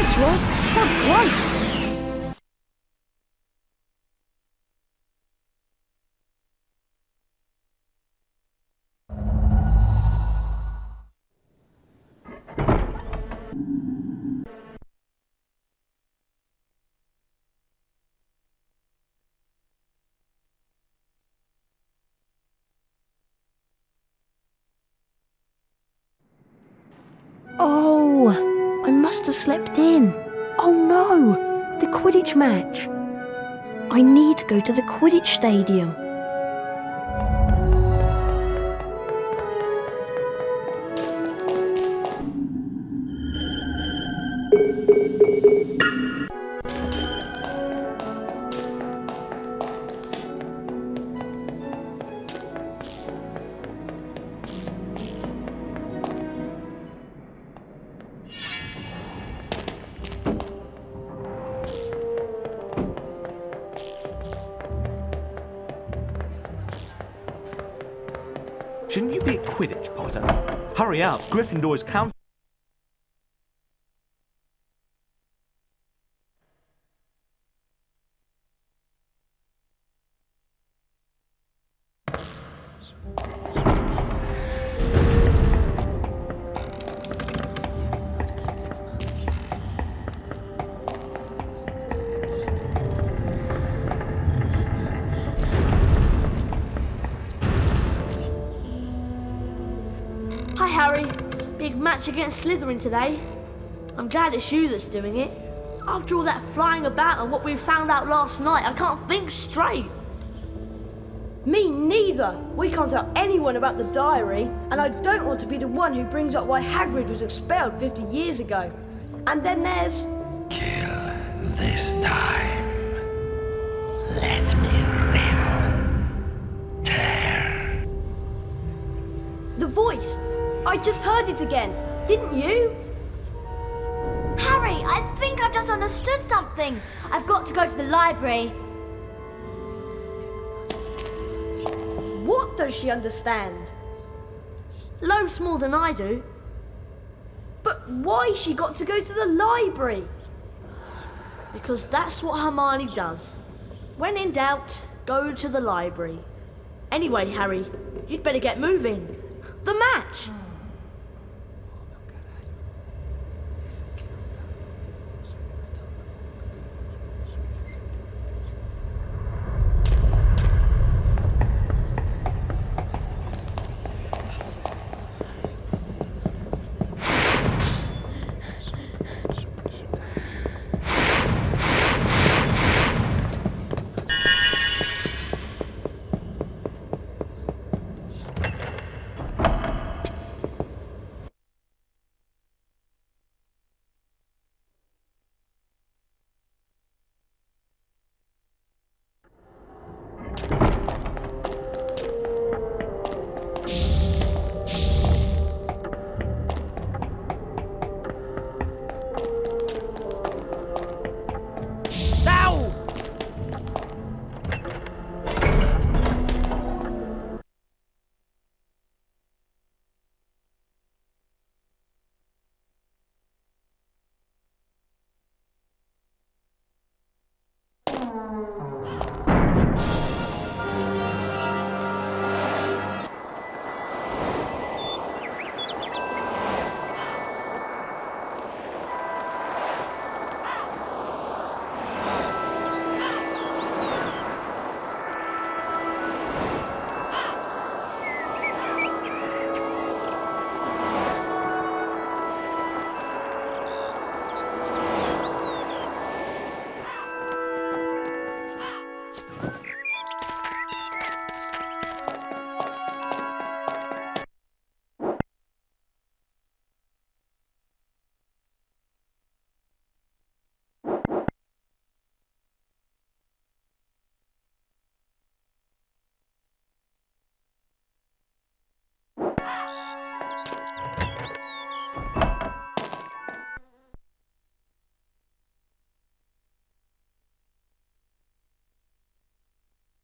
Thanks, Rob. That's great. Oh, I must have slept in. Oh no, the Quidditch match. I need to go to the Quidditch stadium. Shouldn't you be at Quidditch, Potter? Hurry up, Gryffindor's count. Hi, Harry. Big match against Slytherin today. I'm glad it's you that's doing it. After all that flying about and what we found out last night, I can't think straight. Me neither. We can't tell anyone about the diary, and I don't want to be the one who brings up why Hagrid was expelled 50 years ago. And then there's... Kill this time. Let me rip. Tear. the voice. I just heard it again. Didn't you? Harry, I think I've just understood something. I've got to go to the library. What does she understand? Loads more than I do. But why she got to go to the library? Because that's what Hermione does. When in doubt, go to the library. Anyway, Harry, you'd better get moving. The match!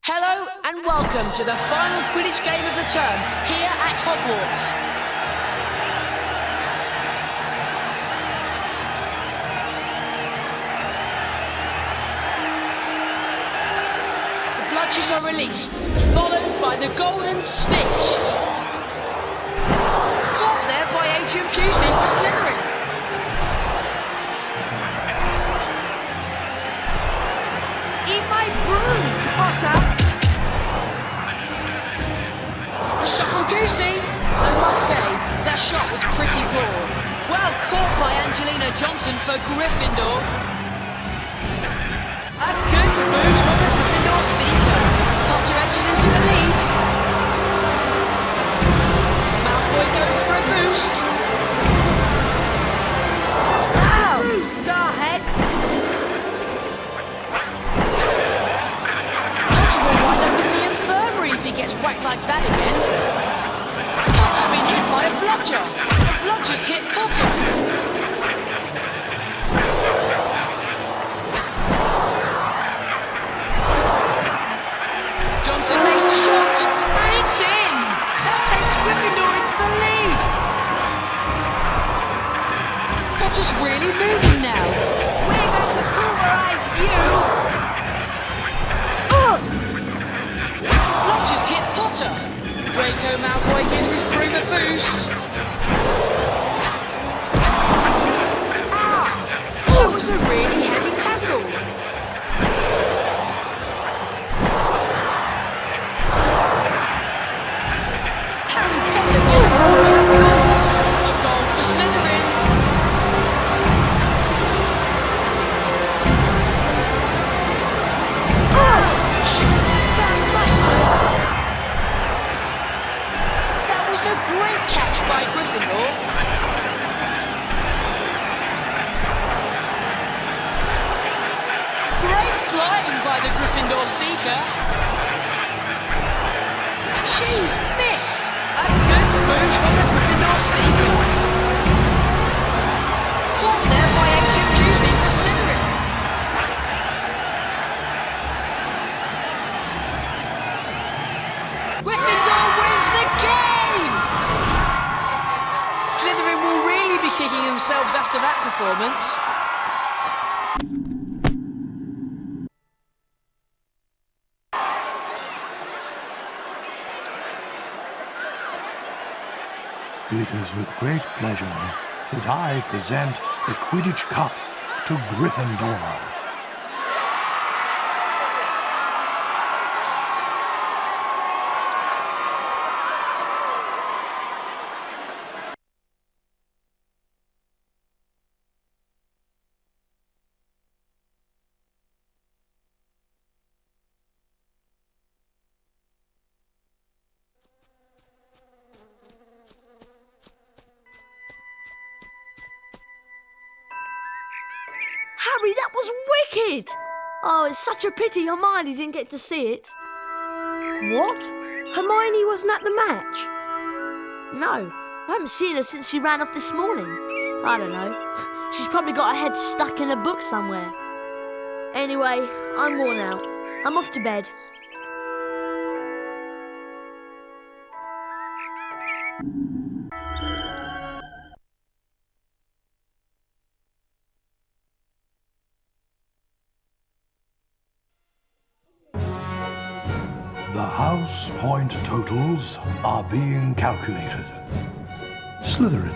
Hello and welcome to the final Quidditch game of the term here at Hogwarts. clutches are released, followed by the golden snitch. Caught there by Agent Pusey for Slytherin. Eat my broom, Potter! The shot from Goosey. I must say, that shot was pretty poor. Well caught by Angelina Johnson for Gryffindor. A good boost from the Gryffindor seeker. Potter edges into the lead. Malfoy goes for a boost. Ow! Starhead! Potter will wind up in the infirmary if he gets whacked like that again. Potter's been hit by a bludger. The bludger's hit Potter. Johnson makes the shot, and it's in! That takes Gryffindor into the lead! Potter's really moving now. We're going to pulverize you! Bludger's hit Potter. Draco Malfoy gives his broom a boost. That was a really heavy tackle. Harry Potter gets a goal for Slytherin. That was a great catch by Gryffindor. Great flying by the Gryffindor seeker. She's missed. A good move from the Gryffindor seeker. Caught there by Agent Pusey for Slytherin. Gryffindor wins the game! Slytherin will really be kicking themselves after that performance. It is with great pleasure that I present the Quidditch Cup to Gryffindor. Harry, that was wicked! Oh, it's such a pity Hermione didn't get to see it. What? Hermione wasn't at the match? No, I haven't seen her since she ran off this morning. I don't know. She's probably got her head stuck in a book somewhere. Anyway, I'm worn out. I'm off to bed. The house point totals are being calculated. Slytherin.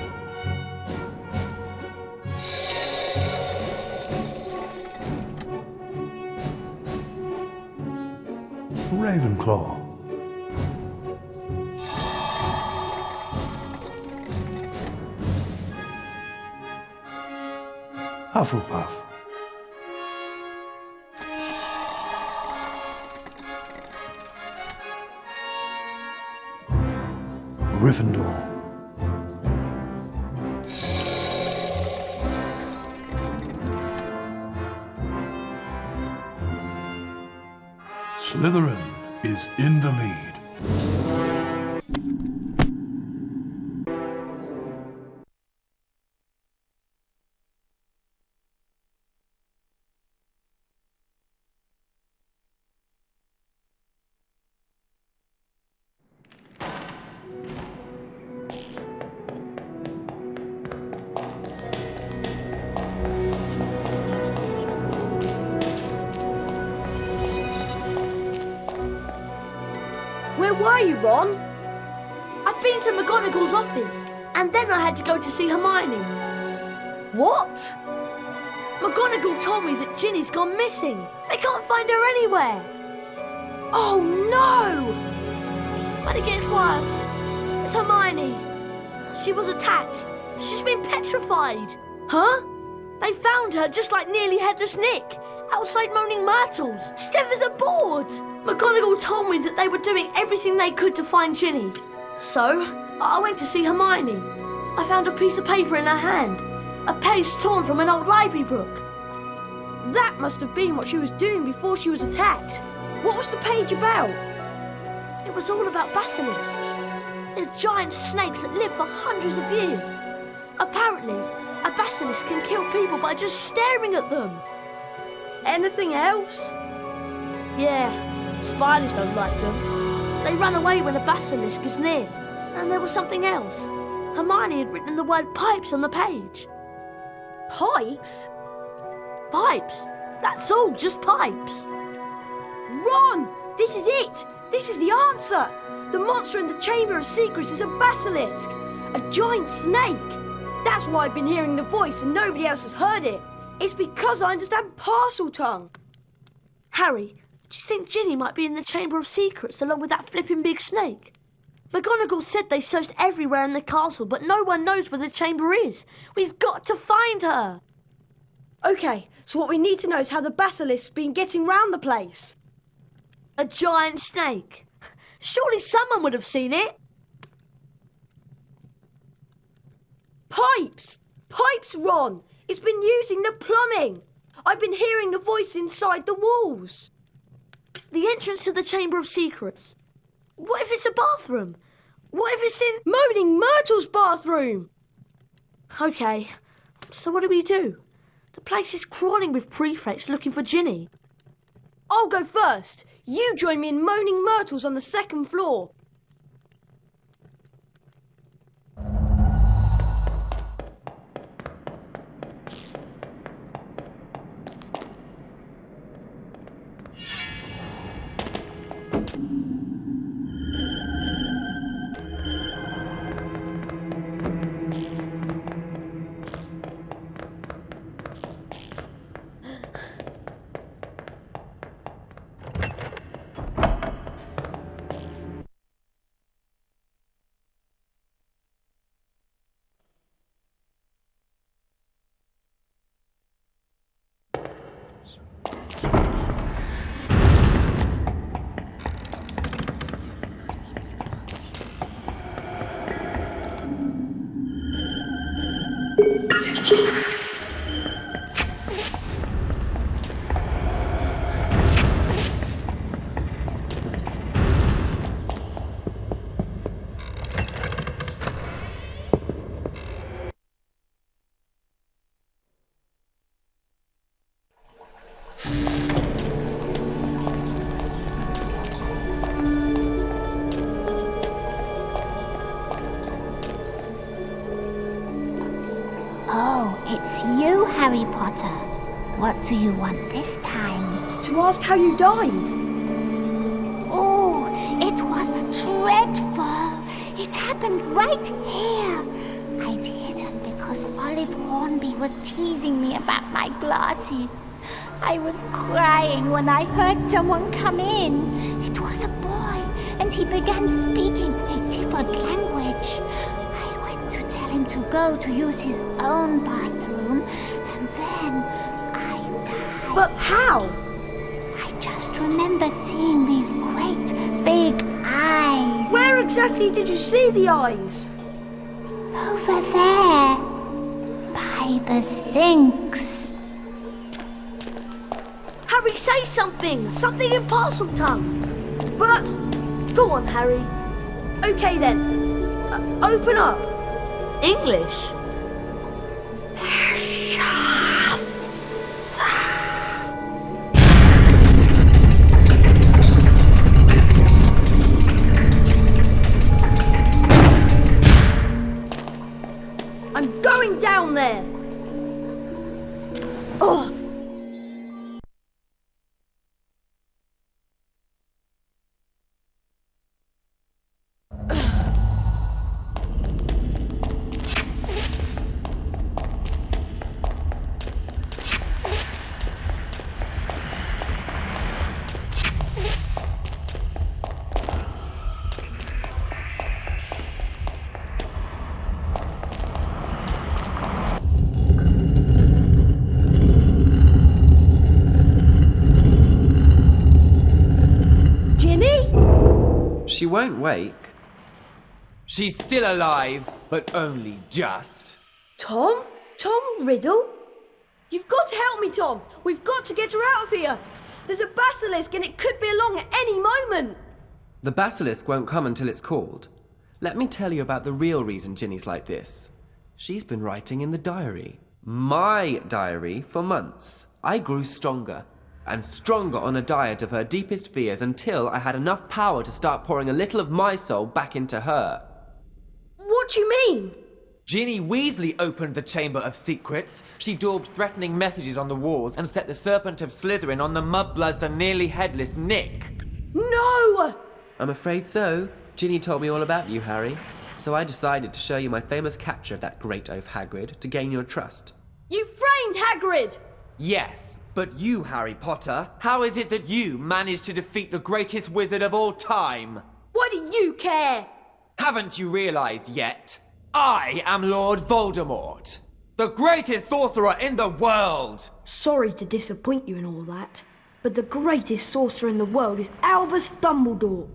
Ravenclaw. Hufflepuff. Gryffindor. Slytherin is in the lead. were you, Ron? I'd been to McGonagall's office, and then I had to go to see Hermione. What? McGonagall told me that Ginny's gone missing. They can't find her anywhere. Oh no! But it gets worse. It's Hermione. She was attacked. She's been petrified. Huh? They found her just like Nearly Headless Nick, outside Moaning Myrtles, stiff as a board. McGonagall told me that they were doing everything they could to find Ginny. So, I went to see Hermione. I found a piece of paper in her hand, a page torn from an old library book. That must have been what she was doing before she was attacked. What was the page about? It was all about basilisks. They're giant snakes that live for hundreds of years. Apparently, a basilisk can kill people by just staring at them. Anything else? Yeah, spiders don't like them. They run away when a basilisk is near. And there was something else. Hermione had written the word pipes on the page. Pipes? Pipes. That's all, just pipes. Ron! This is it! This is the answer! The monster in the Chamber of Secrets is a basilisk! A giant snake! That's why I've been hearing the voice and nobody else has heard it. It's because I understand parcel tongue. Harry, do you think Ginny might be in the Chamber of Secrets along with that flipping big snake? McGonagall said they searched everywhere in the castle, but no one knows where the chamber is. We've got to find her. OK, so what we need to know is how the basilisk's been getting round the place. A giant snake. Surely someone would have seen it. Pipes! Pipes, Ron! It's been using the plumbing. I've been hearing the voice inside the walls. The entrance to the Chamber of Secrets. What if it's a bathroom? What if it's in Moaning Myrtle's bathroom? OK, so what do we do? The place is crawling with prefects looking for Ginny. I'll go first. You join me in Moaning Myrtle's on the second floor. It's you, Harry Potter. What do you want this time? To ask how you died. Oh, it was dreadful. It happened right here. I did it because Olive Hornby was teasing me about my glasses. I was crying when I heard someone come in. It was a boy, and he began speaking a different language. I went to tell him to go to use his own bathroom, and then I died. But how? I just remember seeing these great big eyes. Where exactly did you see the eyes? Over there, by the sinks. Harry, say something! Something in parcel tongue! But, go on, Harry. Okay then, open up. English? I'm going down there! Oh! she won't wake. She's still alive, but only just. Tom? Tom Riddle? You've got to help me, Tom. We've got to get her out of here. There's a basilisk and it could be along at any moment. The basilisk won't come until it's called. Let me tell you about the real reason Ginny's like this. She's been writing in the diary. My diary for months. I grew stronger and stronger on a diet of her deepest fears until I had enough power to start pouring a little of my soul back into her. What do you mean? Ginny Weasley opened the Chamber of Secrets. She daubed threatening messages on the walls and set the Serpent of Slytherin on the mudbloods and nearly headless Nick. No! I'm afraid so. Ginny told me all about you, Harry. So I decided to show you my famous capture of that great oaf Hagrid to gain your trust. You framed Hagrid! Yes, but you, Harry Potter, how is it that you managed to defeat the greatest wizard of all time? Why do you care? Haven't you realized yet? I am Lord Voldemort, the greatest sorcerer in the world! Sorry to disappoint you in all that, but the greatest sorcerer in the world is Albus Dumbledore.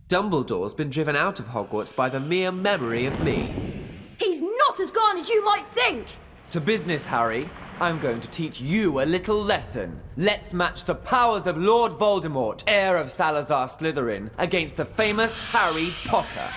Dumbledore's been driven out of Hogwarts by the mere memory of me. He's not as gone as you might think! To business, Harry. I'm going to teach you a little lesson. Let's match the powers of Lord Voldemort, heir of Salazar Slytherin, against the famous Harry Potter.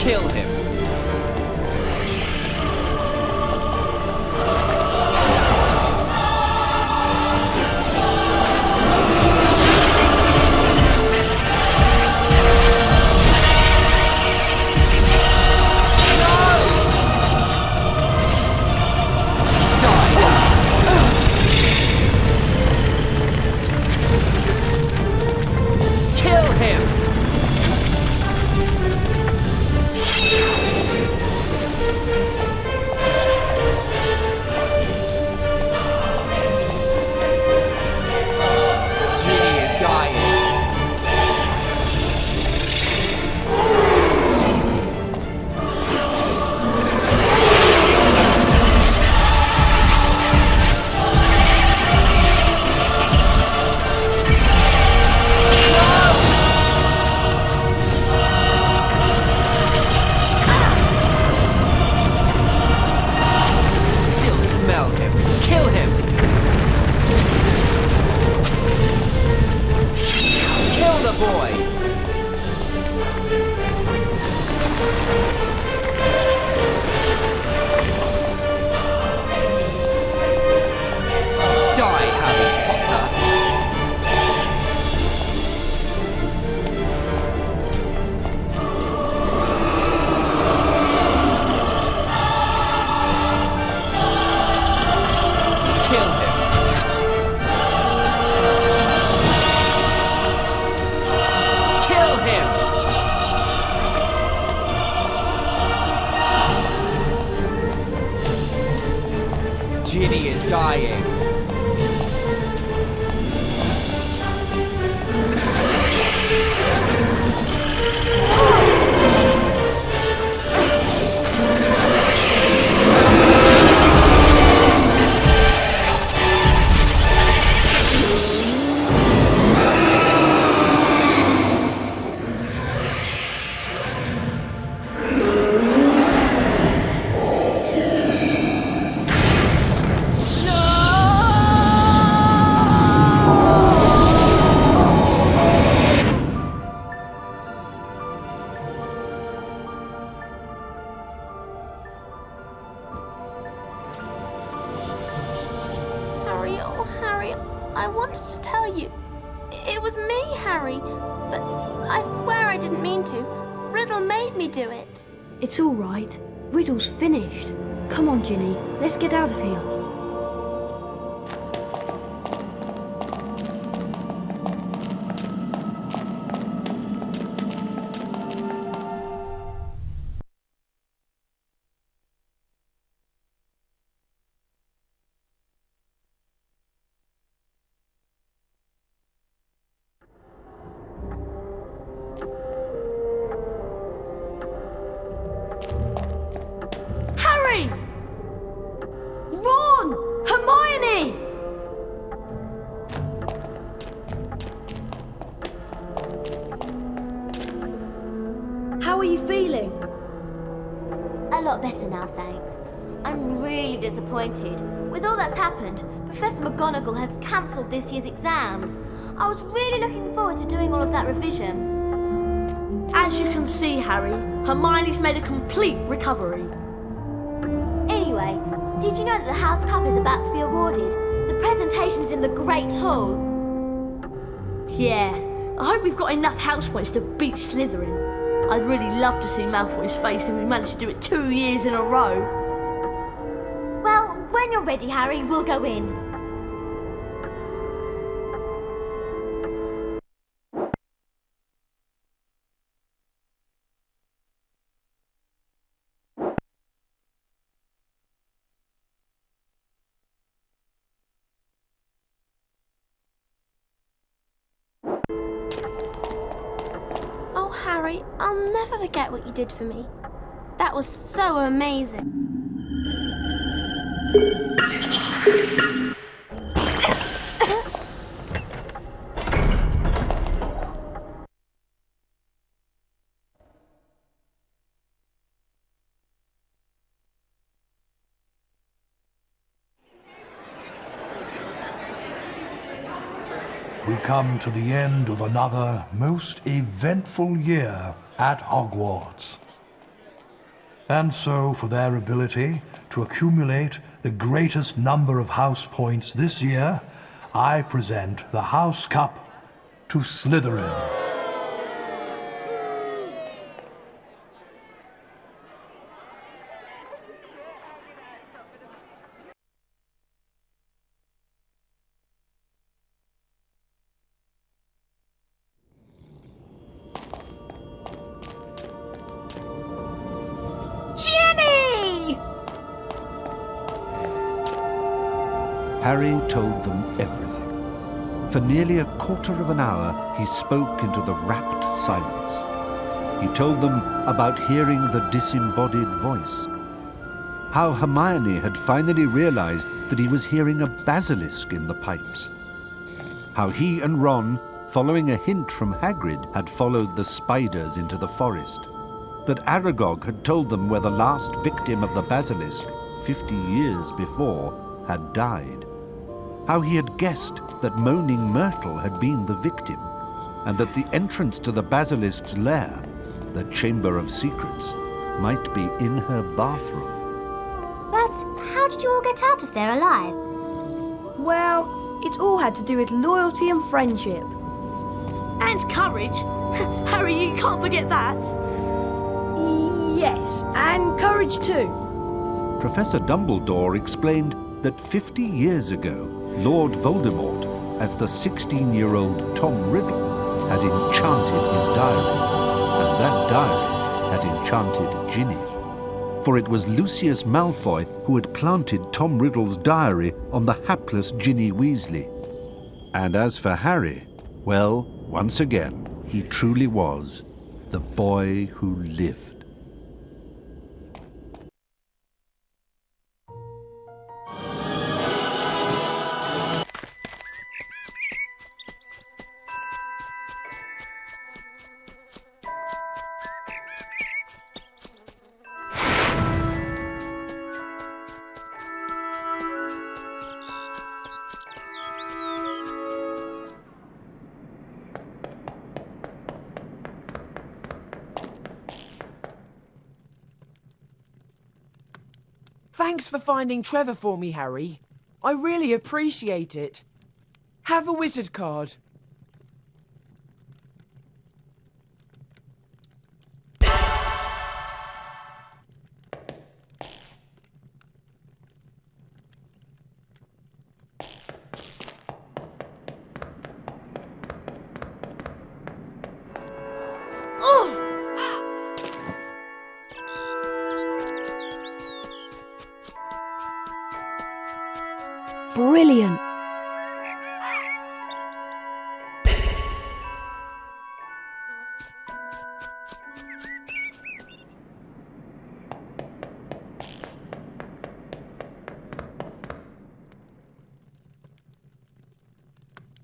Kill him. Ginny is dying. Harry, oh Harry, I wanted to tell you. It was me, Harry. But I swear I didn't mean to. Riddle made me do it. It's all right. Riddle's finished. Come on, Ginny. Let's get out of here. Harry! Ron! Hermione! How are you feeling? A lot better now, thanks. I'm really disappointed. With all that's happened, Professor McGonagall has cancelled this year's exams. I was really looking forward to doing all of that revision. As you can see, Harry, Hermione's made a complete recovery. Anyway, did you know that the House Cup is about to be awarded? The presentation's in the Great Hall. Yeah, I hope we've got enough house points to beat Slytherin. I'd really love to see Malfoy's face if we managed to do it 2 years in a row. Well, when you're ready, Harry, we'll go in. Oh, Harry, I'll never forget what you did for me. That was so amazing. We come to the end of another most eventful year at Hogwarts. And so, for their ability to accumulate the greatest number of house points this year, I present the House Cup to Slytherin. Ginny! Harry told them everything. For nearly a quarter of an hour, he spoke into the rapt silence. He told them about hearing the disembodied voice, how Hermione had finally realized that he was hearing a basilisk in the pipes, how he and Ron, following a hint from Hagrid, had followed the spiders into the forest, that Aragog had told them where the last victim of the basilisk, 50 years before, had died, how he had guessed that Moaning Myrtle had been the victim, and that the entrance to the basilisk's lair, the Chamber of Secrets, might be in her bathroom. But how did you all get out of there alive? Well, it all had to do with loyalty and friendship. And courage. Harry, you can't forget that. Yes, and courage too. Professor Dumbledore explained that 50 years ago, Lord Voldemort, as the 16-year-old Tom Riddle, had enchanted his diary, and that diary had enchanted Ginny. for it was Lucius Malfoy who had planted Tom Riddle's diary on the hapless Ginny Weasley. And as for Harry, well, once again, he truly was the boy who lived. Thanks for finding Trevor for me, Harry. I really appreciate it. Have a wizard card. Brilliant.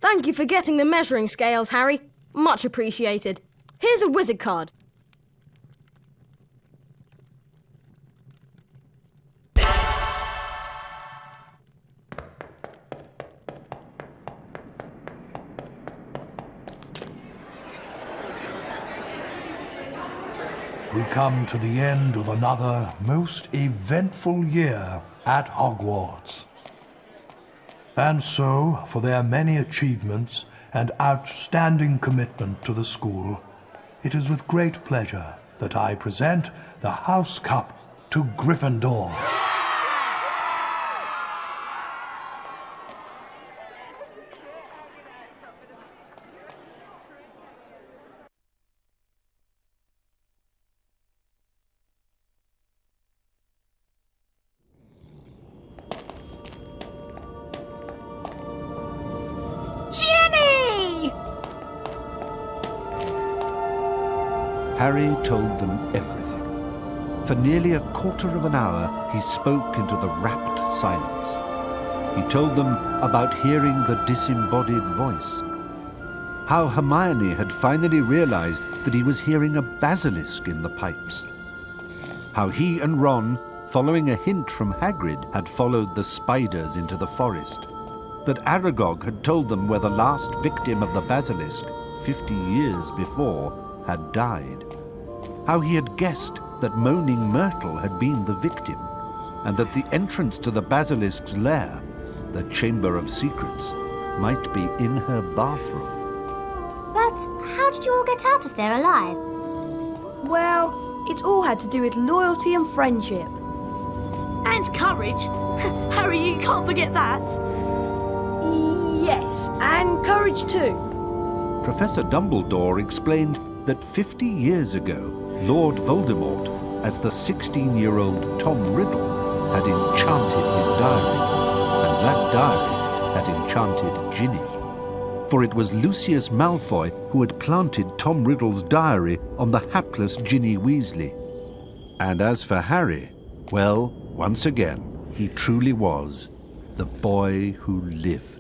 Thank you for getting the measuring scales, Harry. Much appreciated. Here's a wizard card. We come to the end of another most eventful year at Hogwarts. And so, for their many achievements and outstanding commitment to the school, it is with great pleasure that I present the House Cup to Gryffindor. Harry told them everything. For nearly a quarter of an hour, he spoke into the rapt silence. He told them about hearing the disembodied voice, how Hermione had finally realized that he was hearing a basilisk in the pipes, how he and Ron, following a hint from Hagrid, had followed the spiders into the forest, that Aragog had told them where the last victim of the basilisk, 50 years before, had died, how he had guessed that Moaning Myrtle had been the victim, and that the entrance to the basilisk's lair, the Chamber of Secrets, might be in her bathroom. But how did you all get out of there alive? Well, it all had to do with loyalty and friendship. And courage. Harry, you can't forget that. Yes, and courage too. Professor Dumbledore explained that 50 years ago, Lord Voldemort, as the 16-year-old Tom Riddle, had enchanted his diary, and that diary had enchanted Ginny. For it was Lucius Malfoy who had planted Tom Riddle's diary on the hapless Ginny Weasley. And as for Harry, well, once again, he truly was the boy who lived.